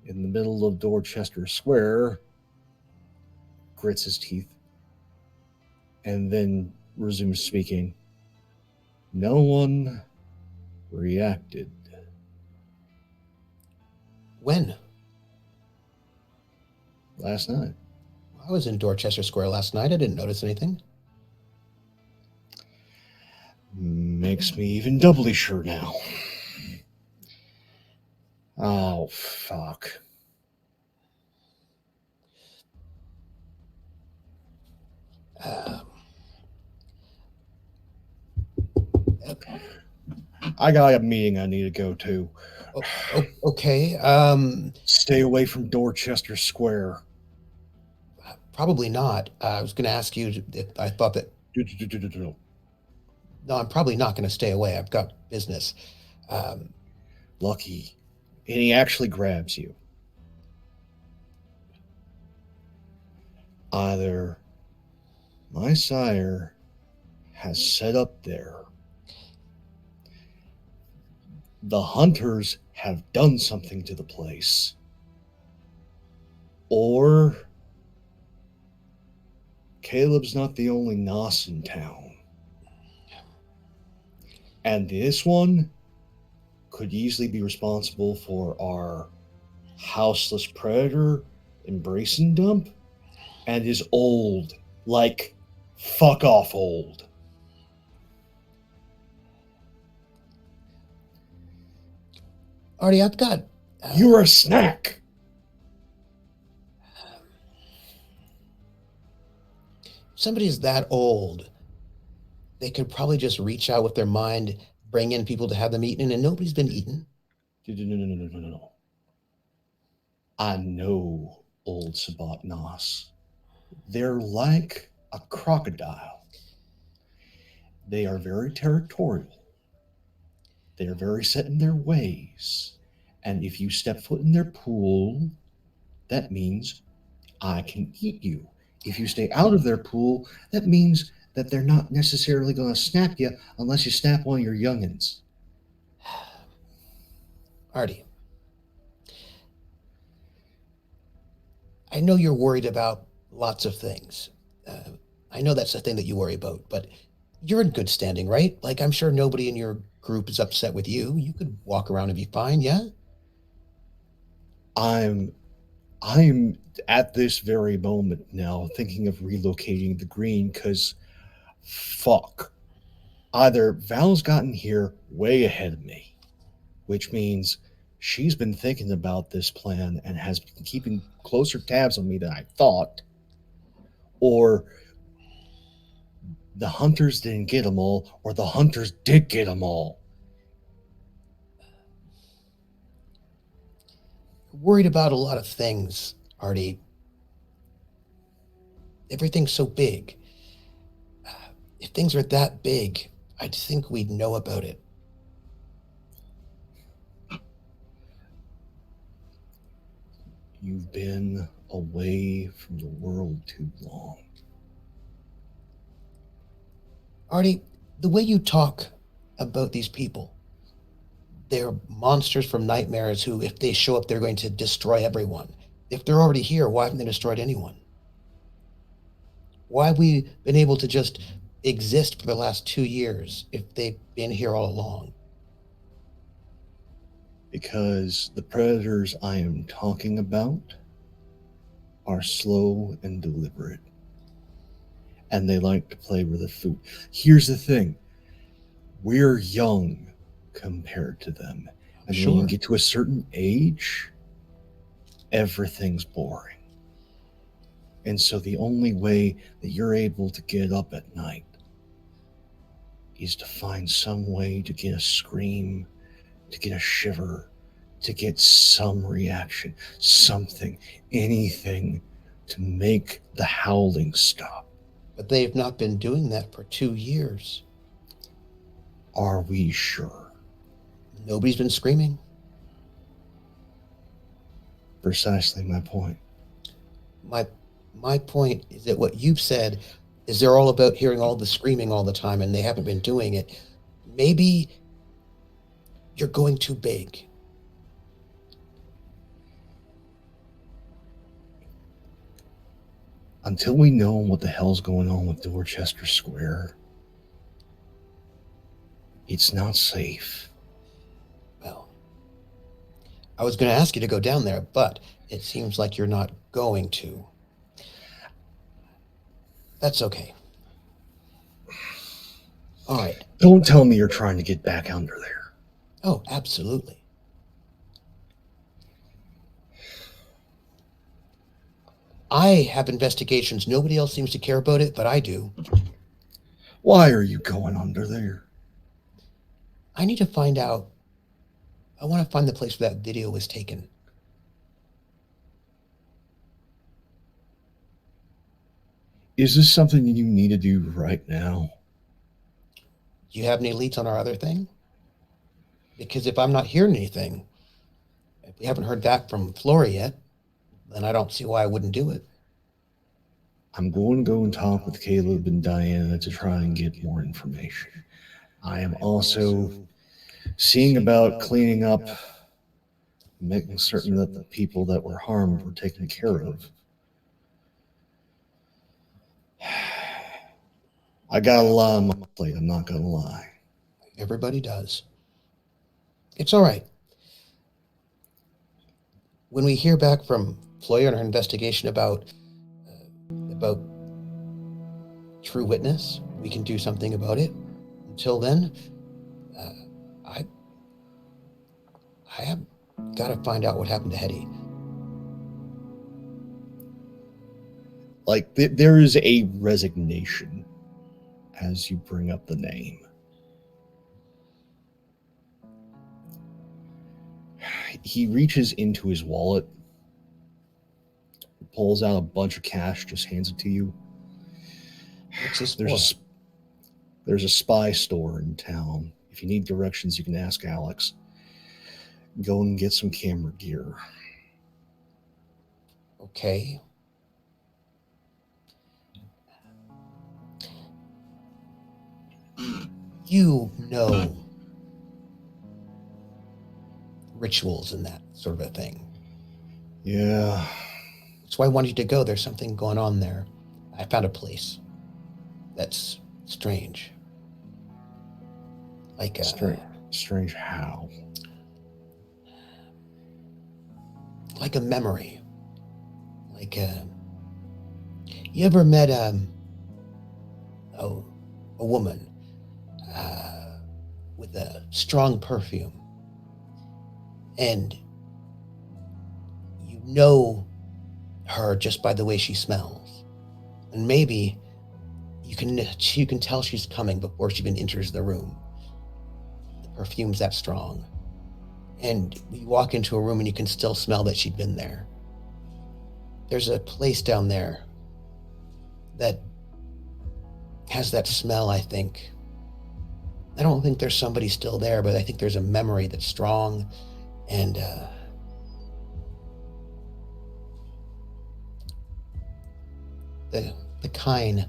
in the middle of Dorchester Square, grits his teeth, and then resumes speaking, no one reacted. When? Last night. I was in Dorchester Square last night. I didn't notice anything. Makes me even doubly sure now. Oh, fuck. I got a meeting I need to go to. Okay. Stay away from Dorchester Square. Probably not. I was going to ask you if I thought that. No, I'm probably not going to stay away. I've got business. Lucky. And he actually grabs you. Either my sire has set up there, the hunters have done something to the place, or Caleb's not the only Nos in town. And this one could easily be responsible for our houseless predator embracing dump, and is old, like fuck off old. Artie, I've got. You're a snack. Somebody's that old. They could probably just reach out with their mind, bring in people to have them eaten, and nobody's been eaten. No. I know old Sabat Nos. They're like a crocodile. They are very territorial. They are very set in their ways. And if you step foot in their pool, that means I can eat you. If you stay out of their pool, that means that they're not necessarily going to snap you unless you snap one of your youngins. Artie, I know you're worried about lots of things. I know that's the thing that you worry about, but you're in good standing, right? Like, I'm sure nobody in your group is upset with you. You could walk around and be fine, yeah? I'm at this very moment now thinking of relocating the green because fuck. Either Val's gotten here way ahead of me, which means she's been thinking about this plan and has been keeping closer tabs on me than I thought, or the hunters didn't get them all, or the hunters did get them all. Worried about a lot of things, Artie. Everything's so big. If things are that big, I'd think we'd know about it. You've been away from the world too long. Artie, the way you talk about these people, they're monsters from nightmares who, if they show up, they're going to destroy everyone. If they're already here, why haven't they destroyed anyone? Why have we been able to just exist for the last 2 years if they've been here all along? Because the predators I am talking about are slow and deliberate. and they like to play with the food. Here's the thing. We're young compared to them. And when you Sure. get to a certain age, everything's boring. And so the only way that you're able to get up at night is to find some way to get a scream, to get a shiver, to get some reaction, something, anything to make the howling stop. But they've not been doing that for 2 years. Are we sure? Nobody's been screaming. Precisely my point. My point is that what you've said is they're all about hearing all the screaming all the time and they haven't been doing it. Maybe you're going too big. Until we know what the hell's going on with Dorchester Square, it's not safe. Well, I was going to ask you to go down there, but it seems like you're not going to. That's okay. All right. Don't tell me you're trying to get back under there. Oh, absolutely. I have investigations. Nobody else seems to care about it, but I do. Why are you going under there? I need to find out. I want to find the place where that video was taken. Is this something you need to do right now? Do you have any leads on our other thing? Because if I'm not hearing anything, if we haven't heard that from Flora yet, then I don't see why I wouldn't do it. I'm going to go and talk with Caleb and Diana to try and get more information. I am also seeing about cleaning up, making certain that the people that were harmed were taken care of. I got a lot on my plate, I'm not going to lie. Everybody does. It's all right. When we hear back from Floyer and her investigation about true witness, we can do something about it. Until then, I have got to find out what happened to Hetty. Like, there is a resignation as you bring up the name. He reaches into his wallet, pulls out a bunch of cash, just hands it to you. What's this There's a spy store in town. If you need directions, you can ask Alex. Go and get some camera gear. Okay. You know rituals and that sort of a thing. Yeah. That's why I wanted you to go. There's something going on there. I found a place that's strange. Like Strange how? like a memory. Like you ever met a woman with a strong perfume, and you know her just by the way she smells, and maybe you can tell she's coming before she even enters the room. The perfume's that strong, and you walk into a room and you can still smell that she'd been there. There's a place down there that has that smell, I think. I don't think there's somebody still there, but I think there's a memory that's strong, and the kind,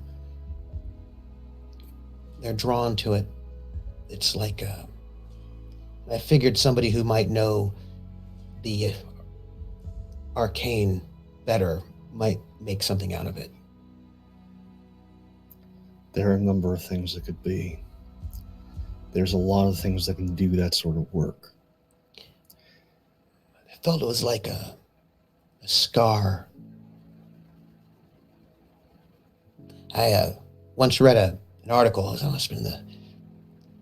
they're drawn to it. It's like I figured somebody who might know the arcane better might make something out of it. There are a number of things that could be. There's a lot of things that can do that sort of work. I felt it was like a scar. I once read an article, it must have been in the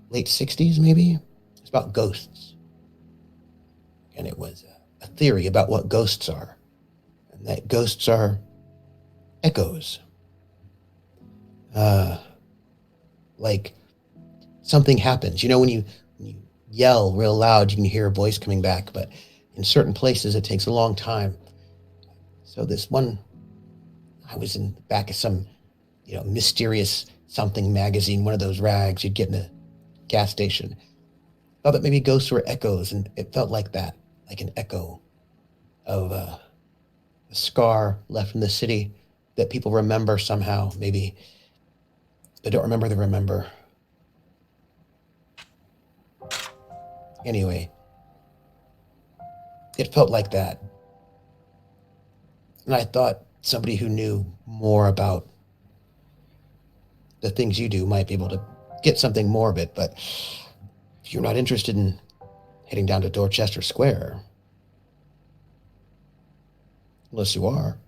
late 60s, maybe. It's about ghosts. And it was a theory about what ghosts are. And that ghosts are echoes. Like something happens. You know, when you yell real loud, you can hear a voice coming back, but in certain places it takes a long time. So this one, I was in the back of some, mysterious something magazine, one of those rags you'd get in a gas station. Thought that maybe ghosts were echoes, and it felt like that, like an echo of a scar left in the city that people remember somehow. Maybe they don't remember they remember. Anyway, it felt like that. And I thought somebody who knew more about the things you do might be able to get something more of it, but if you're not interested in heading down to Dorchester Square, unless you are.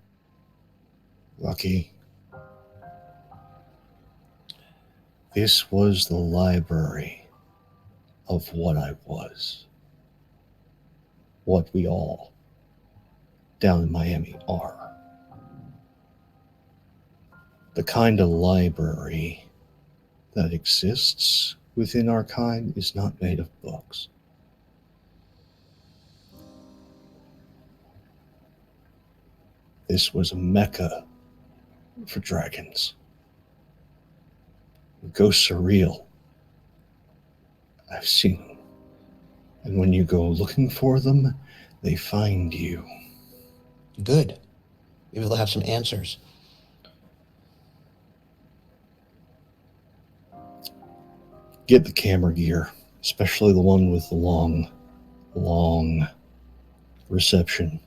Lucky. This was the library of what I was. What we all down in Miami are. The kind of library that exists within our kind is not made of books. This was a mecca for dragons. Ghosts are real. I've seen them. And when you go looking for them, they find you. Good. Maybe they'll have some answers. Get the camera gear, especially the one with the long reception.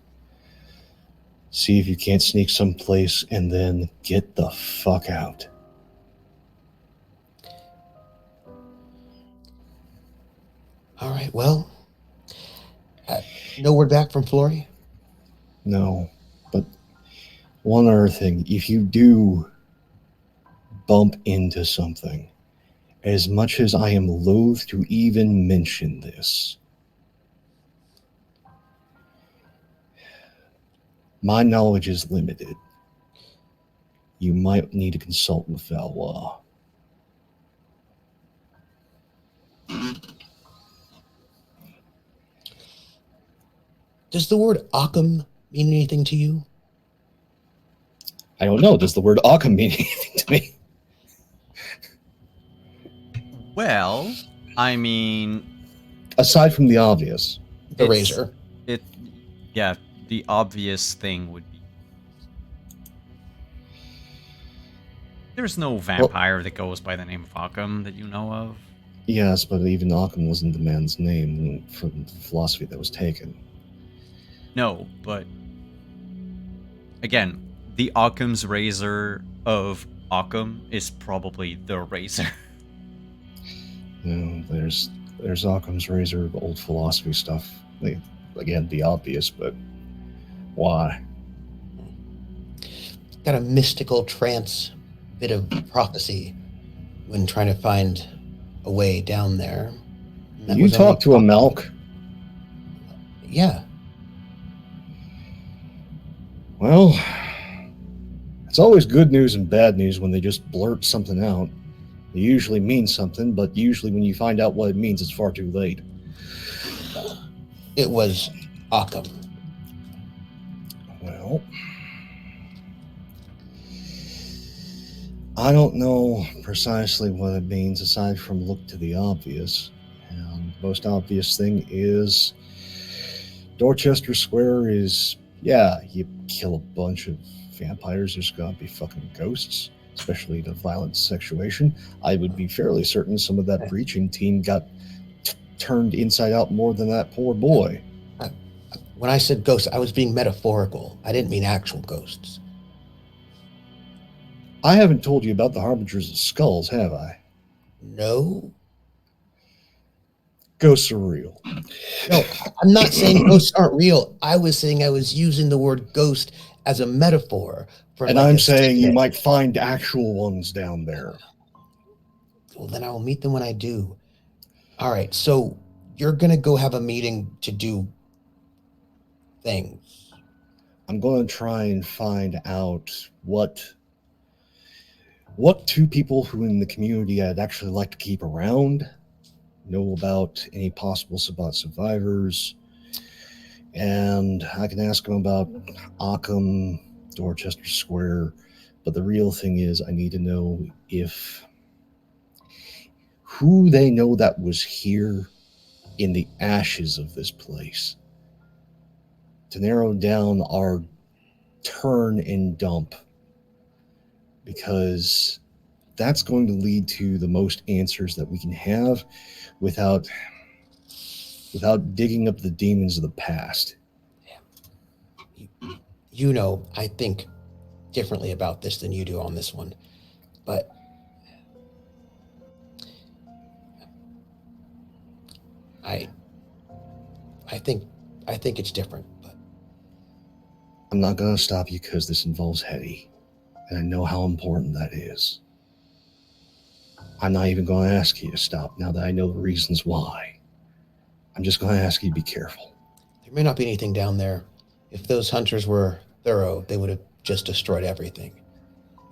See if you can't sneak someplace and then get the fuck out. All right, well, no word back from Flory? No, but one other thing. If you do bump into something, as much as I am loath to even mention this, my knowledge is limited. You might need to consult with Valois. Does the word Occam mean anything to you? I don't know. Does the word Occam mean anything to me? Well, I mean, Aside from the obvious. The it's- razor. Yeah, the obvious thing would be there's no vampire that goes by the name of Occam that you know of. Yes, but even Occam wasn't the man's name from the philosophy that was taken. No, but again, the Occam's razor of Occam is probably the razor. There's Occam's razor, old philosophy stuff. Again, the obvious, but why? Got a mystical trance bit of prophecy when trying to find a way down there. That You was only talk to a Malk? Yeah. Well, it's always good news and bad news when they just blurt something out. It usually means something, but usually when you find out what it means, it's far too late. It was Occam. Well, I don't know precisely what it means aside from look to the obvious. And the most obvious thing is Dorchester Square is, you kill a bunch of vampires, there's gotta be fucking ghosts, especially the violent sexuation. I would be fairly certain some of that breaching team got turned inside out more than that poor boy. When I said ghosts, I was being metaphorical. I didn't mean actual ghosts. I haven't told you about the Harbingers of Skulls, have I? No. Ghosts are real. No, I'm not saying ghosts aren't real. I was saying I was using the word ghost as a metaphor for. And like I'm a saying you stick. might find actual ones down there. Well, then I will meet them when I do. All right, so you're gonna go have a meeting to do things. I'm going to try and find out what two people who in the community I'd actually like to keep around know about any possible about survivors. And I can ask them about Occam, Dorchester Square. But the real thing is I need to know if who they know that was here in the ashes of this place, to narrow down our turn and dump, because that's going to lead to the most answers that we can have without digging up the demons of the past. You know, I think differently about this than you do on this one, but I think it's different. But I'm not going to stop you because this involves Hetty, and I know how important that is. I'm not even going to ask you to stop now that I know the reasons why. I'm just going to ask you to be careful. there may not be anything down there. If those hunters were thorough, they would have just destroyed everything.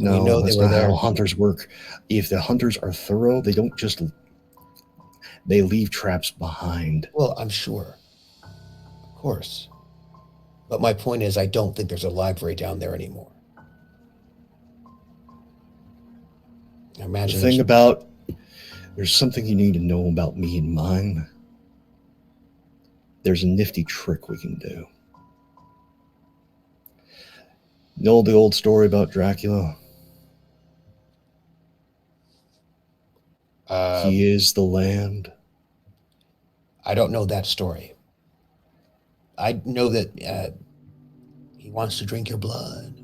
And No, we know that's they were not there. how hunters work. If the hunters are thorough, they don't just... They leave traps behind. Well, I'm sure. Of course. But my point is, I don't think there's a library down there anymore. I The imagine thing about... There's something you need to know about me and mine. There's a nifty trick we can do. Know the old story about Dracula? He is the land. I don't know that story. I know that he wants to drink your blood.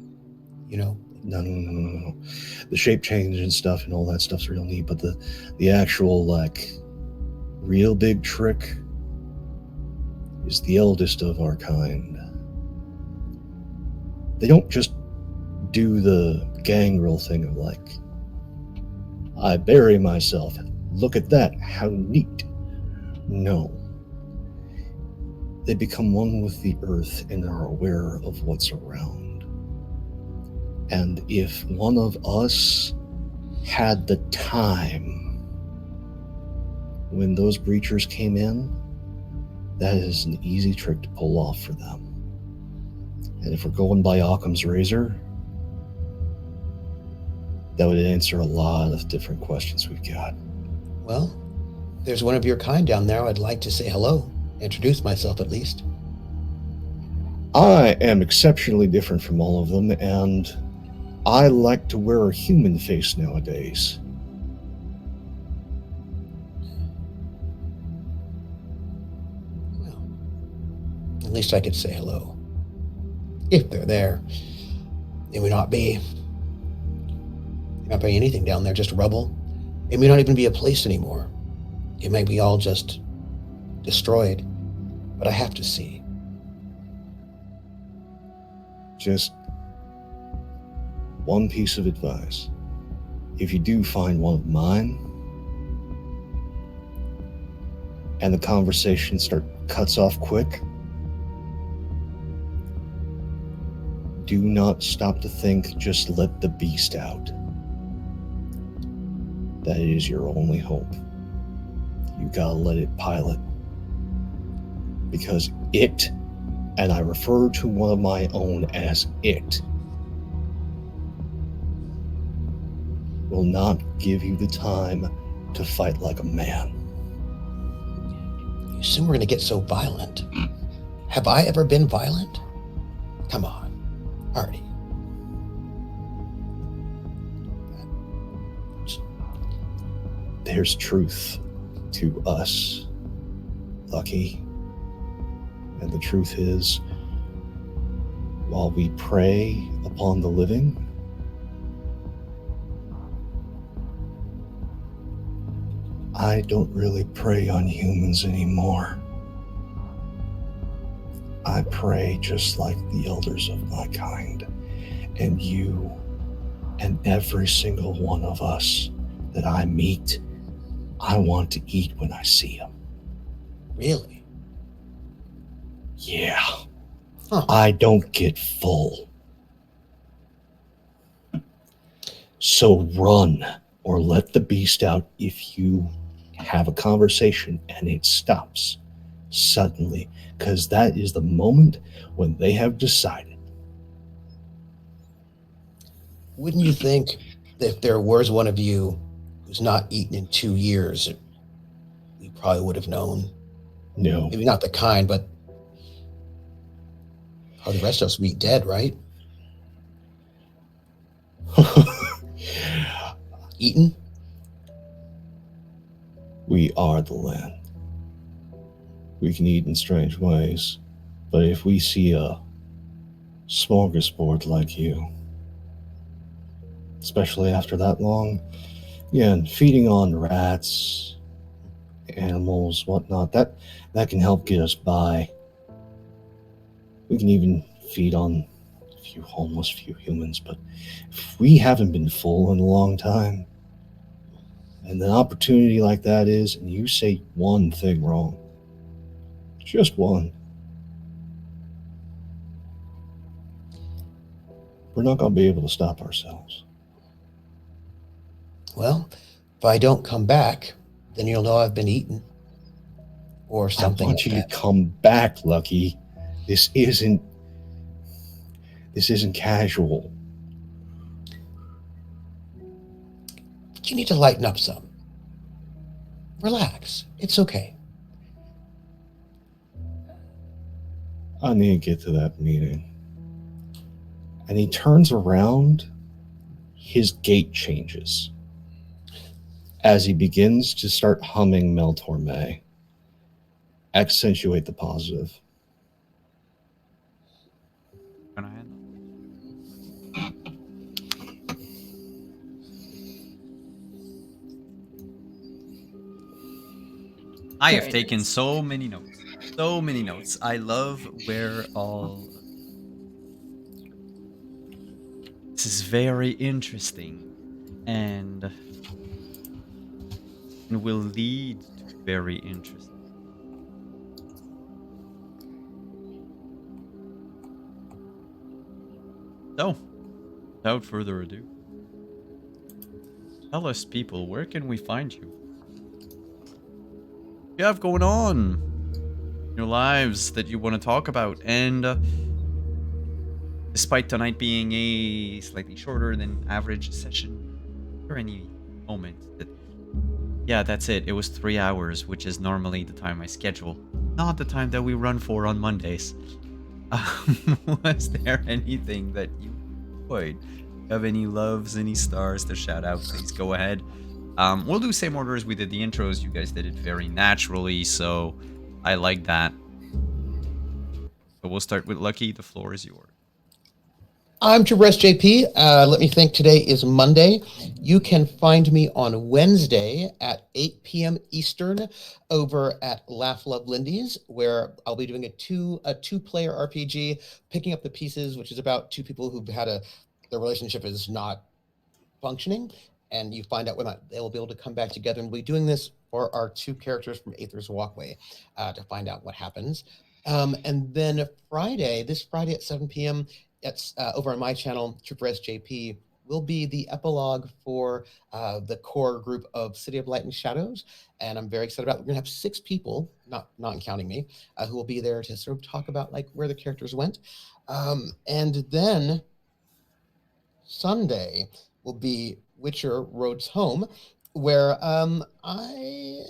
You know. No. The shape change and stuff and all that stuff's real neat, but the actual, like, real big trick is the eldest of our kind. They don't just do the gangrel thing of, like, I bury myself. Look at that. How neat. No. They become one with the earth and are aware of what's around. And if one of us had the time when those breachers came in, that is an easy trick to pull off for them. And if we're going by Occam's razor, that would answer a lot of different questions we've got. Well, there's one of your kind down there. I'd like to say hello. Introduce myself at least. I am exceptionally different from all of them, and I like to wear a human face nowadays. Well, at least I could say hello. If they're there. They may not be. There may not be anything down there, just rubble. It may not even be a place anymore. It may be all just destroyed. But I have to see. Just one piece of advice. If you do find one of mine, and the conversation cuts off quick, do not stop to think, just let the beast out. That is your only hope. You gotta let it pilot. Because it, and I refer to one of my own as it, will not give you the time to fight like a man. You assume we're going to get so violent. Have I ever been violent? Come on, Artie. There's truth to us, Lucky. And the truth is, while we prey upon the living, I don't really prey on humans anymore. I pray just like the elders of my kind, and you and every single one of us that I meet, I want to eat when I see them. Really? Yeah, Huh. I don't get full. So run or let the beast out if you have a conversation and it stops suddenly, because that is the moment when they have decided. Wouldn't you think that if there was one of you who's not eaten in 2 years, you probably would have known? No. Maybe not the kind, but probably the rest of us would be dead, right? Eaten? We are the land. We can eat in strange ways, but if we see a smorgasbord like you, especially after that long, yeah, and feeding on rats, animals, whatnot, that can help get us by. We can even feed on a few homeless, few humans, but if we haven't been full in a long time, and an opportunity like that is, and you say one thing wrong, just one, we're not going to be able to stop ourselves. Well, if I don't come back, then you'll know I've been eaten. Or something I want like you that. to come back, Lucky. This isn't casual. But you need to lighten up some. Relax. It's okay. I need to get to that meeting. And he turns around, his gait changes as he begins to start humming Mel Torme. Accentuate the positive. Gonna handle. I have Very taken nice. so many notes. So many notes. I love where all. This is very interesting, and will lead to very interesting. So, without further ado, tell us, people, where can we find you? What you have going on in your lives that you want to talk about, and despite tonight being a slightly shorter than average session, or any moment that, yeah, that's it. It was 3 hours, which is normally the time I schedule, not the time that we run for on Mondays. Was there anything that you enjoyed? Have any loves, any stars to shout out? Please go ahead. We'll do same order as we did the intros. You guys did it very naturally, so I like that. So we'll start with Lucky. The floor is yours. I'm Trooper SJP. Let me think. Today is Monday. You can find me on Wednesday at 8 p.m. Eastern over at Laugh Love Lindy's, where I'll be doing a two-player RPG, picking up the pieces, which is about two people who've had their relationship is not functioning, and you find out whether or not they will be able to come back together. And we'll be doing this for our two characters from Aether's Walkway to find out what happens. And then this Friday at 7 p.m., it's over on my channel, Trooper SJP, will be the epilogue for the core group of City of Light and Shadows. And I'm very excited about it. We're going to have 6 people, not counting me, who will be there to sort of talk about like where the characters went. And then Sunday will be Witcher Roads Home, where I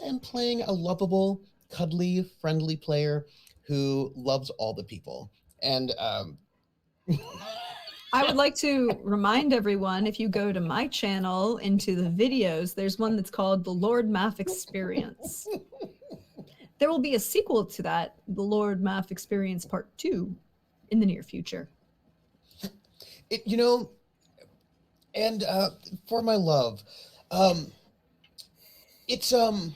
am playing a lovable, cuddly, friendly player who loves all the people. And I would like to remind everyone, if you go to my channel into the videos, there's one that's called The Lord Math Experience. There will be a sequel to that, The Lord Math Experience Part 2, in the near future. And for my love, it's a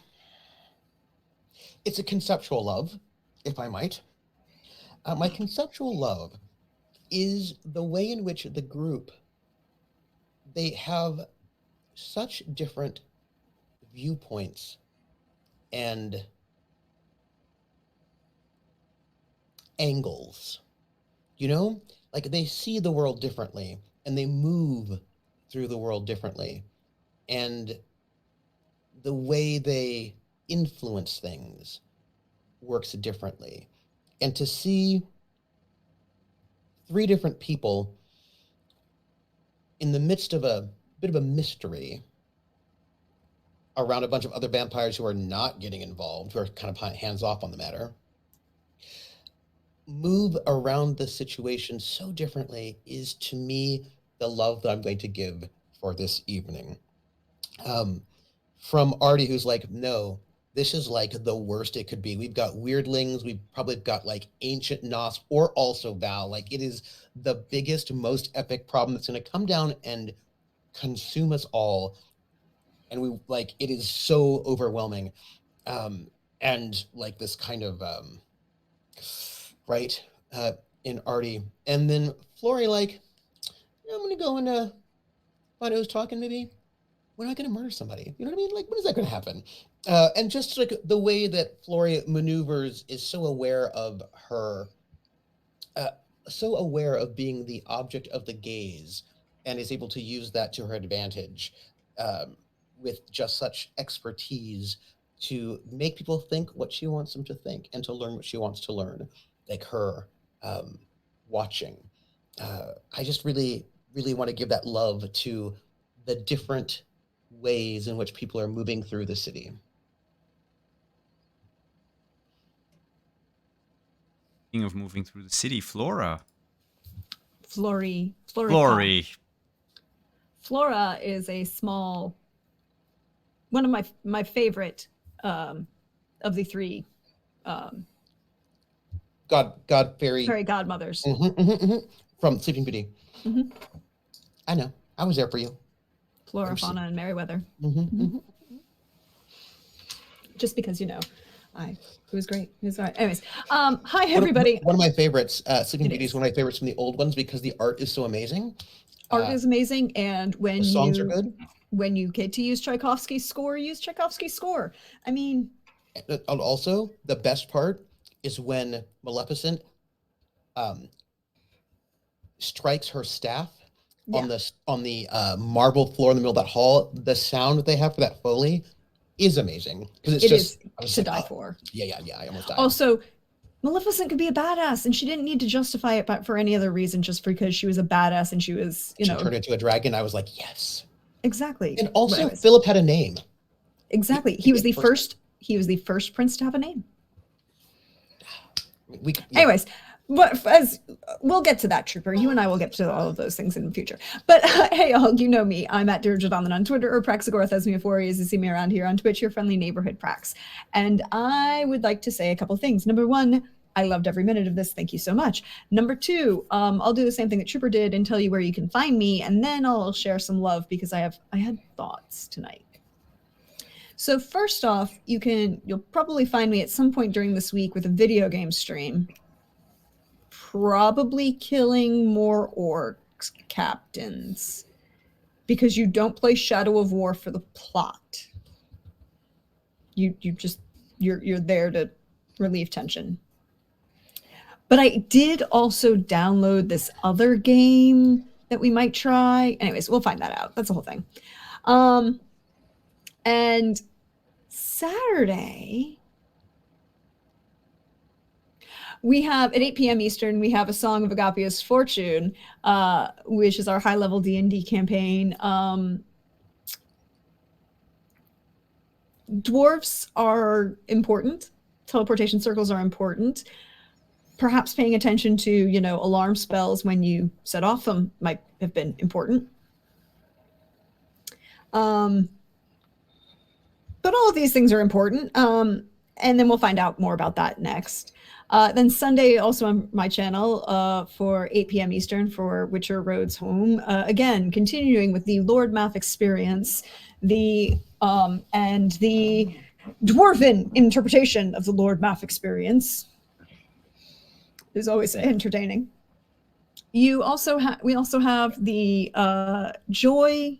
conceptual love, if I might. My conceptual love is the way in which the group, they have such different viewpoints and angles, like they see the world differently and they move through the world differently, and the way they influence things works differently. And to see 3 different people in the midst of a bit of a mystery around a bunch of other vampires who are not getting involved, who are kind of hands off on the matter, move around the situation so differently is, to me, the love that I'm going to give for this evening. From Artie, who's like, no, this is like the worst it could be. We've got weirdlings. We've probably got like ancient Nos or also Val. Like, it is the biggest, most epic problem that's going to come down and consume us all. And we like, it is so overwhelming. And like this kind of, right, in Artie. And then Flory, like, I'm going to go and find who's talking, maybe. We're not going to murder somebody. You know what I mean? Like, when is that going to happen? And just like the way that Flory maneuvers is so aware of her, so aware of being the object of the gaze, and is able to use that to her advantage, with just such expertise to make people think what she wants them to think and to learn what she wants to learn, like her watching. I just really, really want to give that love to the different ways in which people are moving through the city. Speaking of moving through the city, Flora. Flory. Flory. Flora is a small, one of my favorite of the 3 God fairy godmothers. From Sleeping Beauty. Mhm. I know. I was there for you. Flora, Fauna, and Merryweather. Just because, it was great. It was all right. Anyways, hi everybody. One of my favorites, Sleeping It Beauty, is is. one of my favorites from the old ones because the art is so amazing. Art is amazing, and when The songs are good. when you get to use Tchaikovsky's score, use Tchaikovsky's score. I mean, And also, the best part is when Maleficent strikes her staff on the marble floor in the middle of that hall. The sound that they have for that Foley is amazing, because it's it just is to die for. Yeah. I almost died. Also, Maleficent could be a badass, and she didn't need to justify it but for any other reason, just because she was a badass and she was, she turned into a dragon. I was like, yes. Exactly. And also, Philip had a name. Exactly. He was the first. He was the first prince to have a name. Anyways, but as we'll get to that, Trooper. You and I will get to all of those things in the future. But hey, y'all, you know me. I'm at Dirjadon on Twitter, or Praxagorth as me before as you see me around here on Twitch, your friendly neighborhood Prax. And I would like to say a couple things. Number 1, I loved every minute of this. Thank you so much. Number 2, I'll do the same thing that Trooper did and tell you where you can find me, and then I'll share some love because I had thoughts tonight. So first off, you'll probably find me at some point during this week with a video game stream. Probably killing more orcs captains, because you don't play Shadow of War for the plot. You're there to relieve tension. But I did also download this other game that we might try. Anyways, we'll find that out. That's the whole thing. And Saturday, we have at 8 p.m. Eastern, we have a Song of Agapia's Fortune, which is our high-level D&D campaign. Dwarves are important. Teleportation circles are important. Perhaps paying attention to, alarm spells when you set off them might have been important. But all of these things are important. And then we'll find out more about that next. Then Sunday, also on my channel, for 8 p.m. Eastern for Witcher Roads Home. Again, continuing with the Lord Math experience, and the dwarven interpretation of the Lord Math experience. is always entertaining. We also have the Joy.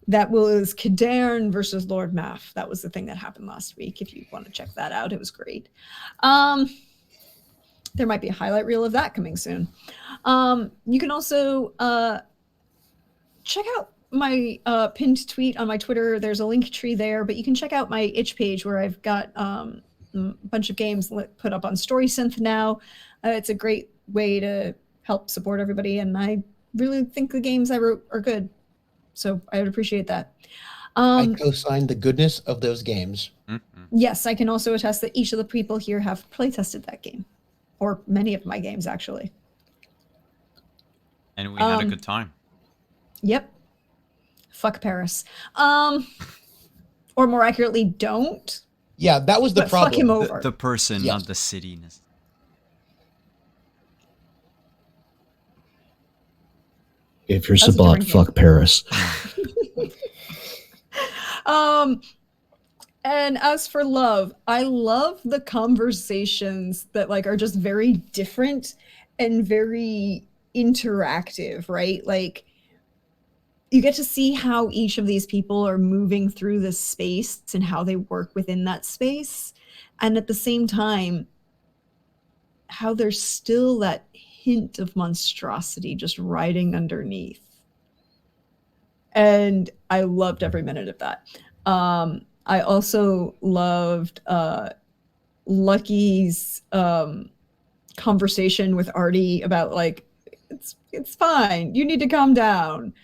That was Cadarn versus Lord Maff. That was the thing that happened last week. If you want to check that out, it was great. There might be a highlight reel of that coming soon. You can also check out my pinned tweet on my Twitter. There's a link tree there, but you can check out my itch page where I've got a bunch of games put up on StorySynth now. It's a great way to help support everybody, and I really think the games I wrote are good. So I would appreciate that. I co-sign the goodness of those games. Mm-hmm. Yes, I can also attest that each of the people here have playtested that game, or many of my games, actually. And we had a good time. Yep. Fuck Paris. Or more accurately, don't. Yeah, that was the But problem. fuck him over. The person, Yes. not the city. If you're That's a Sabat, different game. fuck Paris. And as for love, I love the conversations that like are just very different and very interactive, right? Like you get to see how each of these people are moving through this space and how they work within that space. And at the same time, how there's still that hint of monstrosity just riding underneath. And I loved every minute of that. I also loved Lucky's conversation with Artie about like, it's fine. You need to calm down.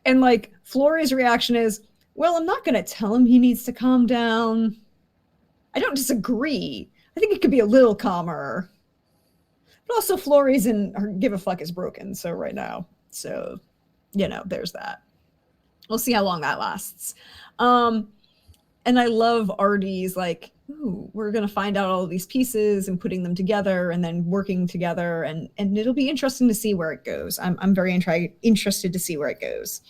And like Flori's reaction is, well, I'm not going to tell him he needs to calm down. I don't disagree. I think it could be a little calmer. But also Flori's in her give a fuck is broken. So right now, so, you know, there's that. We'll see how long that lasts. And I love Artie's like, ooh, we're going to find out all of these pieces and putting them together and then working together. And it'll be interesting to see where it goes. I'm very interested to see where it goes.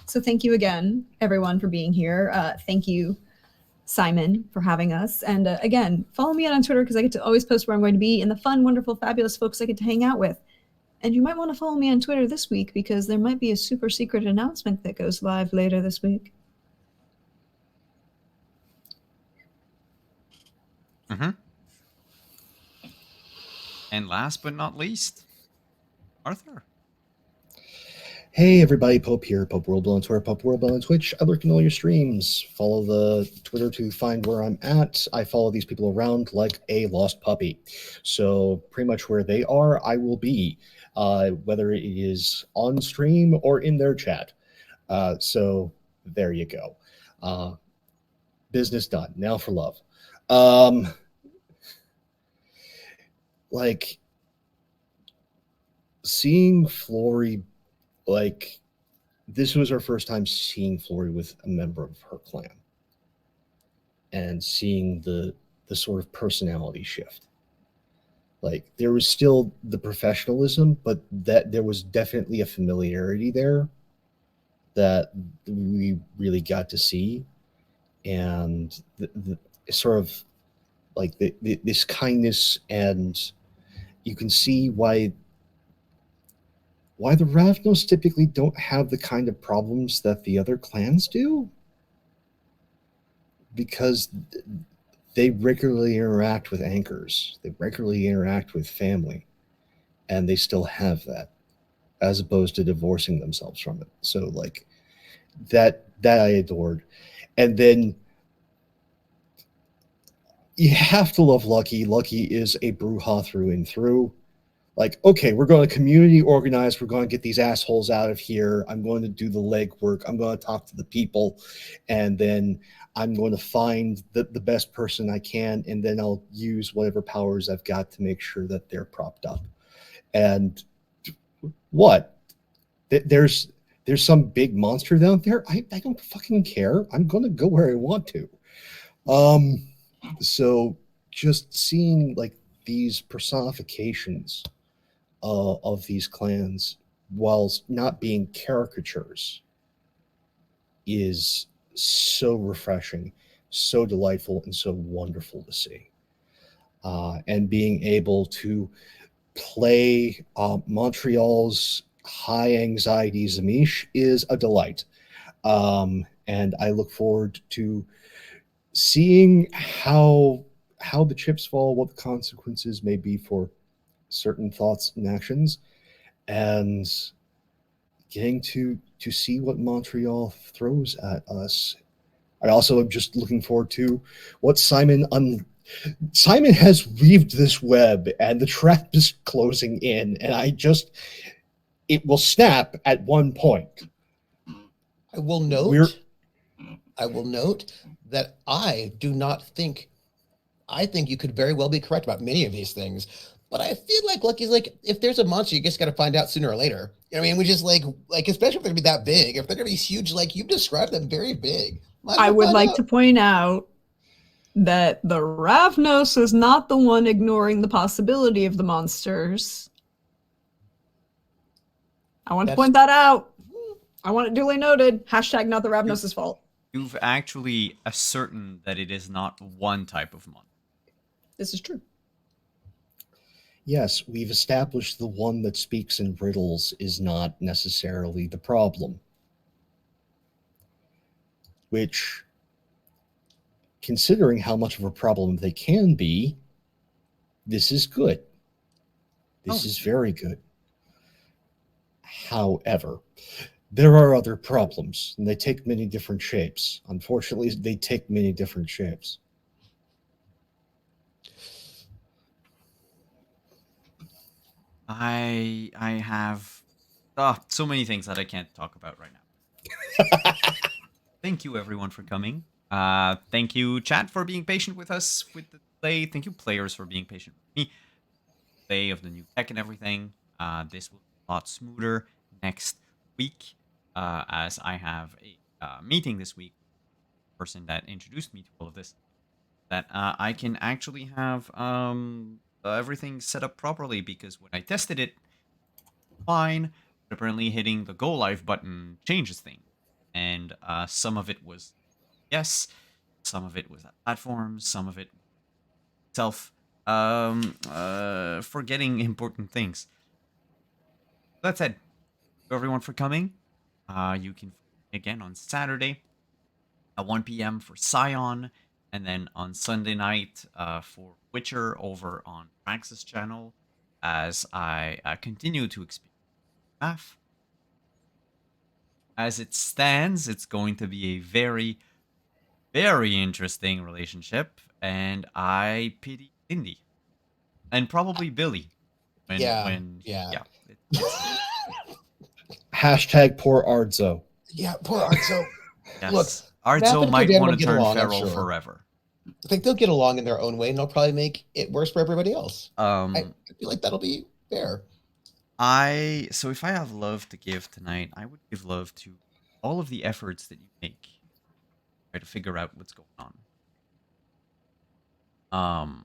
So thank you again, everyone, for being here. Thank you, Simon, for having us. And again, follow me on Twitter because I get to always post where I'm going to be and the fun, wonderful, fabulous folks I get to hang out with. And you might want to follow me on Twitter this week because there might be a super secret announcement that goes live later this week. Mm-hmm. And last but not least, Arthur. Hey everybody, Pope here, Pope Worldball on Twitter, Pope Worldball on Twitch. I lurk in all your streams. Follow the Twitter to find where I'm at. I follow these people around like a lost puppy. So pretty much where they are, I will be, whether it is on stream or in their chat. So there you go. Business done. Now for love. Like seeing Flory, like this was our first time seeing Flory with a member of her clan and seeing the sort of personality shift. Like there was still the professionalism, but that there was definitely a familiarity there that we really got to see. And the sort of like this kindness, and you can see why the Ravnos typically don't have the kind of problems that the other clans do, because they regularly interact with anchors, they regularly interact with family, and they still have that, as opposed to divorcing themselves from it. So like that I adored. And then you have to love Lucky. Lucky is a Brujah through and through. Like, okay, we're going to community organize. We're going to get these assholes out of here. I'm going to do the legwork. I'm going to talk to the people. And then I'm going to find the best person I can. And then I'll use whatever powers I've got to make sure that they're propped up. And what? There's some big monster down there? I don't fucking care. I'm going to go where I want to. So just seeing like these personifications of these clans, whilst not being caricatures, is so refreshing, so delightful, and so wonderful to see. and being able to play Montreal's high anxiety Zamish is a delight. And I look forward to seeing how the chips fall, what the consequences may be for certain thoughts and actions, and getting to see what Montreal throws at us. I also am just looking forward to what Simon has weaved this web, and the trap is closing in, and it will snap at one point. I will note that I do not think. I think you could very well be correct about many of these things, but I feel like Lucky's like, if there's a monster, you just got to find out sooner or later. You know what I mean? We just like especially if they're gonna be that big, if they're gonna be huge, like you've described them very big. I would like to point out that the Ravnos is not the one ignoring the possibility of the monsters. I want to point that out. I want it duly noted. Hashtag not the Ravnos' fault. You've actually ascertained that it is not one type of monster. This is true. Yes, we've established the one that speaks in riddles is not necessarily the problem. Which, considering how much of a problem they can be, this is good. This is very good. However, there are other problems, and they take many different shapes. Unfortunately, they take many different shapes. I have so many things that I can't talk about right now. Thank you everyone for coming. Thank you chat for being patient with us with the play. Thank you players for being patient with me. Play of the new tech and everything. This will be a lot smoother next week, as I have a meeting this week with the person that introduced me to all of this, that I can actually have everything set up properly, because when I tested it, fine, but apparently hitting the go live button changes things, and some of it was yes, some of it was that platform, some of it self forgetting important things. That said, thank you everyone for coming. You can again on Saturday at 1 p.m. for Scion, and then on Sunday night for Witcher over on Praxis channel, as I continue to experience math. As it stands, it's going to be a very, very interesting relationship, and I pity Indy and probably Billy. Hashtag poor Ardzo. Yeah, poor Ardzo. Yes. Look, Ardzo might Dan want will to get turn along, I'm feral sure. forever. I think they'll get along in their own way, and they'll probably make it worse for everybody else. I feel like that'll be fair. So if I have love to give tonight, I would give love to all of the efforts that you make try to figure out what's going on.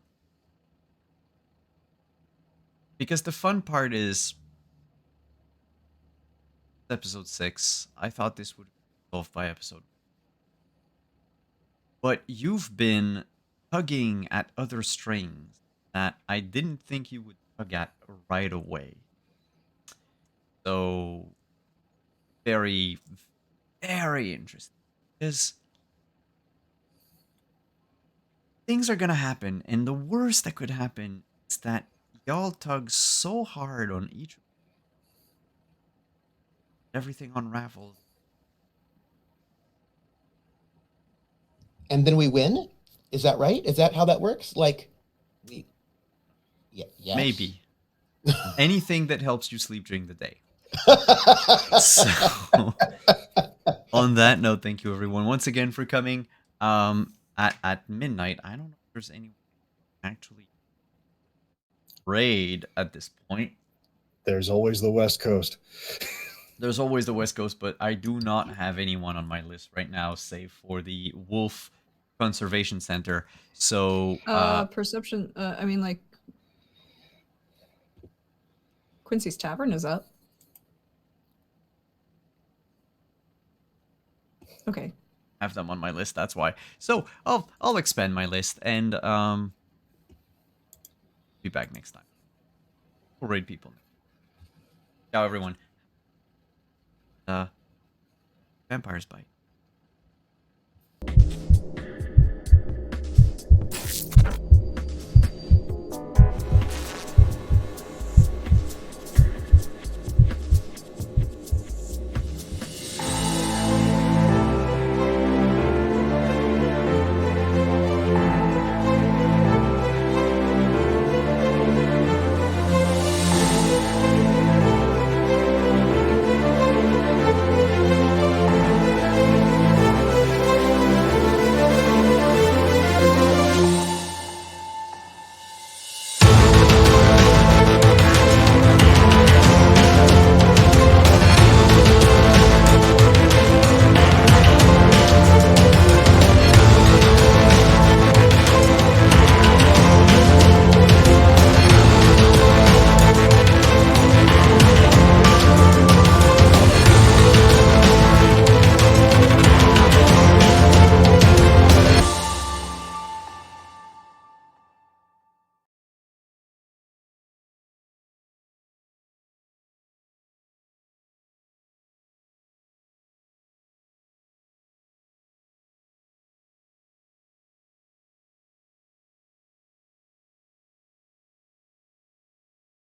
Because the fun part is episode 6. I thought this would be solved by episode, but you've been tugging at other strings that I didn't think you would tug at right away. So very, very interesting, because things are gonna happen, and the worst that could happen is that y'all tug so hard on each, everything unravels. And then we win? Is that right? Is that how that works? Like, yes. Maybe. Anything that helps you sleep during the day. So, on that note, thank you everyone once again for coming. At midnight, I don't know if there's anyone actually raid at this point. There's always the West Coast. There's always the West Coast, but I do not have anyone on my list right now, save for the Wolf Conservation Center. So Perception. I mean, like, Quincy's Tavern is up. Okay. Have them on my list. That's why. So I'll expand my list, and Be back next time. We'll raid people. Ciao, everyone. Vampires bite.